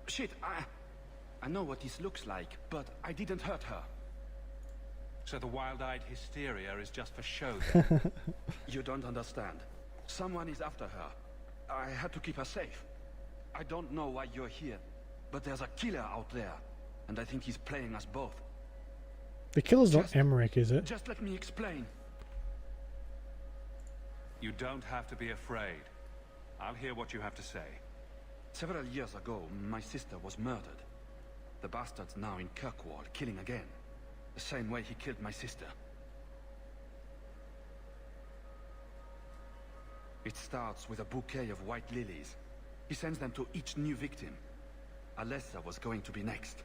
[SPEAKER 3] Shit, I know what this looks like, but I didn't hurt her.
[SPEAKER 5] So the wild-eyed hysteria is just for show then?
[SPEAKER 3] You don't understand. Someone is after her. I had to keep her safe. I don't know why you're here, but there's a killer out there, and I think he's playing us both.
[SPEAKER 1] The killer's not Emmerich, is it?
[SPEAKER 3] Just let me explain.
[SPEAKER 5] You don't have to be afraid. I'll hear what you have to say.
[SPEAKER 3] Several years ago, my sister was murdered. The bastard's now in Kirkwall, killing again. The same way he killed my sister. It starts with a bouquet of white lilies. He sends them to each new victim. Alessa was going to be next.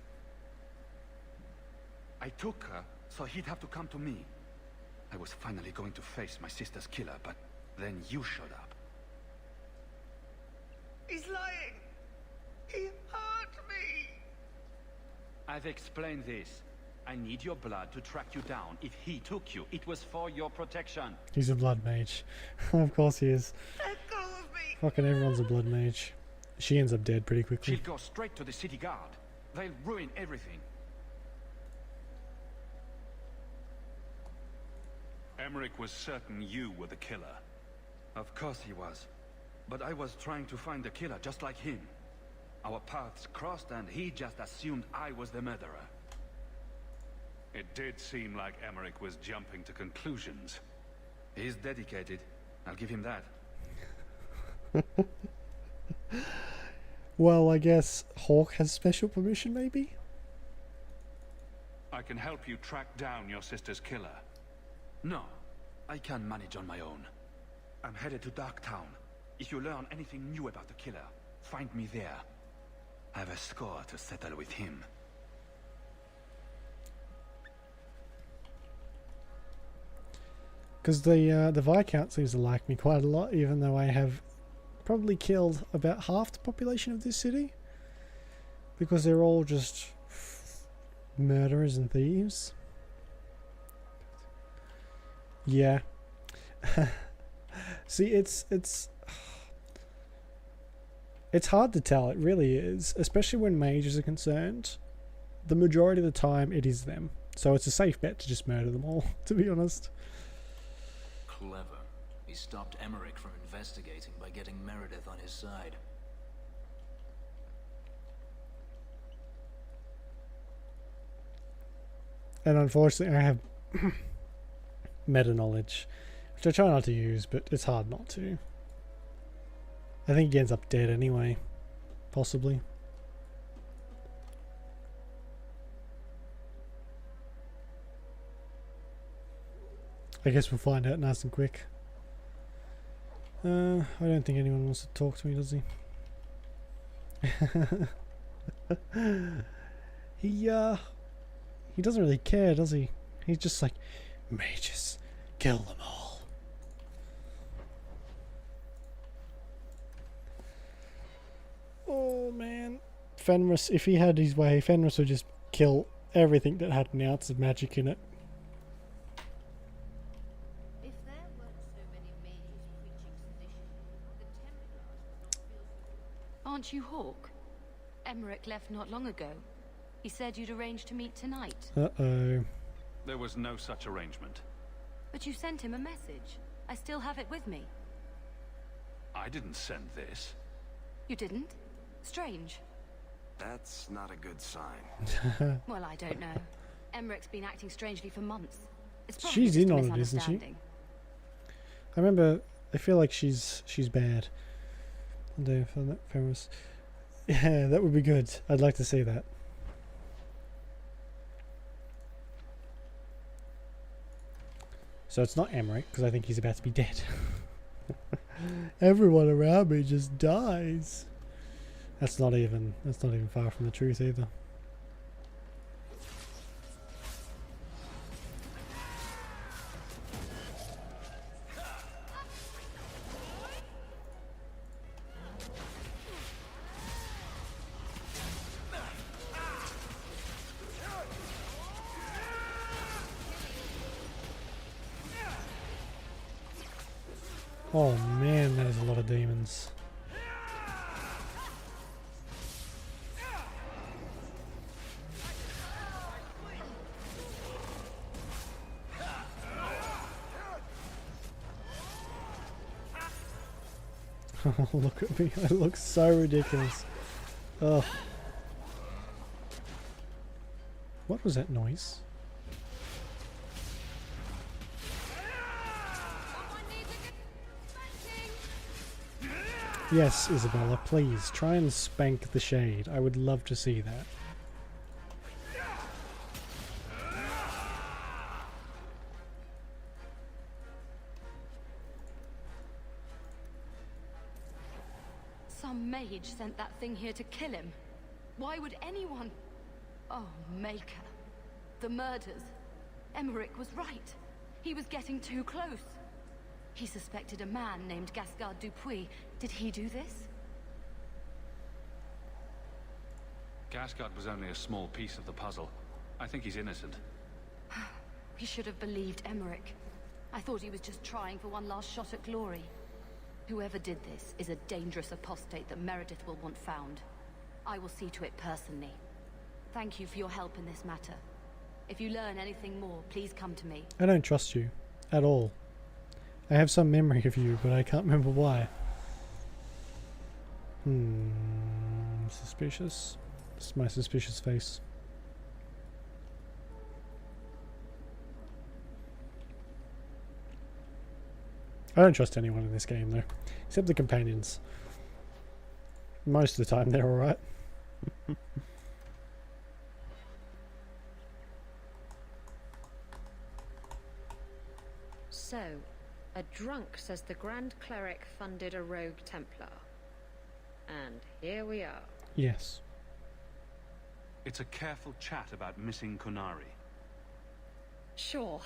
[SPEAKER 3] I took her, so he'd have to come to me. I was finally going to face my sister's killer, but then you showed up.
[SPEAKER 17] He's lying! He hurt me!
[SPEAKER 3] I've explained this. I need your blood to track you down. If he took you, it was for your protection.
[SPEAKER 1] He's a blood mage. Of course he is.
[SPEAKER 17] Let go of me!
[SPEAKER 1] Fucking everyone's a blood mage. She ends up dead pretty quickly.
[SPEAKER 3] She'll go straight to the city guard. They'll ruin everything.
[SPEAKER 5] Emmerich was certain you were the killer.
[SPEAKER 3] Of course he was. But I was trying to find the killer just like him. Our paths crossed and he just assumed I was the murderer.
[SPEAKER 5] It did seem like Emmerich was jumping to conclusions.
[SPEAKER 3] He's dedicated. I'll give him that.
[SPEAKER 1] Well, I guess Hawk has special permission, maybe?
[SPEAKER 5] I can help you track down your sister's killer.
[SPEAKER 3] No, I can manage on my own. I'm headed to Darktown. If you learn anything new about the killer, find me there. I have a score to settle with him.
[SPEAKER 1] Because the Viscount seems to like me quite a lot, even though I have probably killed about half the population of this city. Because they're all just murderers and thieves. Yeah. See, it's hard to tell, it really is. Especially when mages are concerned. The majority of the time, it is them. So it's a safe bet to just murder them all, to be honest.
[SPEAKER 7] Clever. He stopped Emmerich from investigating by getting Meredith on his side.
[SPEAKER 1] And unfortunately, I have meta knowledge, which I try not to use, but it's hard not to. I think he ends up dead anyway. Possibly. I guess we'll find out nice and quick. I don't think anyone wants to talk to me, does he? He doesn't really care, does he? He's just like, mages, kill them all. Oh man. Fenris, if he had his way, Fenris would just kill everything that had an ounce of magic in it.
[SPEAKER 4] Aren't you Hawk? Emmerich left not long ago. He said you'd arranged to meet tonight.
[SPEAKER 1] Uh-oh.
[SPEAKER 5] There was no such arrangement.
[SPEAKER 4] But you sent him a message. I still have it with me.
[SPEAKER 5] I didn't send this.
[SPEAKER 4] You didn't? Strange.
[SPEAKER 14] That's not a good sign.
[SPEAKER 4] Well, I don't know. Emmerich's been acting strangely for months. It's probably
[SPEAKER 1] She's
[SPEAKER 4] just
[SPEAKER 1] in
[SPEAKER 4] a
[SPEAKER 1] on it, isn't she?
[SPEAKER 4] misunderstanding.
[SPEAKER 1] I remember, I feel like she's bad. One day I found that famous. Yeah, that would be good. I'd like to see that. So it's not Emmerich, because I think he's about to be dead. Everyone around me just dies. That's not even far from the truth either. Oh man, that is a lot of demons. Oh, look at me. I look so ridiculous. Ugh. What was that noise? Yes, Isabella, please, try and spank the shade. I would love to see that.
[SPEAKER 8] Some mage sent that thing here to kill him. Why would anyone... Oh, Maker. The murders. Emmerich was right. He was getting too close. He suspected a man named Gascard Dupuis. Did he do this?
[SPEAKER 5] Gascard was only a small piece of the puzzle. I think he's innocent.
[SPEAKER 8] We should have believed Emmerich. I thought he was just trying for one last shot at glory. Whoever did this is a dangerous apostate that Meredith will want found. I will see to it personally. Thank you for your help in this matter. If you learn anything more, please come to me.
[SPEAKER 1] I don't trust you. At all. I have some memory of you, but I can't remember why. Suspicious. This is my suspicious face. I don't trust anyone in this game, though. Except the companions. Most of the time, they're alright.
[SPEAKER 10] So, a drunk says the Grand Cleric funded a rogue Templar. And here we are.
[SPEAKER 1] Yes.
[SPEAKER 5] It's a careful chat about missing Kunari.
[SPEAKER 10] Sure,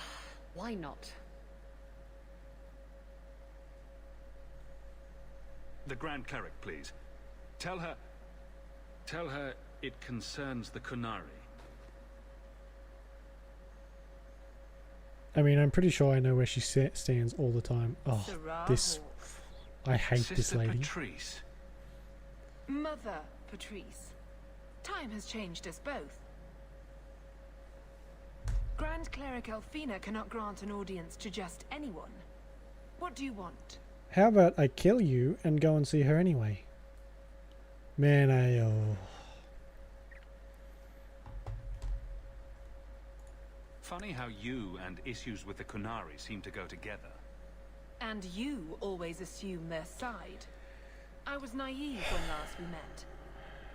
[SPEAKER 10] why not?
[SPEAKER 5] The Grand Cleric, please. Tell her it concerns the Kunari.
[SPEAKER 1] I mean, I'm pretty sure I know where she stands all the time. Oh, this... I hate this lady.
[SPEAKER 5] Patrice.
[SPEAKER 13] Mother Patrice. Time has changed us both. Grand Cleric Elfina cannot grant an audience to just anyone. What do you want?
[SPEAKER 1] How about I kill you and go and see her anyway? Man,
[SPEAKER 5] Funny how you and issues with the Kunari seem to go together.
[SPEAKER 13] And you always assume their side. I was naive when last we met.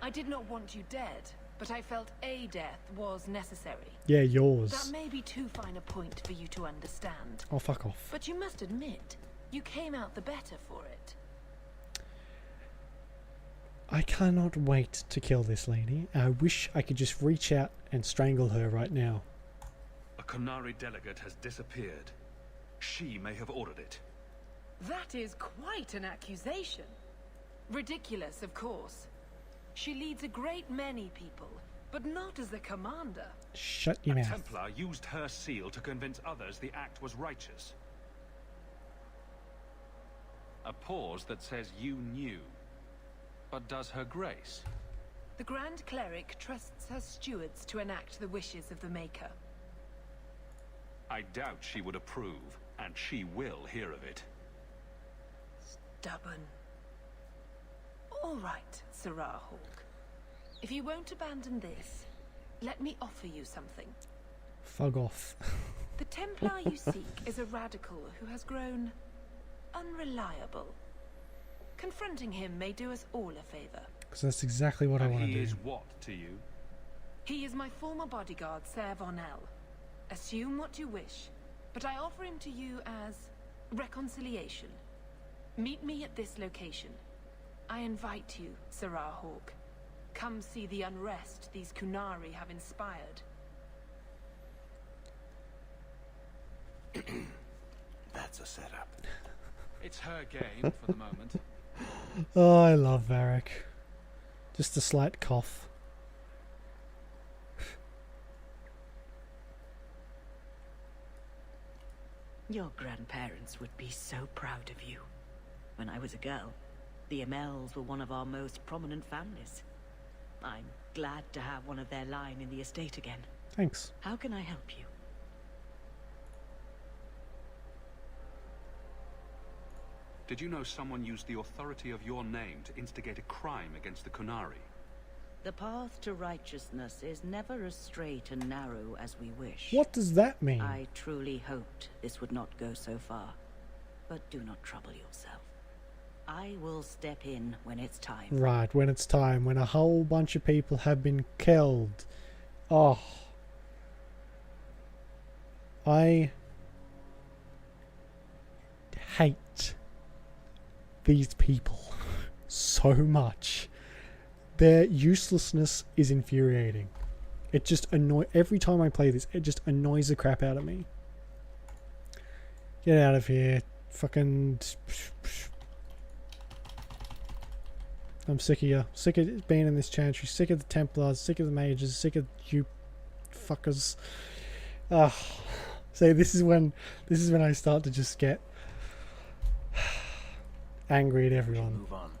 [SPEAKER 13] I did not want you dead, but I felt a death was necessary.
[SPEAKER 1] Yeah, yours.
[SPEAKER 13] That may be too fine a point for you to understand.
[SPEAKER 1] Oh, fuck off.
[SPEAKER 13] But you must admit, you came out the better for it.
[SPEAKER 1] I cannot wait to kill this lady. I wish I could just reach out and strangle her right now.
[SPEAKER 5] A Kunari delegate has disappeared. She may have ordered it.
[SPEAKER 13] That is quite an accusation. Ridiculous, of course. She leads a great many people, but not as a commander.
[SPEAKER 1] Shut your mouth.
[SPEAKER 5] A Templar used her seal to convince others the act was righteous. A pause that says you knew. But does her grace?
[SPEAKER 13] The Grand Cleric trusts her stewards to enact the wishes of the Maker.
[SPEAKER 5] I doubt she would approve, and she will hear of it.
[SPEAKER 13] Stubborn. All right, Sirrah Hawk. If you won't abandon this, let me offer you something.
[SPEAKER 1] Fuck off.
[SPEAKER 13] The Templar you seek is a radical who has grown unreliable. Confronting him may do us all a favor.
[SPEAKER 1] Because that's exactly what I want to do.
[SPEAKER 5] He is what to you?
[SPEAKER 13] He is my former bodyguard, Ser Vonel. Assume what you wish, but I offer him to you as reconciliation. Meet me at this location. I invite you, Sarah Hawk. Come see the unrest these Kunari have inspired.
[SPEAKER 9] That's a setup.
[SPEAKER 5] It's her game for the moment.
[SPEAKER 1] Oh, I love Varric. Just a slight cough.
[SPEAKER 6] Your grandparents would be so proud of you. When I was a girl, the Amels were one of our most prominent families. I'm glad to have one of their line in the estate again.
[SPEAKER 1] Thanks.
[SPEAKER 6] How can I help you?
[SPEAKER 5] Did you know someone used the authority of your name to instigate a crime against the Kunari?
[SPEAKER 6] The path to righteousness is never as straight and narrow as we wish.
[SPEAKER 1] What does that mean?
[SPEAKER 6] I truly hoped this would not go so far. But do not trouble yourself. I will step in when it's time.
[SPEAKER 1] Right, when it's time. When a whole bunch of people have been killed. Oh. I hate these people so much. Their uselessness is infuriating. It just every time I play this, it just annoys the crap out of me. Get out of here. Fucking... I'm sick of you. Sick of being in this chantry. Sick of the Templars. Sick of the mages. Sick of you fuckers. So this is when I start to just get angry at everyone.
[SPEAKER 7] Move on.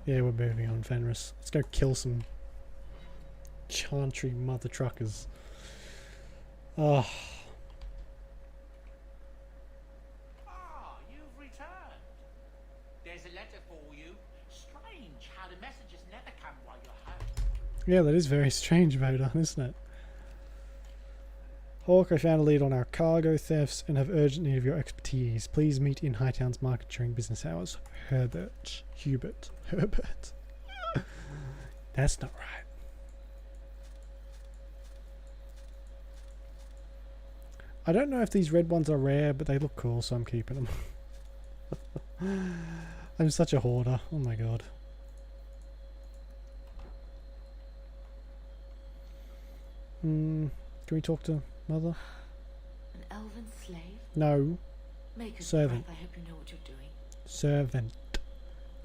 [SPEAKER 1] Yeah, we're moving on, Fenris. Let's go kill some chantry mother truckers.
[SPEAKER 18] Ah, you've returned. There's a letter for you. Strange how the messages never come while you're home.
[SPEAKER 1] Yeah, that is very strange, Vader, isn't it? Hawk, I found a lead on our cargo thefts and have urgent need of your expertise. Please meet in Hightown's market during business hours. Herbert. That's not right. I don't know if these red ones are rare, but they look cool, so I'm keeping them. I'm such a hoarder. Oh my god. Can we talk to Mother?
[SPEAKER 15] An elven slave?
[SPEAKER 1] No.
[SPEAKER 15] Maker's
[SPEAKER 1] Servant.
[SPEAKER 15] breath, I hope you know what you're doing.
[SPEAKER 1] Servant.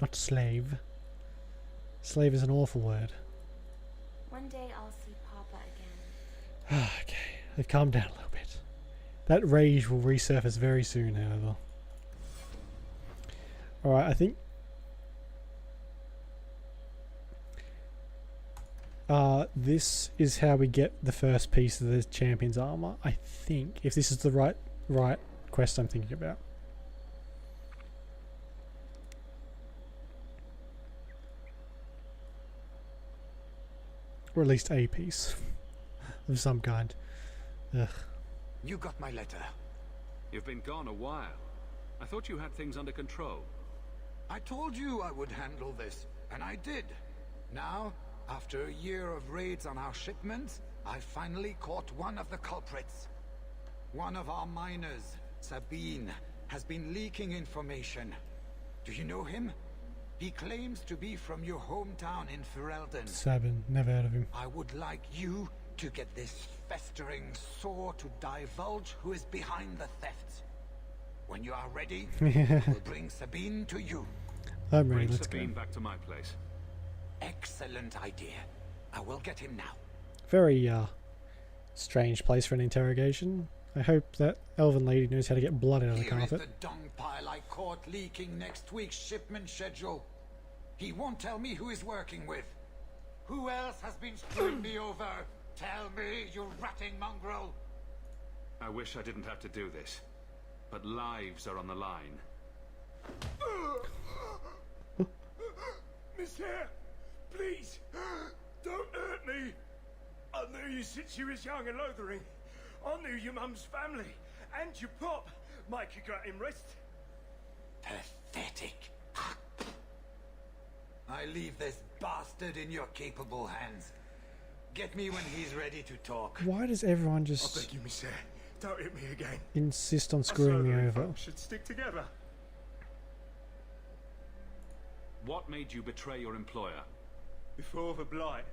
[SPEAKER 1] Not slave. Slave is an awful word.
[SPEAKER 15] One day I'll see Papa again.
[SPEAKER 1] Okay, they've calmed down a little bit. That rage will resurface very soon, however. Alright, I think... this is how we get the first piece of the champion's armor, I think. If this is the right quest I'm thinking about. Or at least a piece of some kind. Ugh.
[SPEAKER 16] You got my letter.
[SPEAKER 5] You've been gone a while. I thought you had things under control.
[SPEAKER 16] I told you I would handle this, and I did. Now, after a year of raids on our shipments, I finally caught one of the culprits. One of our miners, Sabine, has been leaking information. Do you know him? He claims to be from your hometown in Ferelden.
[SPEAKER 1] Sabin, never heard of him.
[SPEAKER 16] I would like you to get this festering sore to divulge who is behind the thefts. When you are ready, we'll bring Sabine to you.
[SPEAKER 1] I'm ready,
[SPEAKER 5] Bring
[SPEAKER 1] let's
[SPEAKER 5] Sabine
[SPEAKER 1] go.
[SPEAKER 5] back to my place.
[SPEAKER 16] Excellent idea. I will get him now.
[SPEAKER 1] Very, strange place for an interrogation. I hope that elven lady knows how to get blood out of the
[SPEAKER 16] Here is
[SPEAKER 1] carpet.
[SPEAKER 16] the dung pile I caught leaking next week's shipment schedule. He won't tell me who he's working with. Who else has been screwing me over? Tell me, you ratting mongrel!
[SPEAKER 5] I wish I didn't have to do this, but lives are on the line.
[SPEAKER 17] Monsieur, please, don't hurt me. I knew you since you was young and loathering. I knew your mum's family and your pop. Mike, you got him rest.
[SPEAKER 16] Pathetic. I leave this bastard in your capable hands. Get me when he's ready to talk.
[SPEAKER 1] Why does everyone
[SPEAKER 17] I
[SPEAKER 1] just
[SPEAKER 17] beg you, monsieur, don't hit me again.
[SPEAKER 1] insist on
[SPEAKER 17] Us
[SPEAKER 1] screwing me
[SPEAKER 17] elderly
[SPEAKER 1] over?
[SPEAKER 17] folk should stick together.
[SPEAKER 5] What made you betray your employer?
[SPEAKER 17] Before the blight,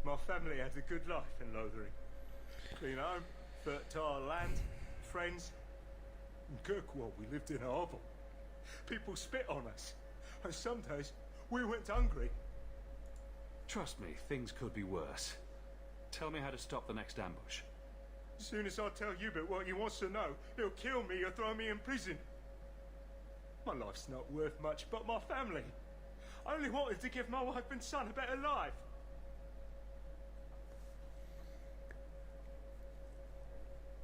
[SPEAKER 17] my family had a good life in Lothering. Clean home, fertile land, friends. In Kirkwall, we lived in a hovel. People spit on us, and some days we went hungry.
[SPEAKER 5] Trust me, things could be worse. Tell me how to stop the next ambush.
[SPEAKER 17] As soon as I tell Hubert what he wants to know, he'll kill me or throw me in prison. My life's not worth much, but my family. I only wanted to give my wife and son a better life.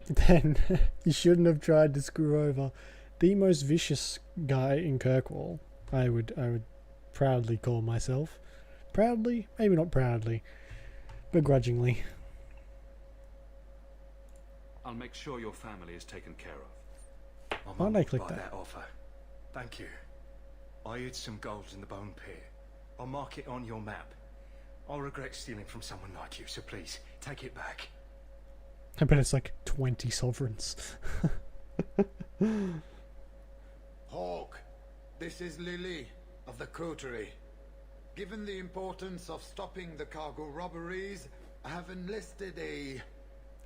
[SPEAKER 1] Then you shouldn't have tried to screw over the most vicious guy in Kirkwall. I would proudly call myself. Proudly? Maybe not proudly. Begrudgingly.
[SPEAKER 5] I'll make sure your family is taken care of.
[SPEAKER 1] Why did I click
[SPEAKER 17] Buy
[SPEAKER 1] that?
[SPEAKER 17] offer. Thank you. I hid some gold in the bone pit. I'll mark it on your map. I'll regret stealing from someone like you, so please, take it back.
[SPEAKER 1] I bet it's like 20 sovereigns.
[SPEAKER 16] Hawk, this is Lily of the Coterie. Given the importance of stopping the cargo robberies, I have enlisted a...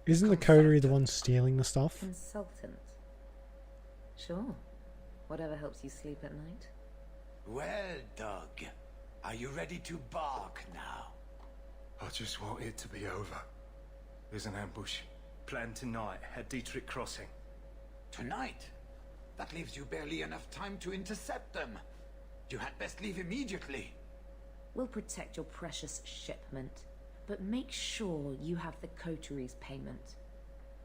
[SPEAKER 1] Isn't the coterie the one stealing the stuff?
[SPEAKER 4] Consultant. Sure. Whatever helps you sleep at night.
[SPEAKER 16] Well, Doug, are you ready to bark now?
[SPEAKER 17] I just want it to be over. There's an ambush planned tonight at Dietrich Crossing.
[SPEAKER 16] Tonight? That leaves you barely enough time to intercept them. You had best leave immediately.
[SPEAKER 4] We'll protect your precious shipment, but make sure you have the coterie's payment.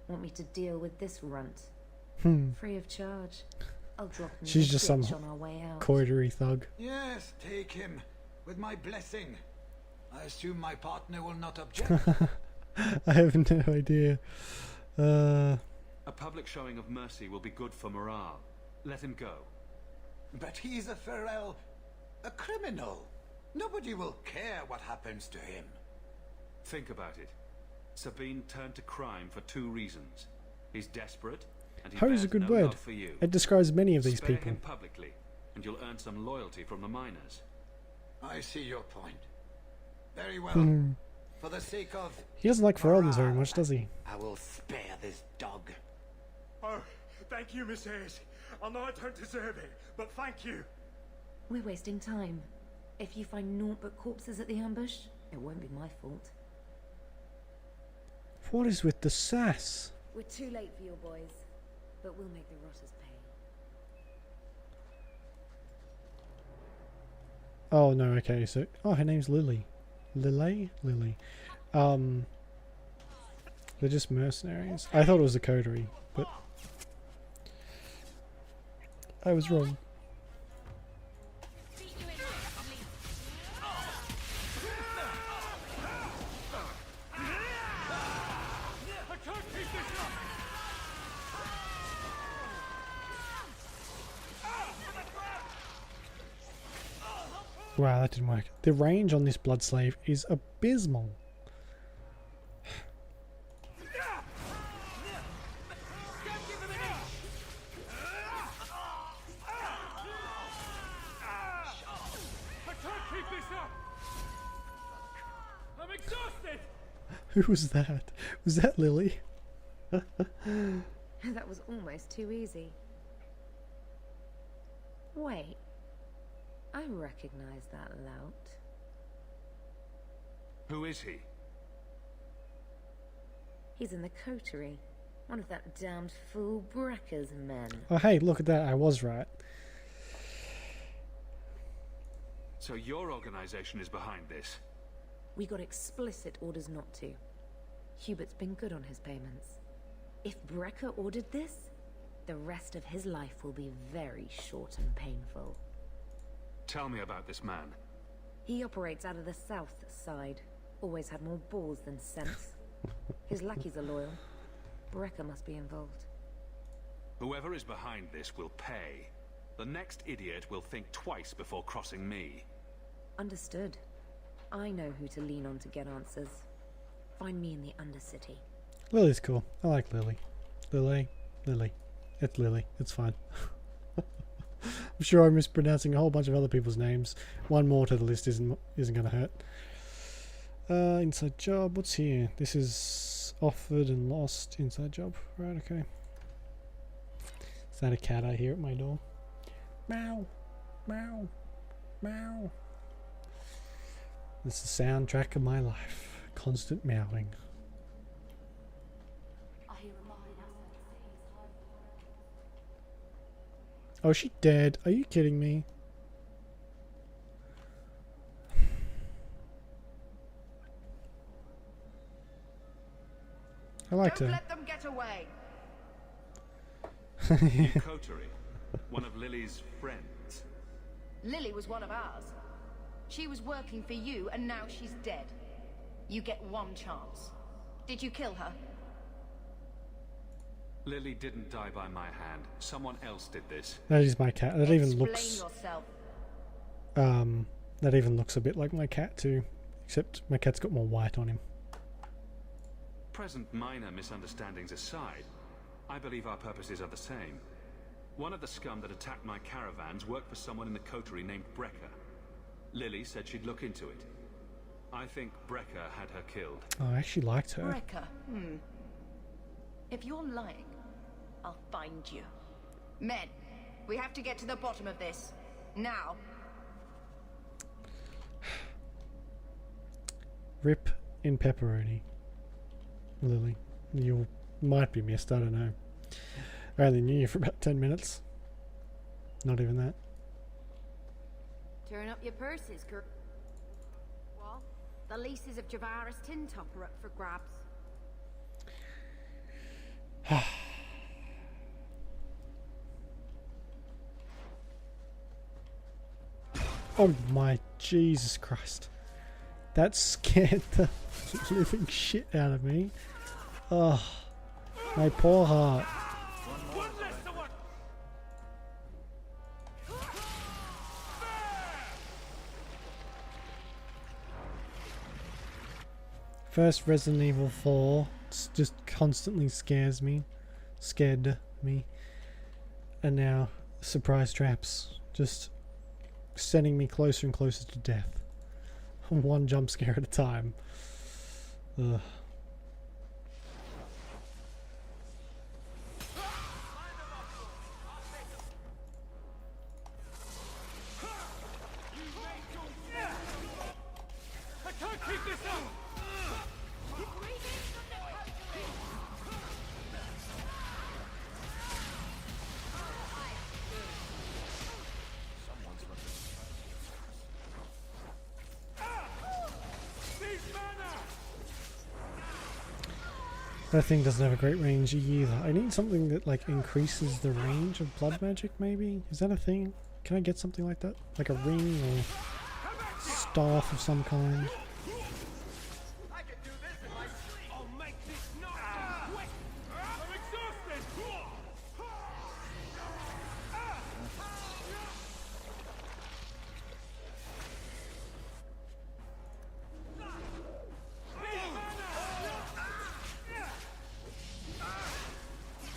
[SPEAKER 4] Want me to deal with this runt? Free of charge. I'll drop him
[SPEAKER 1] She's
[SPEAKER 4] in the
[SPEAKER 1] just some
[SPEAKER 4] ditch on our way out.
[SPEAKER 1] coterie thug.
[SPEAKER 16] Yes, take him. With my blessing. I assume my partner will not object.
[SPEAKER 1] I have no idea.
[SPEAKER 5] A public showing of mercy will be good for morale. Let him go.
[SPEAKER 16] But he's a Farrell, a criminal. Nobody will care what happens to him.
[SPEAKER 5] Think about it. Sabine turned to crime for 2 reasons. He's desperate, and he
[SPEAKER 1] How is
[SPEAKER 5] bears
[SPEAKER 1] a good
[SPEAKER 5] no
[SPEAKER 1] word?
[SPEAKER 5] love for you.
[SPEAKER 1] It describes many of these
[SPEAKER 5] Spare
[SPEAKER 1] people.
[SPEAKER 5] him publicly, and you'll earn some loyalty from the miners.
[SPEAKER 16] I see your point. Very well.
[SPEAKER 1] Hmm.
[SPEAKER 16] For the sake of...
[SPEAKER 1] He doesn't like Ferelden's very much, does he?
[SPEAKER 16] I will spare this dog.
[SPEAKER 17] Oh, thank you, Miss Ayres. I know I don't deserve it, but thank you.
[SPEAKER 4] We're wasting time. If you find naught but corpses at the ambush, it won't be my fault.
[SPEAKER 1] What is with the sass?
[SPEAKER 4] We're too late for your boys, but we'll make the rotters pay.
[SPEAKER 1] Oh no, okay, so her name's Lily. Lily? Lily. They're just mercenaries. I thought it was a coterie, but I was wrong. Wow, that didn't work. The range on this blood slave is abysmal.
[SPEAKER 17] I'm exhausted.
[SPEAKER 1] Who was that? Was that Lily?
[SPEAKER 4] That was almost too easy. Wait. I recognize that lout.
[SPEAKER 5] Who is he?
[SPEAKER 4] He's in the coterie. One of that damned fool Brecker's men.
[SPEAKER 1] Oh hey, look at that, I was right.
[SPEAKER 5] So your organization is behind this?
[SPEAKER 4] We got explicit orders not to. Hubert's been good on his payments. If Brecker ordered this, the rest of his life will be very short and painful.
[SPEAKER 5] Tell me about this man.
[SPEAKER 4] He operates out of the south side. Always had more balls than sense. His lackeys are loyal. Brecker must be involved.
[SPEAKER 5] Whoever is behind this will pay. The next idiot will think twice before crossing me.
[SPEAKER 4] Understood. I know who to lean on to get answers. Find me in the Undercity.
[SPEAKER 1] Lily's cool. I like Lily. Lily. Lily. It's Lily. It's fine. I'm sure I'm mispronouncing a whole bunch of other people's names. One more to the list isn't going to hurt. Inside job. What's here? This is offered and lost. Inside job. Right. Okay. Is that a cat I hear at my door? Meow, meow, meow. This is the soundtrack of my life. Constant meowing. Oh, is she dead? Are you kidding me? I liked her.
[SPEAKER 6] Don't let them get away.
[SPEAKER 5] Coterie, one of Lily's friends.
[SPEAKER 6] Lily was one of ours. She was working for you, and now she's dead. You get one chance. Did you kill her?
[SPEAKER 5] Lily didn't die by my hand. Someone else did this.
[SPEAKER 1] That is my cat. That even
[SPEAKER 6] Explain
[SPEAKER 1] looks.
[SPEAKER 6] yourself.
[SPEAKER 1] That even looks a bit like my cat too, except my cat's got more white on him.
[SPEAKER 5] Present minor misunderstandings aside, I believe our purposes are the same. One of the scum that attacked my caravans worked for someone in the coterie named Brecker. Lily said she'd look into it. I think Brecker had her killed.
[SPEAKER 1] Oh, I actually liked her.
[SPEAKER 6] Brecker, If you're lying, I'll find you. Men, we have to get to the bottom of this. Now.
[SPEAKER 1] Rip in pepperoni. Lily. You might be missed, I don't know. I only knew you for about 10 minutes. Not even that.
[SPEAKER 10] Turn up your purses, Kirk. What? The leases of Javaris Tin Top are up for grabs.
[SPEAKER 1] Oh my Jesus Christ. That scared the living shit out of me. Oh, my poor heart. First Resident Evil 4 just constantly scared me. And now surprise traps, just sending me closer and closer to death. One jump scare at a time. Ugh. That thing doesn't have a great range either. I need something that like increases the range of blood magic maybe? Is that a thing? Can I get something like that? Like a ring or staff of some kind?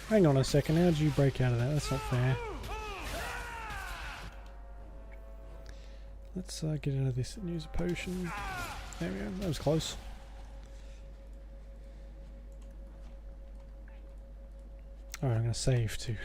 [SPEAKER 1] Hang on a second, how did you break out of that? That's not fair. Let's get out of this and use a potion. There we go, that was close. Alright, I'm going to save too.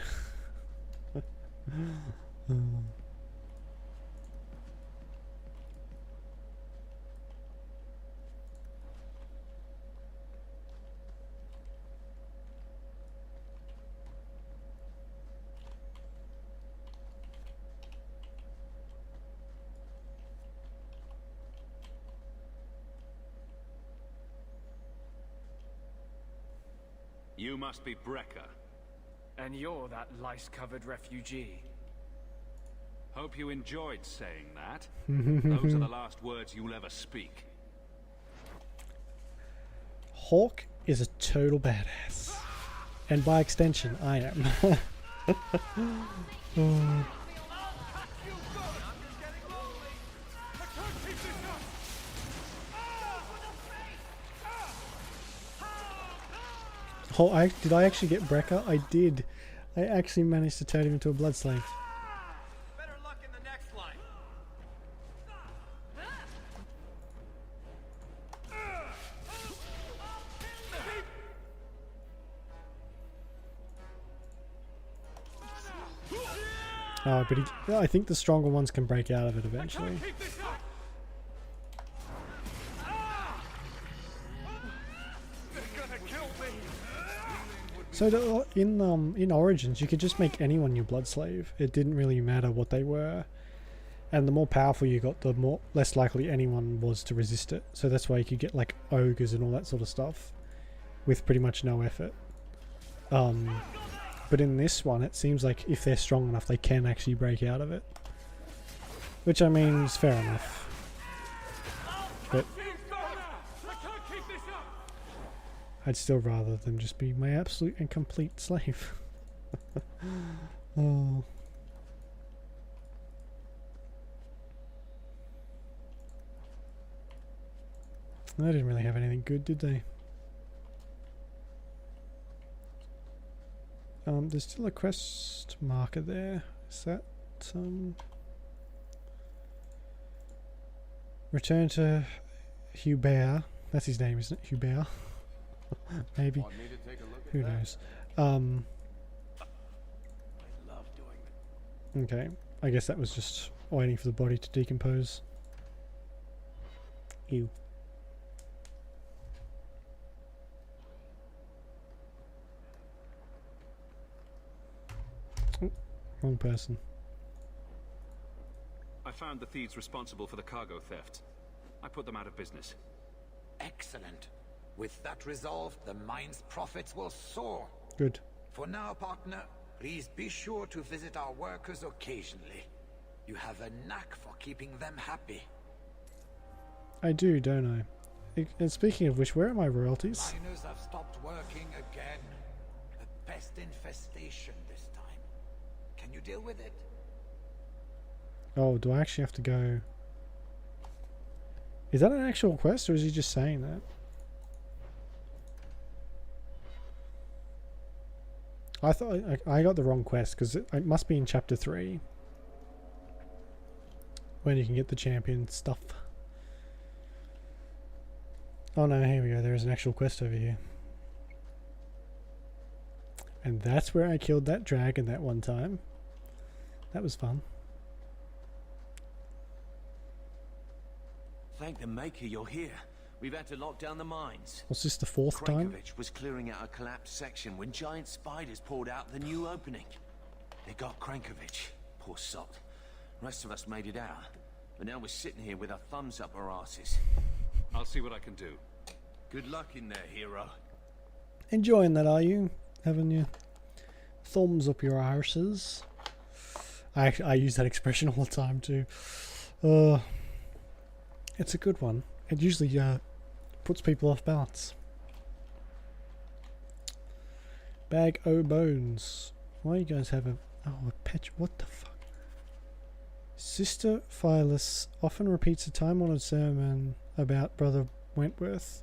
[SPEAKER 5] You must be Brecker.
[SPEAKER 2] And you're that lice-covered refugee.
[SPEAKER 5] Hope you enjoyed saying that. Those are the last words you'll ever speak.
[SPEAKER 1] Hawk is a total badass. And by extension, I am. Oh. Oh, did I actually get Brecker? I did. I actually managed to turn him into a blood slave. Oh, but I think the stronger ones can break out of it eventually. So in Origins, you could just make anyone your blood slave. It didn't really matter what they were, and the more powerful you got, the less likely anyone was to resist it. So that's why you could get like ogres and all that sort of stuff with pretty much no effort. But in this one, it seems like if they're strong enough, they can actually break out of it. Which, I mean, is fair enough. But I'd still rather them just be my absolute and complete slave. Oh. They didn't really have anything good, did they? There's still a quest marker there. Is that return to Hubert? That's his name, isn't it? Hubert? Maybe. Who knows? Okay. I guess that was just waiting for the body to decompose. Ew. Wrong person.
[SPEAKER 5] I found the thieves responsible for the cargo theft. I put them out of business.
[SPEAKER 16] Excellent. With that resolved, the mine's profits will soar.
[SPEAKER 1] Good.
[SPEAKER 16] For now, partner, please be sure to visit our workers occasionally. You have a knack for keeping them happy.
[SPEAKER 1] I do, don't I? And speaking of which, where are my royalties?
[SPEAKER 16] Miners have stopped working again. A pest infestation this time. Can you deal with it?
[SPEAKER 1] Oh, do I actually have to go? Is that an actual quest, or is he just saying that? I thought I got the wrong quest, because it must be in chapter 3 when you can get the champion stuff. Oh no, here we go. There is an actual quest over here. And that's where I killed that dragon that one time. That was fun.
[SPEAKER 22] Thank the Maker you're here. We've had to lock down the mines.
[SPEAKER 1] Was this the 4th time?
[SPEAKER 22] Krankovich was clearing out a collapsed section when giant spiders poured out the new opening. They got Krankovich. Poor sod. The rest of us made it out. But now we're sitting here with our thumbs up our asses.
[SPEAKER 5] I'll see what I can do.
[SPEAKER 22] Good luck in there, hero.
[SPEAKER 1] Enjoying that, are you? Having your thumbs up your arses? I use that expression all the time too. It's a good one. It usually puts people off balance. Bag o' bones. Why you guys have a pet? What the fuck? Sister Phyllis often repeats a time-honored sermon about Brother Wentworth.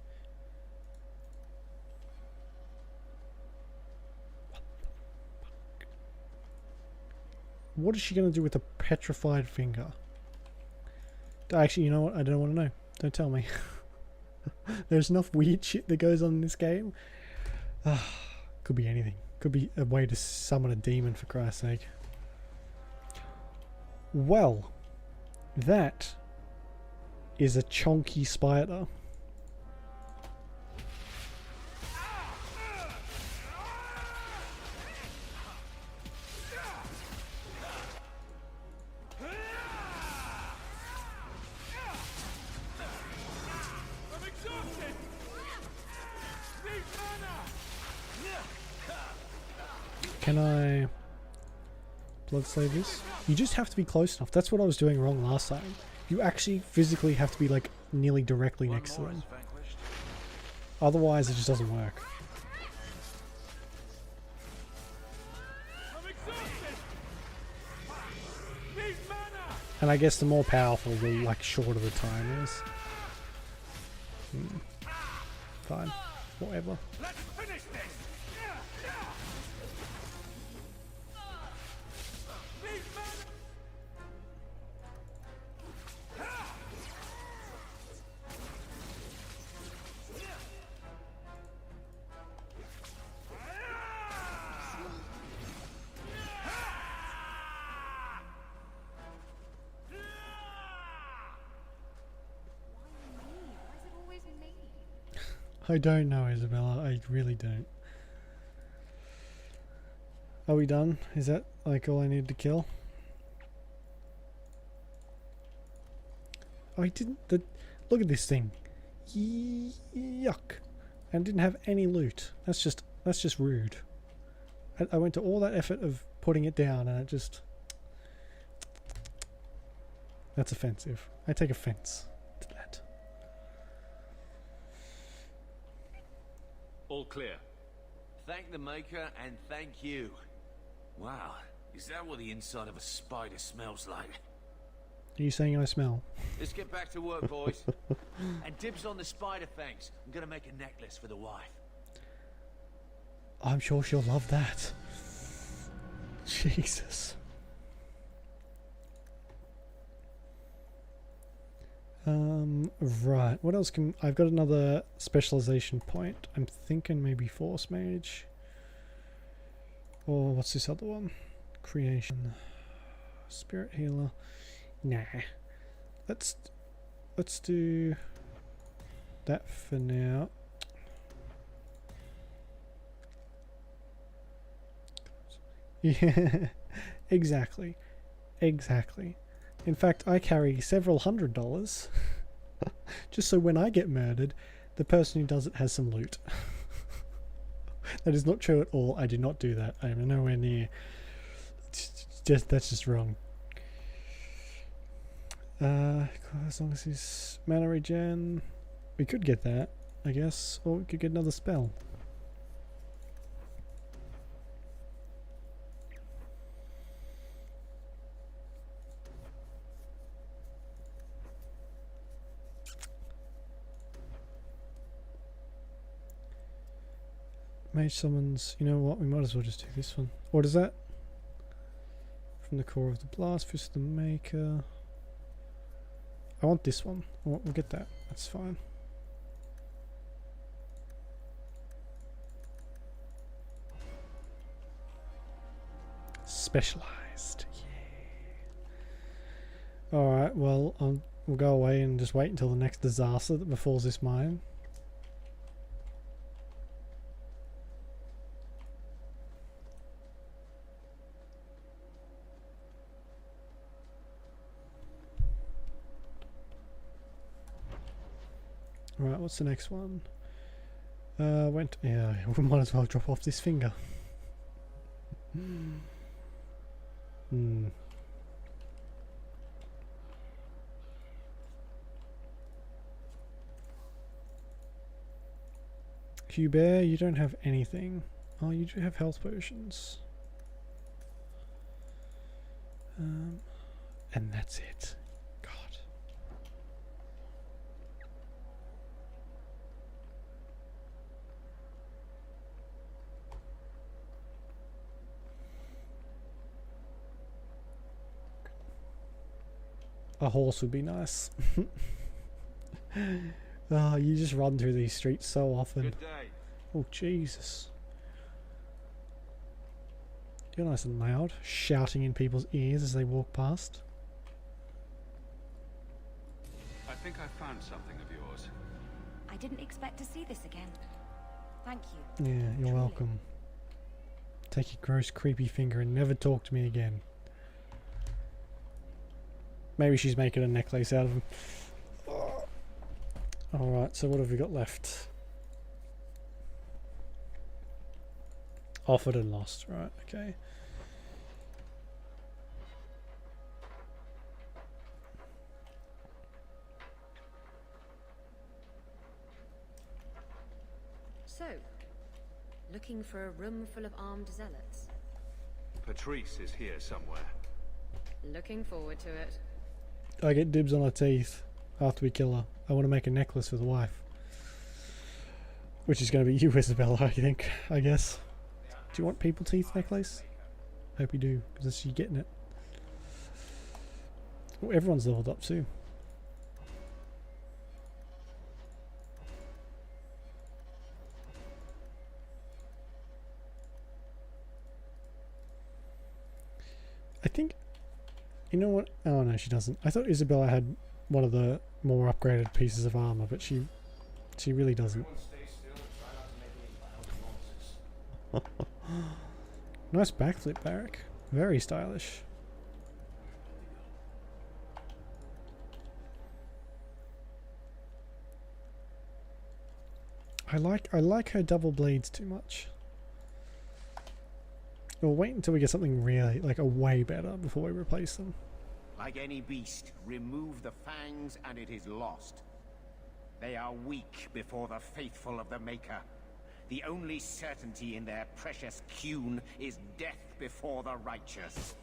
[SPEAKER 1] What is she going to do with a petrified finger? Actually, you know what? I don't want to know. Don't tell me. There's enough weird shit that goes on in this game. Could be anything. Could be a way to summon a demon, for Christ's sake. Well, that is a chonky spider. Can I blood slave this? You just have to be close enough. That's what I was doing wrong last time. You actually physically have to be like nearly directly next to them. Otherwise it just doesn't work. And I guess the more powerful, the like shorter the time is. Fine. Whatever.
[SPEAKER 22] Let's finish this.
[SPEAKER 1] I don't know, Isabella. I really don't. Are we done? Is that like all I need to kill? Oh, I didn't. Look at this thing. Yuck! I didn't have any loot. That's just rude. I went to all that effort of putting it down, and it just. That's offensive. I take offense to that.
[SPEAKER 5] All clear.
[SPEAKER 22] Thank the Maker and thank you. Wow, is that what the inside of a spider smells like?
[SPEAKER 1] Are you saying I smell?
[SPEAKER 22] Let's get back to work, boys. And dibs on the spider fangs. I'm gonna make a necklace for the wife.
[SPEAKER 1] I'm sure she'll love that. Jesus. Right. What else can... I've got another specialization point. I'm thinking maybe Force Mage. Or what's this other one? Creation. Spirit Healer. Nah. Let's do that for now. Yeah, exactly. Exactly. In fact, I carry several $100 just so when I get murdered, the person who does it has some loot. That is not true at all. I do not do that. I am nowhere near. That's just wrong. As long as he's mana regen, we could get that, I guess, or we could get another spell. Mage summons, you know what, we might as well just do this one. What is that? From the core of the blast, fist of the Maker. I want this one. We'll get that. That's fine. Specialized. Yeah. Alright, well, we'll go away and just wait until the next disaster that befalls this mine. Right, what's the next one? Yeah, we might as well drop off this finger. Q-Bear, you don't have anything. Oh, you do have health potions. And that's it. A horse would be nice. Oh, you just run through these streets so often.
[SPEAKER 22] Good day.
[SPEAKER 1] Oh, Jesus. You're nice and loud, shouting in people's ears as they walk past.
[SPEAKER 5] I think I found something of yours.
[SPEAKER 12] I didn't expect to see this again. Thank you.
[SPEAKER 1] Yeah, you're
[SPEAKER 12] Truly.
[SPEAKER 1] welcome. Take your gross, creepy finger and never talk to me again. Maybe she's making a necklace out of them. Alright, so what have we got left? Offered and lost, right, okay.
[SPEAKER 4] So, looking for a room full of armed zealots?
[SPEAKER 5] Patrice is here somewhere.
[SPEAKER 4] Looking forward to it.
[SPEAKER 1] I get dibs on her teeth after we kill her. I want to make a necklace for the wife. Which is going to be you, Isabella, I think, I guess. Do you want people teeth necklace? Hope you do, because that's you getting it. Oh, everyone's leveled up too. I think... You know what? Oh no, she doesn't. I thought Isabella had one of the more upgraded pieces of armor, but she really doesn't.
[SPEAKER 14] Everyone stay still.
[SPEAKER 1] Nice backflip, Barrack. Very stylish. I like her double blades too much. We'll wait until we get something really, like, a way better before we replace them.
[SPEAKER 19] Like any beast, remove the fangs and it is lost. They are weak before the faithful of the Maker. The only certainty in their precious Qun is death before the righteous.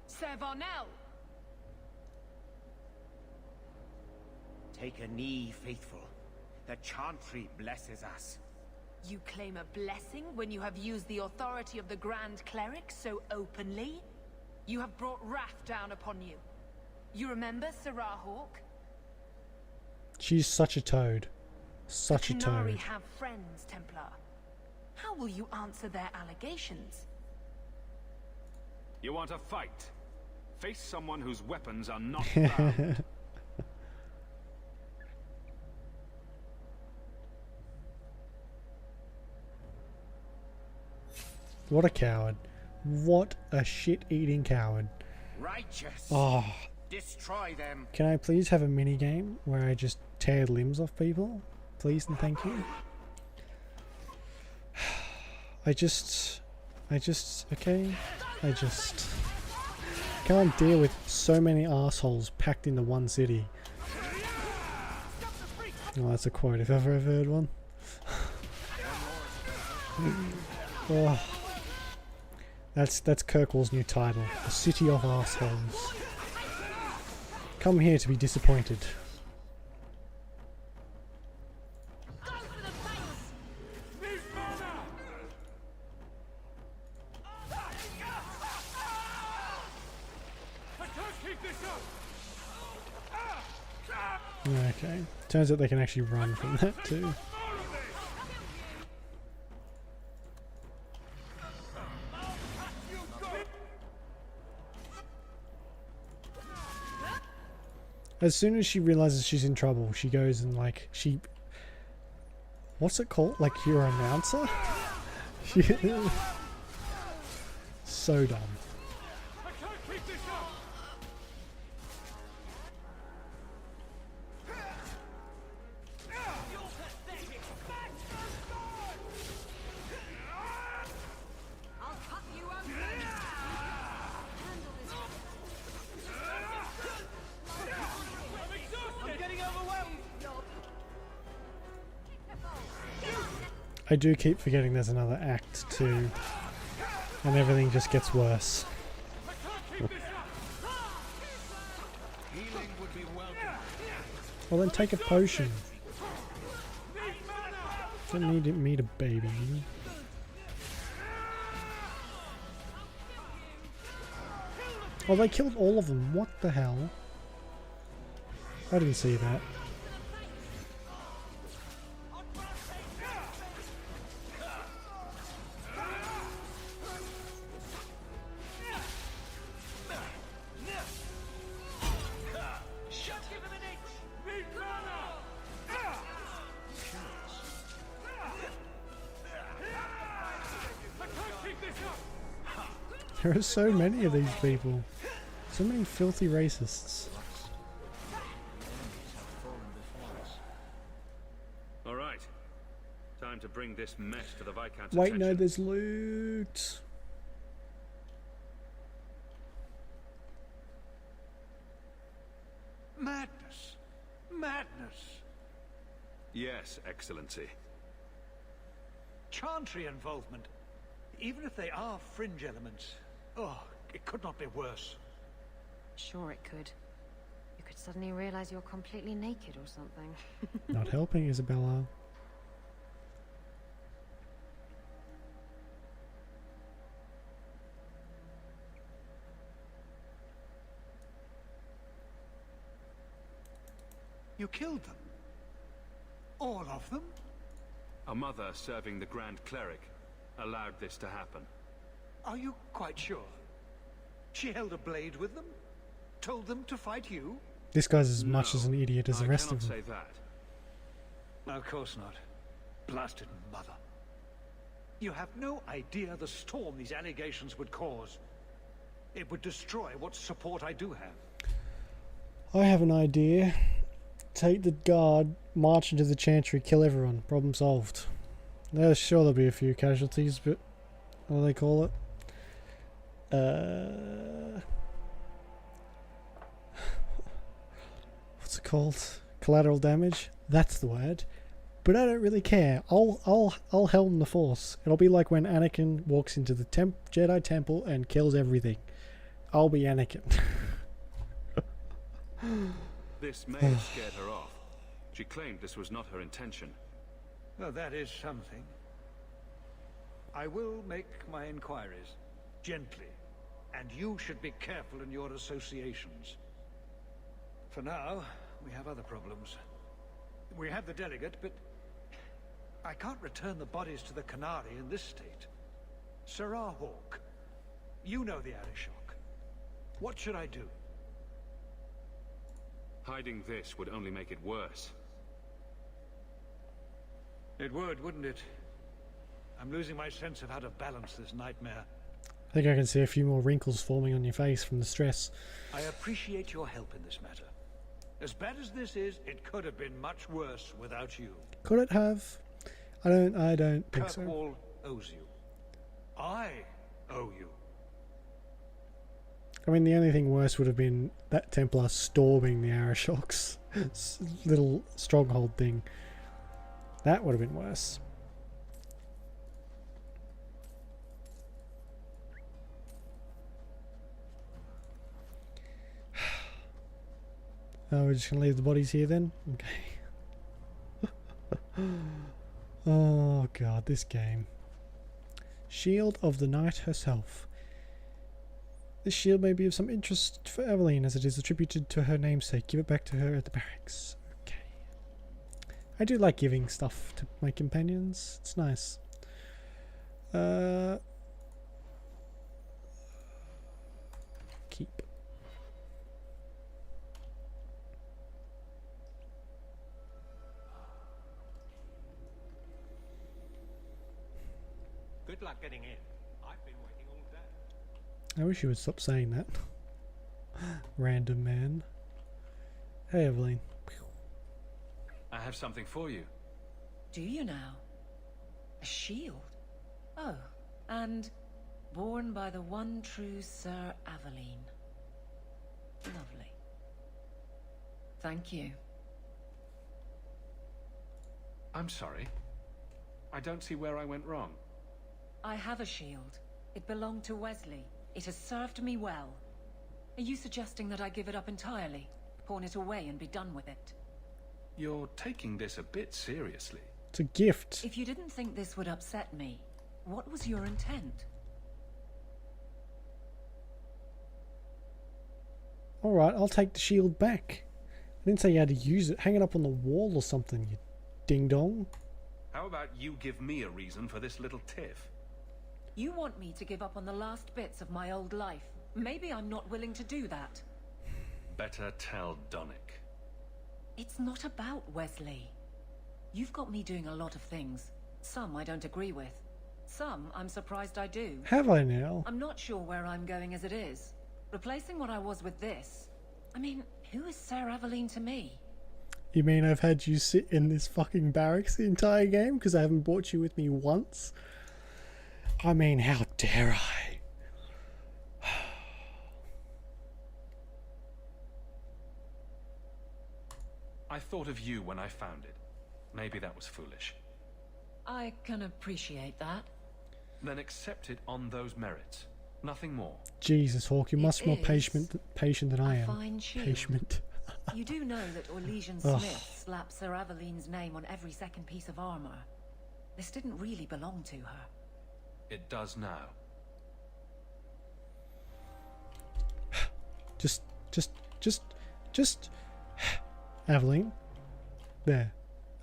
[SPEAKER 13] Sir Varnell!
[SPEAKER 19] Take a knee, faithful. The Chantry blesses us.
[SPEAKER 13] You claim a blessing when you have used the authority of the Grand Cleric so openly? You have brought wrath down upon you. You remember Sarah Hawk?
[SPEAKER 1] She's such a toad. Such a
[SPEAKER 13] The
[SPEAKER 1] toad.
[SPEAKER 13] Qunari have friends, Templar. How will you answer their allegations?
[SPEAKER 5] You want a fight? Face someone whose weapons are not bound.
[SPEAKER 1] What a coward. What a shit-eating coward.
[SPEAKER 19] Righteous.
[SPEAKER 1] Oh.
[SPEAKER 19] Destroy them.
[SPEAKER 1] Can I please have a mini game where I just tear limbs off people? Please and thank you. I just can't deal with so many assholes packed into one city. Oh, that's a quote if I've ever heard one. Oh. That's Kirkwall's new title, The City of Assholes. Come here to be disappointed. Okay, turns out they can actually run from that too. As soon as she realizes she's in trouble, she goes and like what's it called? Like your announcer? So dumb. I do keep forgetting there's another act too, and everything just gets worse. Well then take a potion. Don't need me to baby you. Oh, they killed all of them. What the hell? I didn't see that. There are so many of these people. So many filthy racists.
[SPEAKER 5] Alright. Time to bring this mess to the Viscount's
[SPEAKER 1] Wait,
[SPEAKER 5] attention.
[SPEAKER 1] no, there's loot.
[SPEAKER 16] Madness! Madness!
[SPEAKER 5] Yes, Excellency.
[SPEAKER 21] Chantry involvement. Even if they are fringe elements. Oh, it could not be worse.
[SPEAKER 10] Sure it could. You could suddenly realize you're completely naked or something.
[SPEAKER 1] Not helping, Isabella.
[SPEAKER 21] You killed them? All of them?
[SPEAKER 5] A mother serving the Grand Cleric allowed this to happen.
[SPEAKER 21] Are you quite sure? She held a blade with them? Told them to fight you?
[SPEAKER 1] This guy's as much as an idiot as the rest of them.
[SPEAKER 5] I cannot say that.
[SPEAKER 21] Of course not. Blasted mother. You have no idea the storm these allegations would cause. It would destroy what support I do have.
[SPEAKER 1] I have an idea. Take the guard, march into the chantry, kill everyone. Problem solved. Sure, there'll be a few casualties, but what do they call it? What's it called? Collateral damage. That's the word. But I don't really care. I'll helm the Force. It'll be like when Anakin walks into the Jedi Temple and kills everything. I'll be Anakin.
[SPEAKER 5] This may have scared her off. She claimed this was not her intention.
[SPEAKER 21] Well, that is something. I will make my inquiries. Gently. And you should be careful in your associations. For now, we have other problems. We have the delegate, but I can't return the bodies to the Canary in this state. Sarah Hawk, you know the Arishok. What should I do?
[SPEAKER 5] Hiding this would only make it worse.
[SPEAKER 21] It would, wouldn't it? I'm losing my sense of how to balance this nightmare.
[SPEAKER 1] I think I can see a few more wrinkles forming on your face from the stress.
[SPEAKER 21] I appreciate your help in this matter. As bad as this is, it could have been much worse without you.
[SPEAKER 1] Could it have? I don't think so.
[SPEAKER 21] Kirkwall owes you. I owe you.
[SPEAKER 1] I mean, the only thing worse would have been that Templar storming the Arishok's little stronghold thing. That would have been worse. Oh, we're just going to leave the bodies here then? Okay. Oh god, this game. Shield of the Knight herself. This shield may be of some interest for Evelyn as it is attributed to her namesake. Give it back to her at the barracks. Okay. I do like giving stuff to my companions. It's nice. Keep.
[SPEAKER 9] Good luck getting in. I've been waiting all day.
[SPEAKER 1] I wish you would stop saying that. Random man. Hey, Evelyn.
[SPEAKER 5] I have something for you.
[SPEAKER 4] Do you now? A shield? Oh, and born by the one true Sir Aveline. Lovely. Thank you.
[SPEAKER 5] I'm sorry. I don't see where I went wrong.
[SPEAKER 4] I have a shield. It belonged to Wesley. It has served me well. Are you suggesting that I give it up entirely? Pawn it away and be done with it?
[SPEAKER 5] You're taking this a bit seriously.
[SPEAKER 1] It's a gift.
[SPEAKER 4] If you didn't think this would upset me, what was your intent?
[SPEAKER 1] Alright, I'll take the shield back. I didn't say you had to use it. Hang it up on the wall or something, you ding-dong.
[SPEAKER 5] How about you give me a reason for this little tiff?
[SPEAKER 4] You want me to give up on the last bits of my old life. Maybe I'm not willing to do that.
[SPEAKER 5] Better tell Donnick.
[SPEAKER 4] It's not about Wesley. You've got me doing a lot of things. Some I don't agree with. Some I'm surprised I do.
[SPEAKER 1] Have I now?
[SPEAKER 4] I'm not sure where I'm going as it is. Replacing what I was with this. I mean, who is Sir Aveline to me?
[SPEAKER 1] You mean I've had you sit in this fucking barracks the entire game because I haven't brought you with me once? I mean, how dare I?
[SPEAKER 5] I thought of you when I found it. Maybe that was foolish.
[SPEAKER 4] I can appreciate that.
[SPEAKER 5] Then accept it on those merits. Nothing more.
[SPEAKER 1] Jesus, Hawk, you're much more patient than I am.
[SPEAKER 4] Fine shield.
[SPEAKER 1] Patient.
[SPEAKER 4] You do know that Orlesian
[SPEAKER 1] Ugh.
[SPEAKER 4] Smith slapped Sir Aveline's name on every second piece of armor. This didn't really belong to her.
[SPEAKER 5] It does now.
[SPEAKER 1] Just. Aveline. There.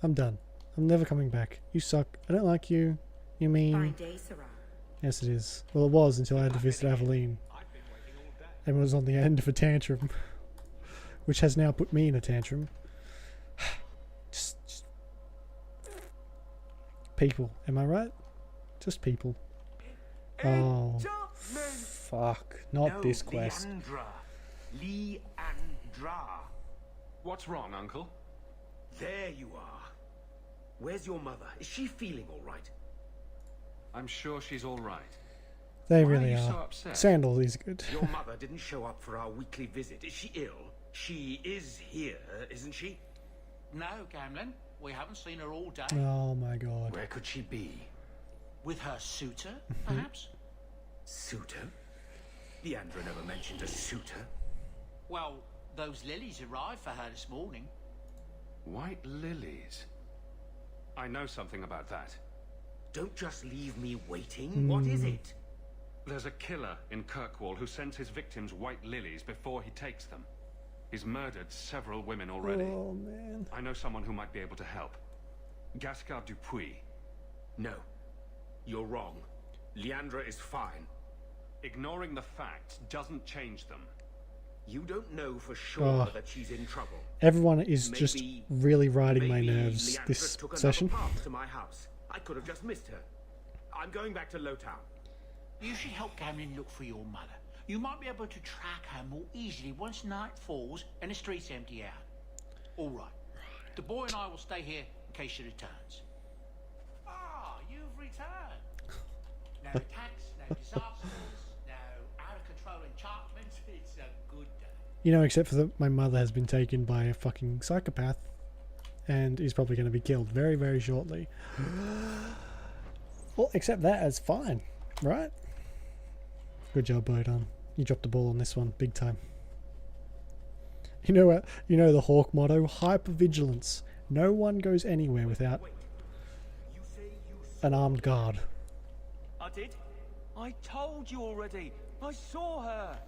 [SPEAKER 1] I'm done. I'm never coming back. You suck. I don't like you. You mean...
[SPEAKER 6] Fine day, Sarah.
[SPEAKER 1] Yes, it is. Well, it was until I had to visit Aveline. Everyone was on the end of a tantrum. which has now put me in a tantrum. just people, am I right? Just people. Oh, fuck! Not this quest.
[SPEAKER 5] Leandra. What's wrong, Uncle?
[SPEAKER 9] There you are. Where's your mother? Is she feeling all right?
[SPEAKER 5] I'm sure she's all right.
[SPEAKER 1] They
[SPEAKER 5] Why
[SPEAKER 1] really
[SPEAKER 5] are you
[SPEAKER 1] are.
[SPEAKER 5] so upset?
[SPEAKER 1] Sandal is good.
[SPEAKER 9] Your mother didn't show up for our weekly visit. Is she ill? She is here, isn't she?
[SPEAKER 18] No, Gamlin. We haven't seen her all day.
[SPEAKER 1] Oh my god.
[SPEAKER 9] Where could she be?
[SPEAKER 18] With her suitor, perhaps?
[SPEAKER 9] Suitor? Leandra never mentioned a suitor.
[SPEAKER 18] Well, those lilies arrived for her this morning.
[SPEAKER 5] White lilies? I know something about that.
[SPEAKER 9] Don't just leave me waiting. What is it?
[SPEAKER 5] There's a killer in Kirkwall who sends his victims white lilies before he takes them. He's murdered several women already.
[SPEAKER 1] Oh man.
[SPEAKER 5] I know someone who might be able to help. Gascar Dupuis.
[SPEAKER 9] No. You're wrong. Leandra is fine.
[SPEAKER 5] Ignoring the facts doesn't change them.
[SPEAKER 9] You don't know for sure that she's in trouble.
[SPEAKER 1] Everyone is just really riding my
[SPEAKER 9] Maybe
[SPEAKER 1] nerves
[SPEAKER 9] Leandra
[SPEAKER 1] this
[SPEAKER 9] took
[SPEAKER 1] session.
[SPEAKER 9] another path to my house. I could have just missed her. I'm going back to Lowtown.
[SPEAKER 18] You should help Gamlin look for your mother. You might be able to track her more easily once night falls and the streets empty out. All right. The boy and I will stay here in case she returns. Ah, you've returned. No attacks, no disasters, no out-of-control enchantments. It's a good day.
[SPEAKER 1] You know, except for my mother has been taken by a fucking psychopath and is probably going to be killed very, very shortly. Well, except that is fine, right? Good job, Bodon. You dropped the ball on this one, big time. You know what? You know the Hawk motto: hypervigilance. No one goes anywhere without an armed guard.
[SPEAKER 11] I did. I told you already. I saw her.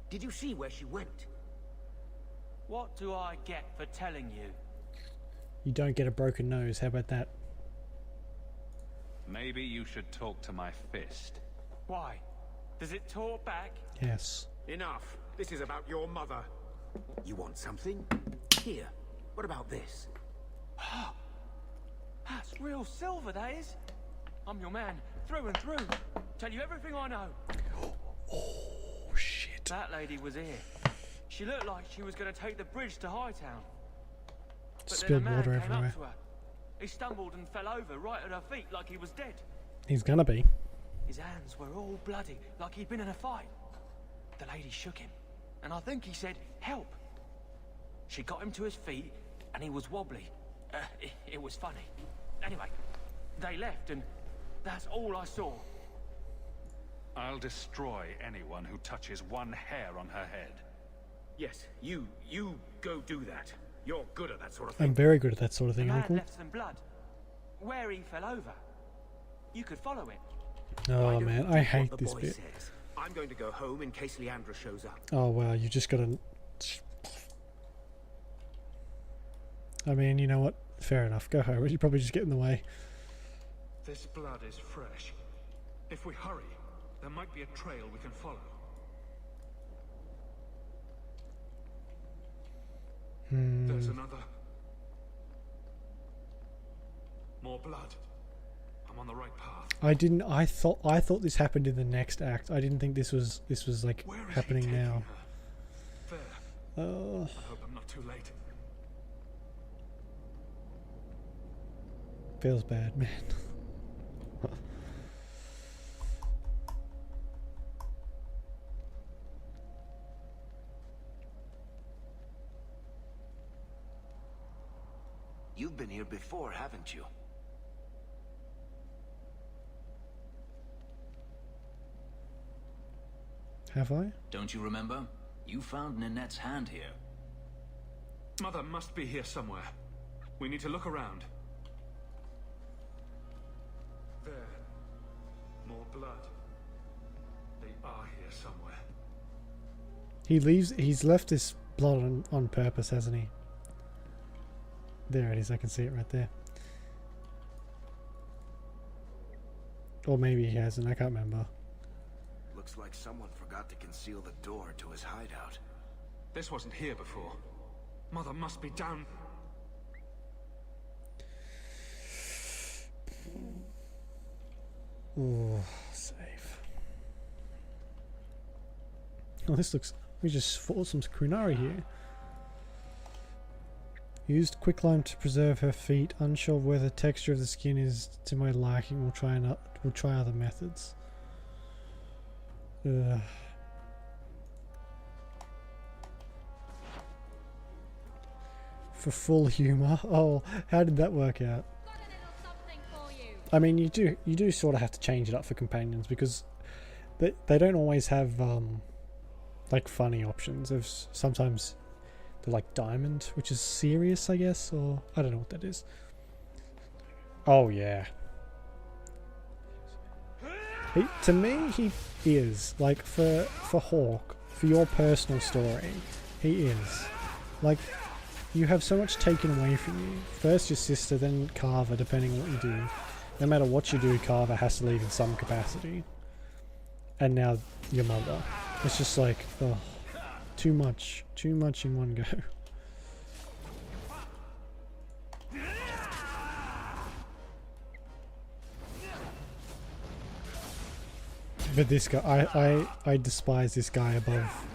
[SPEAKER 9] Did you see where she went?
[SPEAKER 11] What do I get for telling you?
[SPEAKER 1] You don't get a broken nose. How about that?
[SPEAKER 5] Maybe you should talk to my fist.
[SPEAKER 11] Why? Does it talk back?
[SPEAKER 1] Yes.
[SPEAKER 9] Enough. This is about your mother. You want something? Here. What about this?
[SPEAKER 11] That's real silver, that is. I'm your man, through and through. Tell you everything I know.
[SPEAKER 1] Oh, shit.
[SPEAKER 11] That lady was here. She looked like she was going to take the bridge to Hightown. But
[SPEAKER 1] Spilled
[SPEAKER 11] then a man
[SPEAKER 1] water
[SPEAKER 11] came
[SPEAKER 1] everywhere.
[SPEAKER 11] up to her. He stumbled and fell over right at her feet like he was dead.
[SPEAKER 1] He's gonna be.
[SPEAKER 11] His hands were all bloody, like he'd been in a fight. The lady shook him, and I think he said, "Help." She got him to his feet, and he was wobbly. It was funny. Anyway, they left, and that's all I saw.
[SPEAKER 5] I'll destroy anyone who touches one hair on her head.
[SPEAKER 9] Yes, you go do that. You're good at that sort of thing.
[SPEAKER 1] I'm very good at that sort of
[SPEAKER 11] The
[SPEAKER 1] thing,
[SPEAKER 11] man
[SPEAKER 1] Uncle.
[SPEAKER 11] left some blood. Where he fell over. You could follow it.
[SPEAKER 1] Oh man, I hate
[SPEAKER 9] What the
[SPEAKER 1] this
[SPEAKER 9] boy
[SPEAKER 1] bit.
[SPEAKER 9] says. I'm going to go home in case Leandra shows up.
[SPEAKER 1] Oh wow, you just gotta... I mean, you know what? Fair enough. Go home. You probably just get in the way.
[SPEAKER 5] This blood is fresh. If we hurry, there might be a trail we can follow. There's another. More blood. I'm on the right path.
[SPEAKER 1] I thought this happened in the next act. I didn't think this was like happening now.
[SPEAKER 5] There. I hope I'm not too late.
[SPEAKER 1] Feels bad, man.
[SPEAKER 22] You've been here before, haven't you?
[SPEAKER 1] Have I?
[SPEAKER 7] Don't you remember? You found Ninette's hand here.
[SPEAKER 5] Mother must be here somewhere. We need to look around. There. More blood. They are here somewhere.
[SPEAKER 1] He's left this blood on purpose, hasn't he? There it is, I can see it right there. Or maybe he hasn't, I can't remember.
[SPEAKER 22] Looks like someone forgot to conceal the door to his hideout.
[SPEAKER 5] This wasn't here before. Mother must be down.
[SPEAKER 1] Ooh, save. Oh, this looks... We just fought some Kunari here. Used quicklime to preserve her feet. Unsure of whether the texture of the skin is to my liking. We'll try other methods. Ugh. For full humor. Oh, how did that work out? I mean, you do sort of have to change it up for companions because they don't always have like funny options. There's sometimes they're like Diamond, which is serious, I guess, or I don't know what that is. Oh yeah. To me, he is like for Hawk, for your personal story, he is like. You have so much taken away from you. First your sister, then Carver, depending on what you do. No matter what you do, Carver has to leave in some capacity. And now your mother. It's just like, oh, too much. Too much in one go. But this guy, I despise this guy above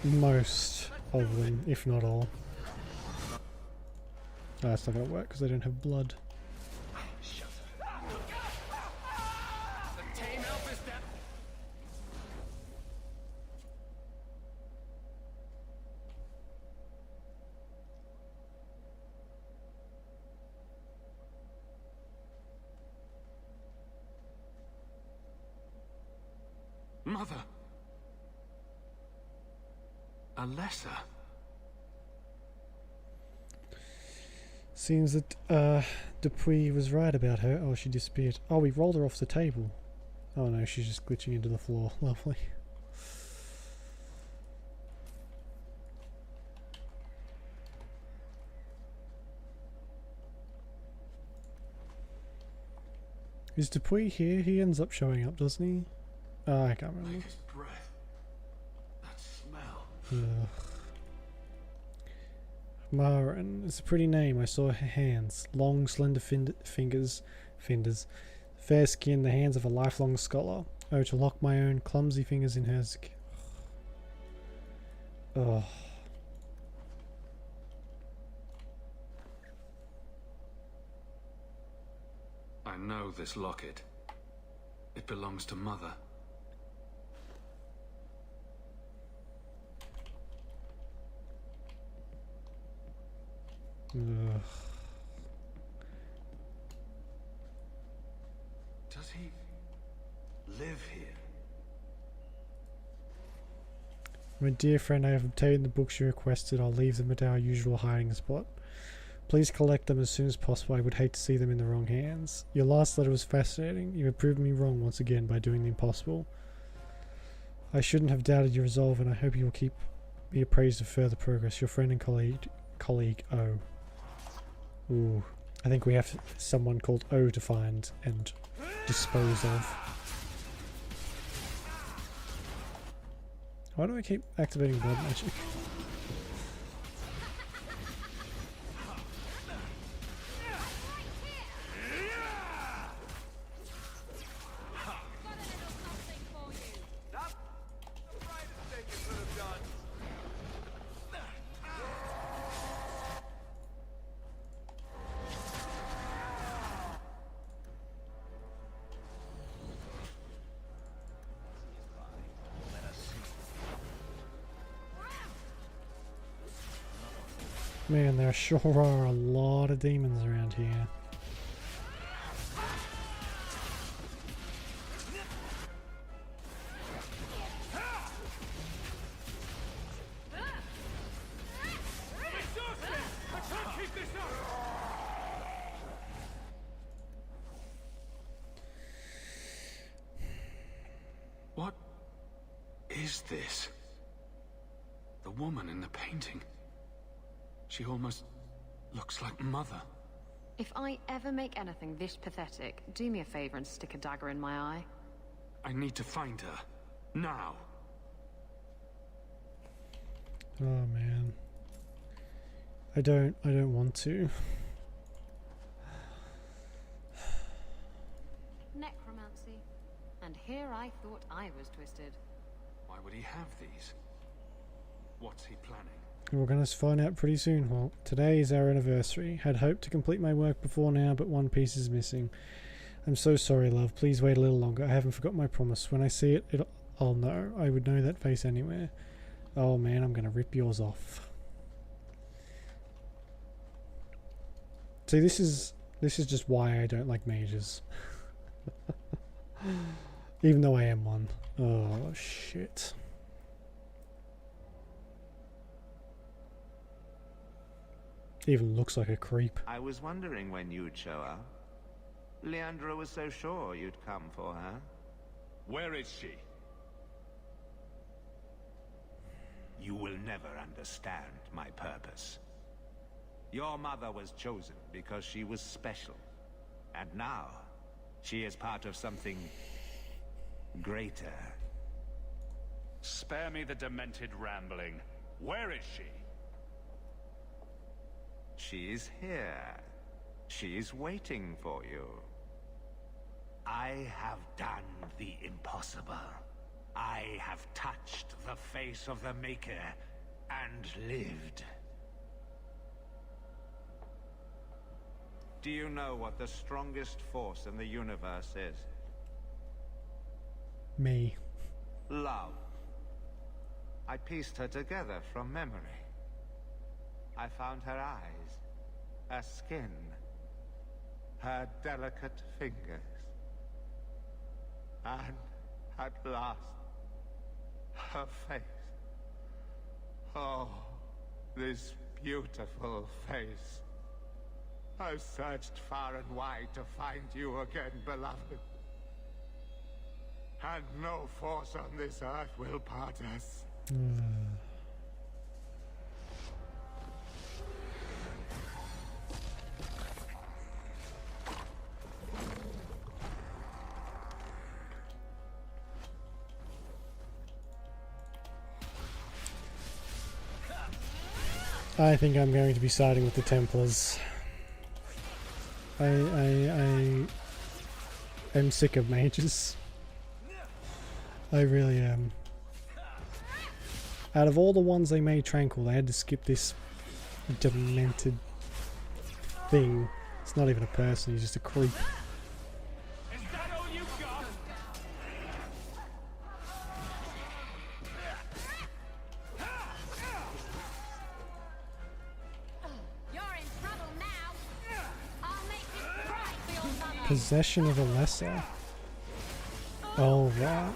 [SPEAKER 1] most of them, if not all. Oh, that's not gonna work because I don't have blood.
[SPEAKER 5] Mother. Alessa.
[SPEAKER 1] Seems that Dupuy was right about her. Oh, she disappeared. Oh, we rolled her off the table. Oh no, she's just glitching into the floor. Lovely. Is Dupuy here? He ends up showing up, doesn't he? Oh, I can't remember.
[SPEAKER 5] His breath. That smell.
[SPEAKER 1] Ugh. Marin. It's a pretty name. I saw her hands. Long, slender fingers. Fair skin, the hands of a lifelong scholar. Oh, to lock my own clumsy fingers in hers. Ugh.
[SPEAKER 5] I know this locket. It belongs to Mother.
[SPEAKER 1] Ugh.
[SPEAKER 5] Does he live here?
[SPEAKER 1] My dear friend, I have obtained the books you requested. I'll leave them at our usual hiding spot. Please collect them as soon as possible. I would hate to see them in the wrong hands. Your last letter was fascinating. You have proven me wrong once again by doing the impossible. I shouldn't have doubted your resolve, and I hope you will keep me appraised of further progress. Your friend and colleague O. Ooh, I think we have someone called O to find and dispose of. Why do I keep activating blood magic? Man, there sure are a lot of demons around here.
[SPEAKER 5] What is this? The woman in the painting. She almost looks like Mother.
[SPEAKER 10] If I ever make anything this pathetic, do me a favor and stick a dagger in my eye.
[SPEAKER 5] I need to find her. Now.
[SPEAKER 1] Oh man. I don't want to.
[SPEAKER 10] Necromancy. And here I thought I was twisted.
[SPEAKER 5] Why would he have these? What's he planning?
[SPEAKER 1] We're going to find out pretty soon. Well, today is our anniversary. Had hoped to complete my work before now, but one piece is missing. I'm so sorry, love. Please wait a little longer. I haven't forgot my promise. When I see it, I'll know. I would know that face anywhere. Oh man, I'm going to rip yours off. See, this is just why I don't like mages. Even though I am one. Oh shit. Even looks like a creep.
[SPEAKER 3] I was wondering when you'd show up. Leandra was so sure you'd come for her.
[SPEAKER 5] Where is she?
[SPEAKER 3] You will never understand my purpose. Your mother was chosen because she was special. And now, she is part of something greater.
[SPEAKER 5] Spare me the demented rambling. Where is she?
[SPEAKER 3] She is here. She is waiting for you. I have done the impossible. I have touched the face of the Maker and lived. Do you know what the strongest force in the universe is?
[SPEAKER 1] Me.
[SPEAKER 3] Love. I pieced her together from memory. I found her eyes, her skin, her delicate fingers. And at last, her face. Oh, this beautiful face. I've searched far and wide to find you again, beloved. And no force on this earth will part us.
[SPEAKER 1] I think I'm going to be siding with the Templars. I am sick of mages. I really am. Out of all the ones they made tranquil, they had to skip this demented thing. It's not even a person, he's just a creep. Possession of a lesser. Oh, right.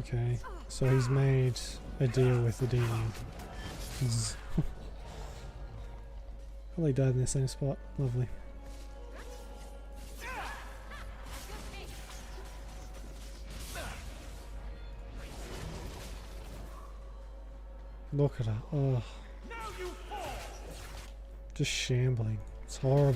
[SPEAKER 1] Okay. So he's made a deal with the demon. Well, they died in the same spot. Lovely. Look at her. Oh. Just shambling. It's horrible.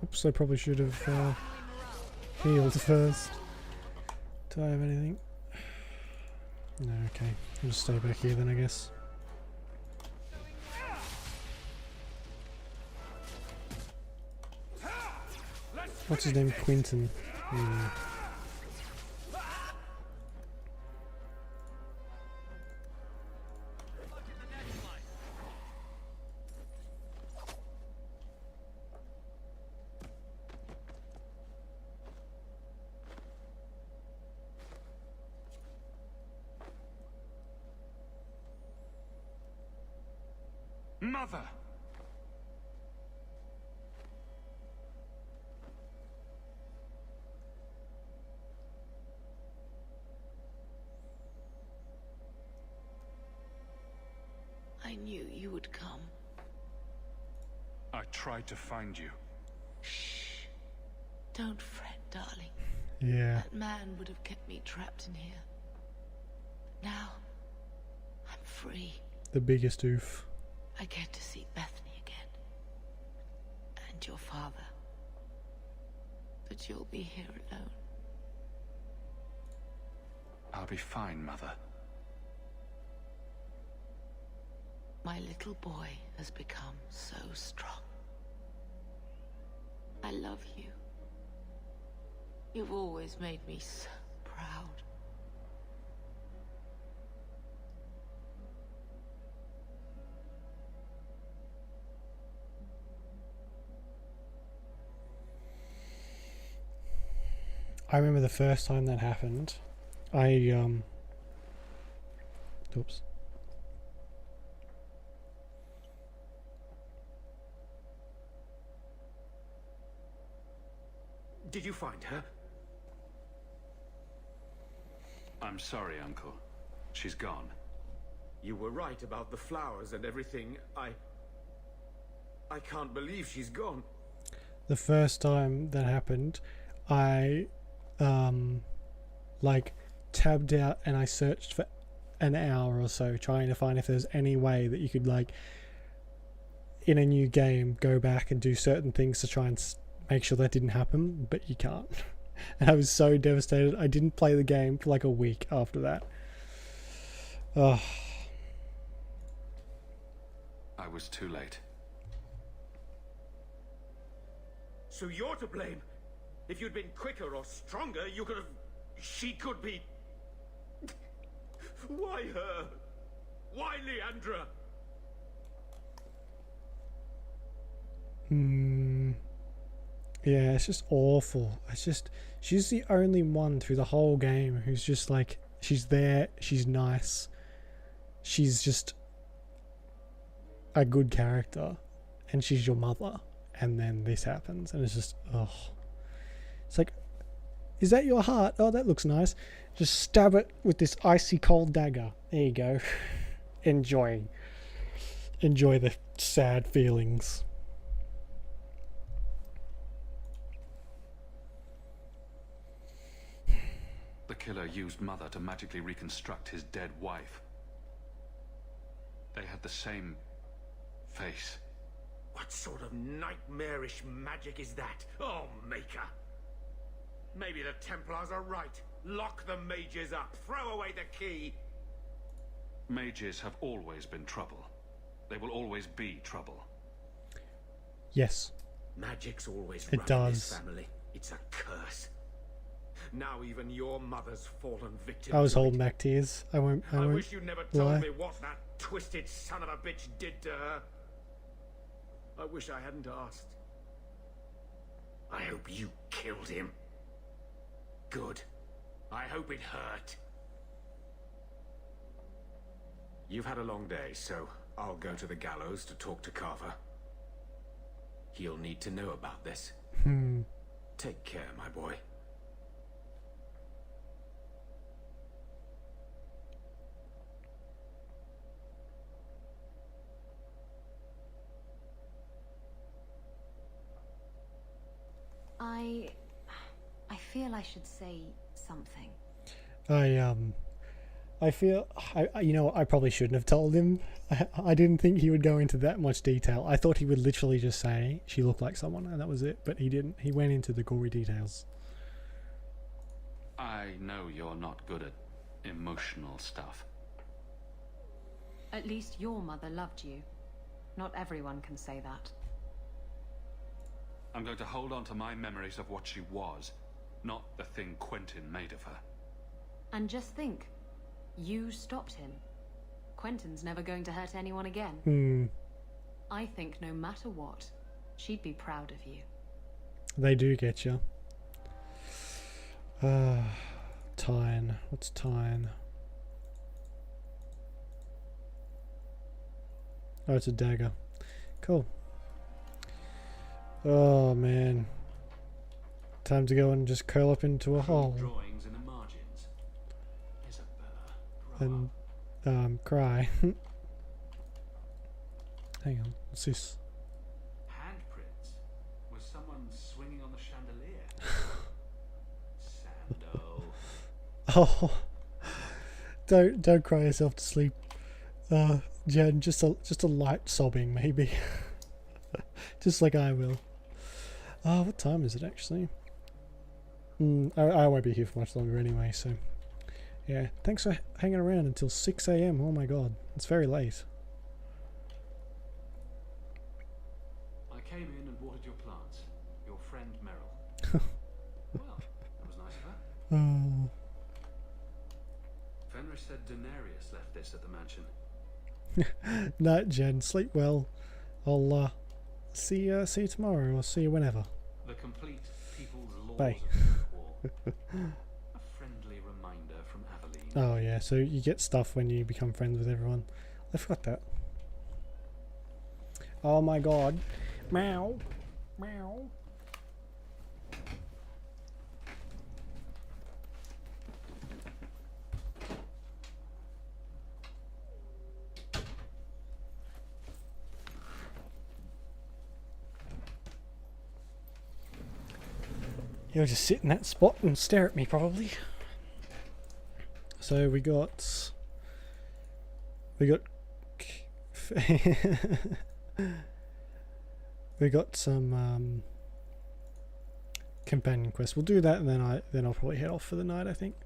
[SPEAKER 1] Oops, I probably should have healed first. Do I have anything? No, okay. I'll just stay back here then, I guess. What's his name? Quentin.
[SPEAKER 5] Mother!
[SPEAKER 6] I knew you would come.
[SPEAKER 5] I tried to find you.
[SPEAKER 6] Shh. Don't fret, darling.
[SPEAKER 1] Yeah.
[SPEAKER 6] That man would have kept me trapped in here. Now, I'm free.
[SPEAKER 1] The biggest oof.
[SPEAKER 6] I get to see Bethany again. And your father. But you'll be here alone.
[SPEAKER 5] I'll be fine, Mother.
[SPEAKER 6] My little boy has become so strong. I love you. You've always made me so proud.
[SPEAKER 1] I remember the first time that happened. Oops.
[SPEAKER 9] Did you find her?
[SPEAKER 5] I'm sorry, Uncle. She's gone.
[SPEAKER 9] You were right about the flowers and everything. I can't believe she's gone.
[SPEAKER 1] The first time that happened, I like tabbed out and I searched for an hour or so trying to find if there's any way that you could, like, in a new game go back and do certain things to try and make sure that didn't happen, but you can't. And I was so devastated. I didn't play the game for like a week after that. Oh.
[SPEAKER 5] I was too late.
[SPEAKER 9] So you're to blame. If you'd been quicker or stronger, you could have... She could be... Why her? Why Leandra?
[SPEAKER 1] Yeah, it's just awful. It's just, she's the only one through the whole game who's just like, she's there, she's nice, she's just a good character, and she's your mother, and then this happens, and it's just, oh. It's like, is that your heart? Oh, that looks nice. Just stab it with this icy cold dagger. There you go. Enjoy the sad feelings.
[SPEAKER 5] The killer used Mother to magically reconstruct his dead wife. They had the same face.
[SPEAKER 9] What sort of nightmarish magic is that? Oh, Maker! Maybe the Templars are right. Lock the mages up. Throw away the key.
[SPEAKER 5] Mages have always been trouble. They will always be trouble.
[SPEAKER 1] Yes.
[SPEAKER 9] Magic's always
[SPEAKER 1] it
[SPEAKER 9] run
[SPEAKER 1] does.
[SPEAKER 9] in this family. It's a curse. Now even your mother's fallen victim.
[SPEAKER 1] I was holding back tears. I won't
[SPEAKER 9] wish you'd never
[SPEAKER 1] lie.
[SPEAKER 9] told me what that twisted son of a bitch did to her. I wish I hadn't asked. I hope you killed him. Good. I hope it hurt. You've had a long day, so I'll go to the gallows to talk to Carver. He'll need to know about this. Take care, my boy.
[SPEAKER 10] I feel I should say something.
[SPEAKER 1] I feel, you know, I probably shouldn't have told him. I didn't think he would go into that much detail. I thought he would literally just say she looked like someone and that was it, but he didn't. He went into the gory details.
[SPEAKER 5] I know you're not good at emotional stuff.
[SPEAKER 10] At least your mother loved you. Not everyone can say that.
[SPEAKER 5] I'm going to hold on to my memories of what she was, not the thing Quentin made of her.
[SPEAKER 10] And just think, you stopped him. Quentin's never going to hurt anyone again. I think no matter what, she'd be proud of you.
[SPEAKER 1] They do get you. Tyne. What's Tyne? Oh, it's a dagger. Cool. Oh man. Time to go and just curl up into a hole.
[SPEAKER 5] Drawings in the margins. Isabella,
[SPEAKER 1] And cry. Hang on, what's this?
[SPEAKER 5] Handprints. Was someone swinging on the chandelier? Sando.
[SPEAKER 1] Oh, don't cry yourself to sleep, Jen. Just a light sobbing, maybe. Just like I will. What time is it actually? I won't be here for much longer anyway, so yeah. Thanks for hanging around until 6 AM. Oh my god, it's very late.
[SPEAKER 5] I came in and watered your plants. Your friend Meryl. Well, that was nice of her.
[SPEAKER 1] Oh.
[SPEAKER 5] Fenris said Daenerys left this at the mansion.
[SPEAKER 1] Night, Jen. Sleep well. I'll see you tomorrow, or see you whenever.
[SPEAKER 5] The complete people's laws
[SPEAKER 1] Bye.
[SPEAKER 5] of war. A friendly reminder from Aveline.
[SPEAKER 1] Oh yeah, so you get stuff when you become friends with everyone. I forgot that. Oh my god. Meow. Meow. He'll just sit in that spot and stare at me, probably. So we got we got some companion quests. We'll do that, and then I'll probably head off for the night, I think.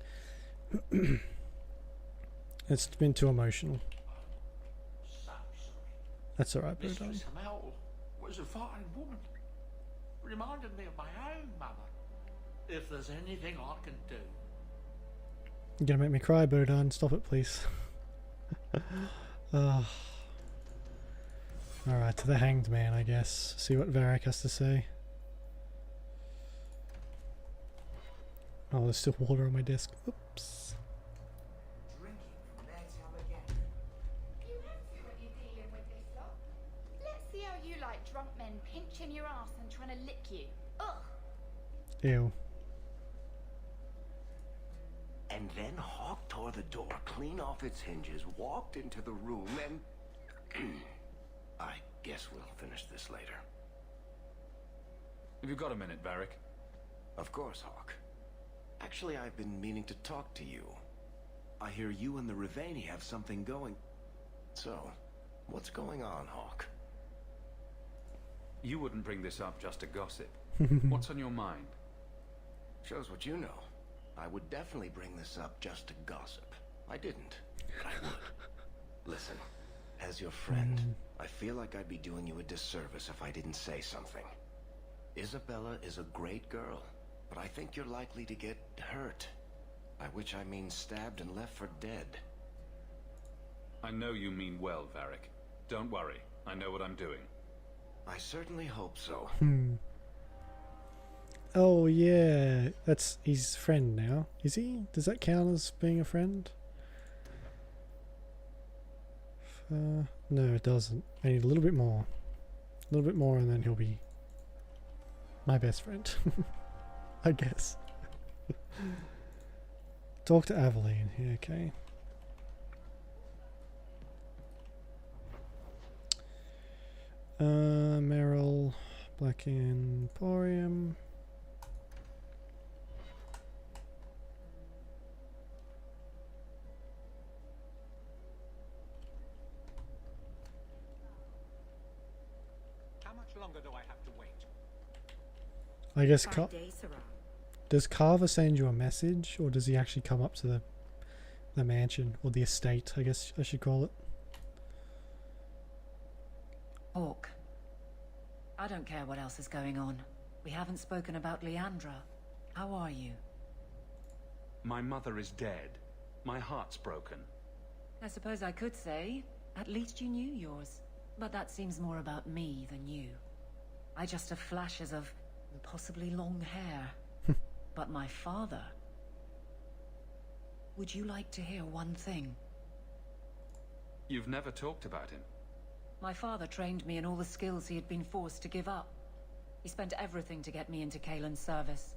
[SPEAKER 1] It's been too emotional. That's alright, Bodine.
[SPEAKER 18] Mistress Hamel was a fine woman. Reminded me of my own mother. If there's anything I can do.
[SPEAKER 1] You're gonna make me cry, Bodine. Stop it, please. Alright, to the Hanged Man, I guess. See what Varric has to say. Oh, there's still water on my desk. Oops.
[SPEAKER 8] Drinking from their tub again. You have to when you're dealing with this lot. Let's see how you like drunk men pinching your ass and trying to lick you. Ugh.
[SPEAKER 1] Ew.
[SPEAKER 22] And then Hawk tore the door clean off its hinges, walked into the room, and... I guess we'll finish this later.
[SPEAKER 5] Have you got a minute, Varric?
[SPEAKER 22] Of course, Hawk. Actually, I've been meaning to talk to you. I hear you and the Riveni have something going. So, what's going on, Hawk?
[SPEAKER 5] You wouldn't bring this up just to gossip. What's on your mind?
[SPEAKER 22] Shows what you know. I would definitely bring this up just to gossip. I didn't, but I would. Listen, as your friend, I feel like I'd be doing you a disservice if I didn't say something. Isabella is a great girl, but I think you're likely to get hurt. By which I mean stabbed and left for dead.
[SPEAKER 5] I know you mean well, Varric. Don't worry, I know what I'm doing.
[SPEAKER 22] I certainly hope so.
[SPEAKER 1] Oh yeah, that's his friend now. Is he? Does that count as being a friend? No, it doesn't. I need a little bit more. A little bit more and then he'll be my best friend. I guess. Talk to Aveline. Yeah, okay. Meryl, Black Emporium.
[SPEAKER 11] How much longer do I have to wait?
[SPEAKER 1] I guess
[SPEAKER 6] 5 days, Sarah.
[SPEAKER 1] does Carver send you a message, or does he actually come up to the mansion, or the estate, I guess I should call it?
[SPEAKER 4] Hawk. I don't care what else is going on. We haven't spoken about Leandra. How are you?
[SPEAKER 5] My mother is dead. My heart's broken.
[SPEAKER 4] I suppose I could say, at least you knew yours. But that seems more about me than you. I just have flashes of possibly long hair. But my father... Would you like to hear one thing?
[SPEAKER 5] You've never talked about him.
[SPEAKER 4] My father trained me in all the skills he had been forced to give up. He spent everything to get me into Kaelin's service.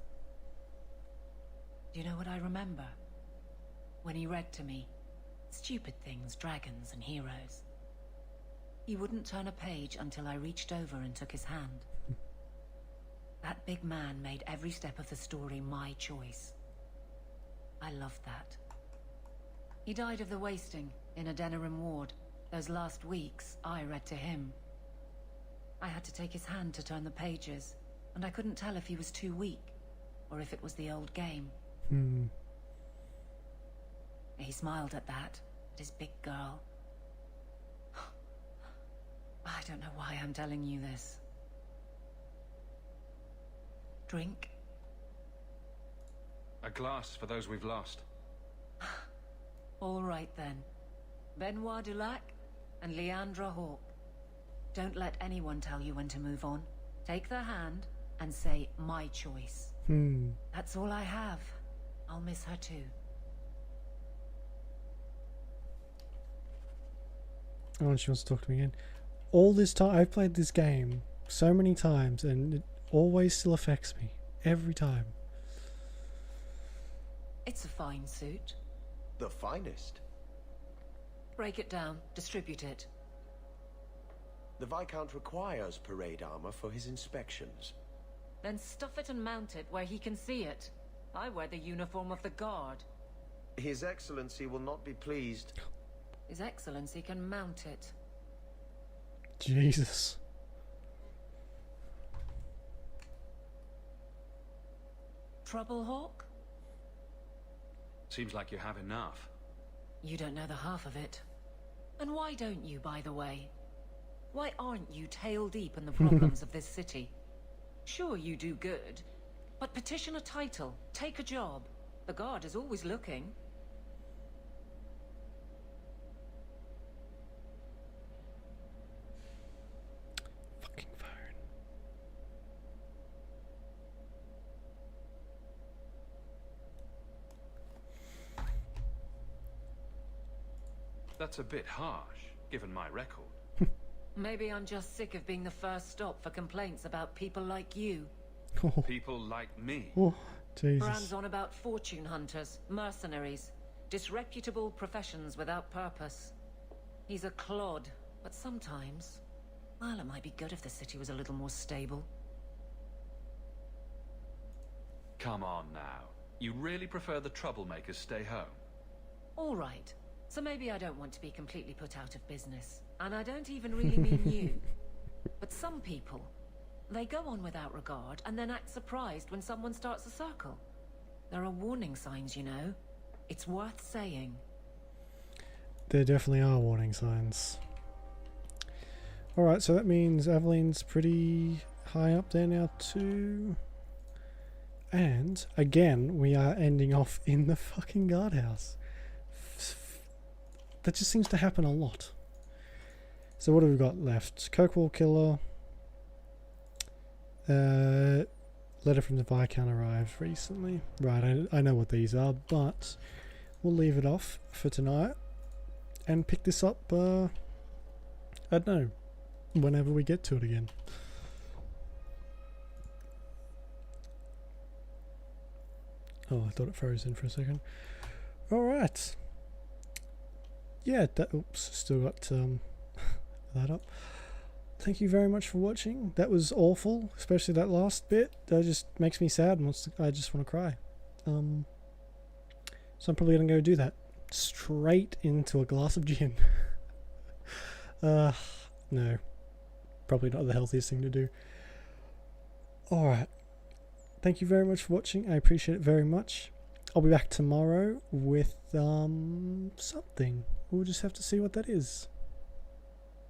[SPEAKER 4] Do you know what I remember? When he read to me. Stupid things, dragons and heroes. He wouldn't turn a page until I reached over and took his hand. That big man made every step of the story my choice. I loved that. He died of the wasting in a Denerim ward. Those last weeks, I read to him. I had to take his hand to turn the pages, and I couldn't tell if he was too weak, or if it was the old game. He smiled at that, at his big girl. I don't know why I'm telling you this. Drink?
[SPEAKER 5] A glass for those we've lost.
[SPEAKER 4] All right then. Benoit Dulac and Leandra Hawke. Don't let anyone tell you when to move on. Take their hand and say, my choice. That's all I have. I'll miss her too.
[SPEAKER 1] Oh, and she wants to talk to me again. All this time, I've played this game so many times, and it always still affects me. Every time.
[SPEAKER 4] It's a fine suit.
[SPEAKER 15] The finest.
[SPEAKER 4] Break it down. Distribute it.
[SPEAKER 15] The Viscount requires parade armor for his inspections.
[SPEAKER 4] Then stuff it and mount it where he can see it. I wear the uniform of the guard.
[SPEAKER 15] His Excellency will not be pleased.
[SPEAKER 4] His Excellency can mount it.
[SPEAKER 1] Jesus.
[SPEAKER 4] Trouble, Hawk?
[SPEAKER 5] Seems like you have enough.
[SPEAKER 4] You don't know the half of it. And why don't you, by the way? Why aren't you tail deep in the problems of this city? Sure, you do good, but petition a title, take a job. The guard is always looking.
[SPEAKER 1] Fucking phone.
[SPEAKER 5] That's a bit harsh, given my record.
[SPEAKER 4] Maybe I'm just sick of being the first stop for complaints about people like you.
[SPEAKER 5] People like me.
[SPEAKER 1] Oh, Jesus.
[SPEAKER 4] Brand's on about fortune hunters, mercenaries, disreputable professions without purpose. He's a clod, but sometimes, well, it might be good if the city was a little more stable.
[SPEAKER 5] Come on now. You really prefer the troublemakers stay home?
[SPEAKER 4] All right. So maybe I don't want to be completely put out of business. And I don't even really mean you. But some people, they go on without regard and then act surprised when someone starts a circle. There are warning signs, you know. It's worth saying.
[SPEAKER 1] There definitely are warning signs. Alright, so that means Aveline's pretty high up there now too. And, again, we are ending off in the fucking guardhouse. That just seems to happen a lot. So what have we got left? Cokewall Killer. Letter from the Viscount arrived recently. Right, I know what these are, but we'll leave it off for tonight and pick this up, I don't know, whenever we get to it again. Oh, I thought it froze in for a second. Alright. Yeah, that, oops, still got that up. Thank you very much for watching. That was awful, especially that last bit. That just makes me sad and I just want to cry. So I'm probably going to go do that. Straight into a glass of gin. No. Probably not the healthiest thing to do. Alright. Thank you very much for watching. I appreciate it very much. I'll be back tomorrow with something. We'll just have to see what that is.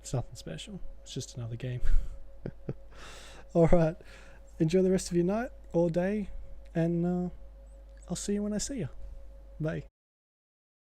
[SPEAKER 1] It's nothing special. It's just another game. Alright. Enjoy the rest of your night or day. And I'll see you when I see you. Bye.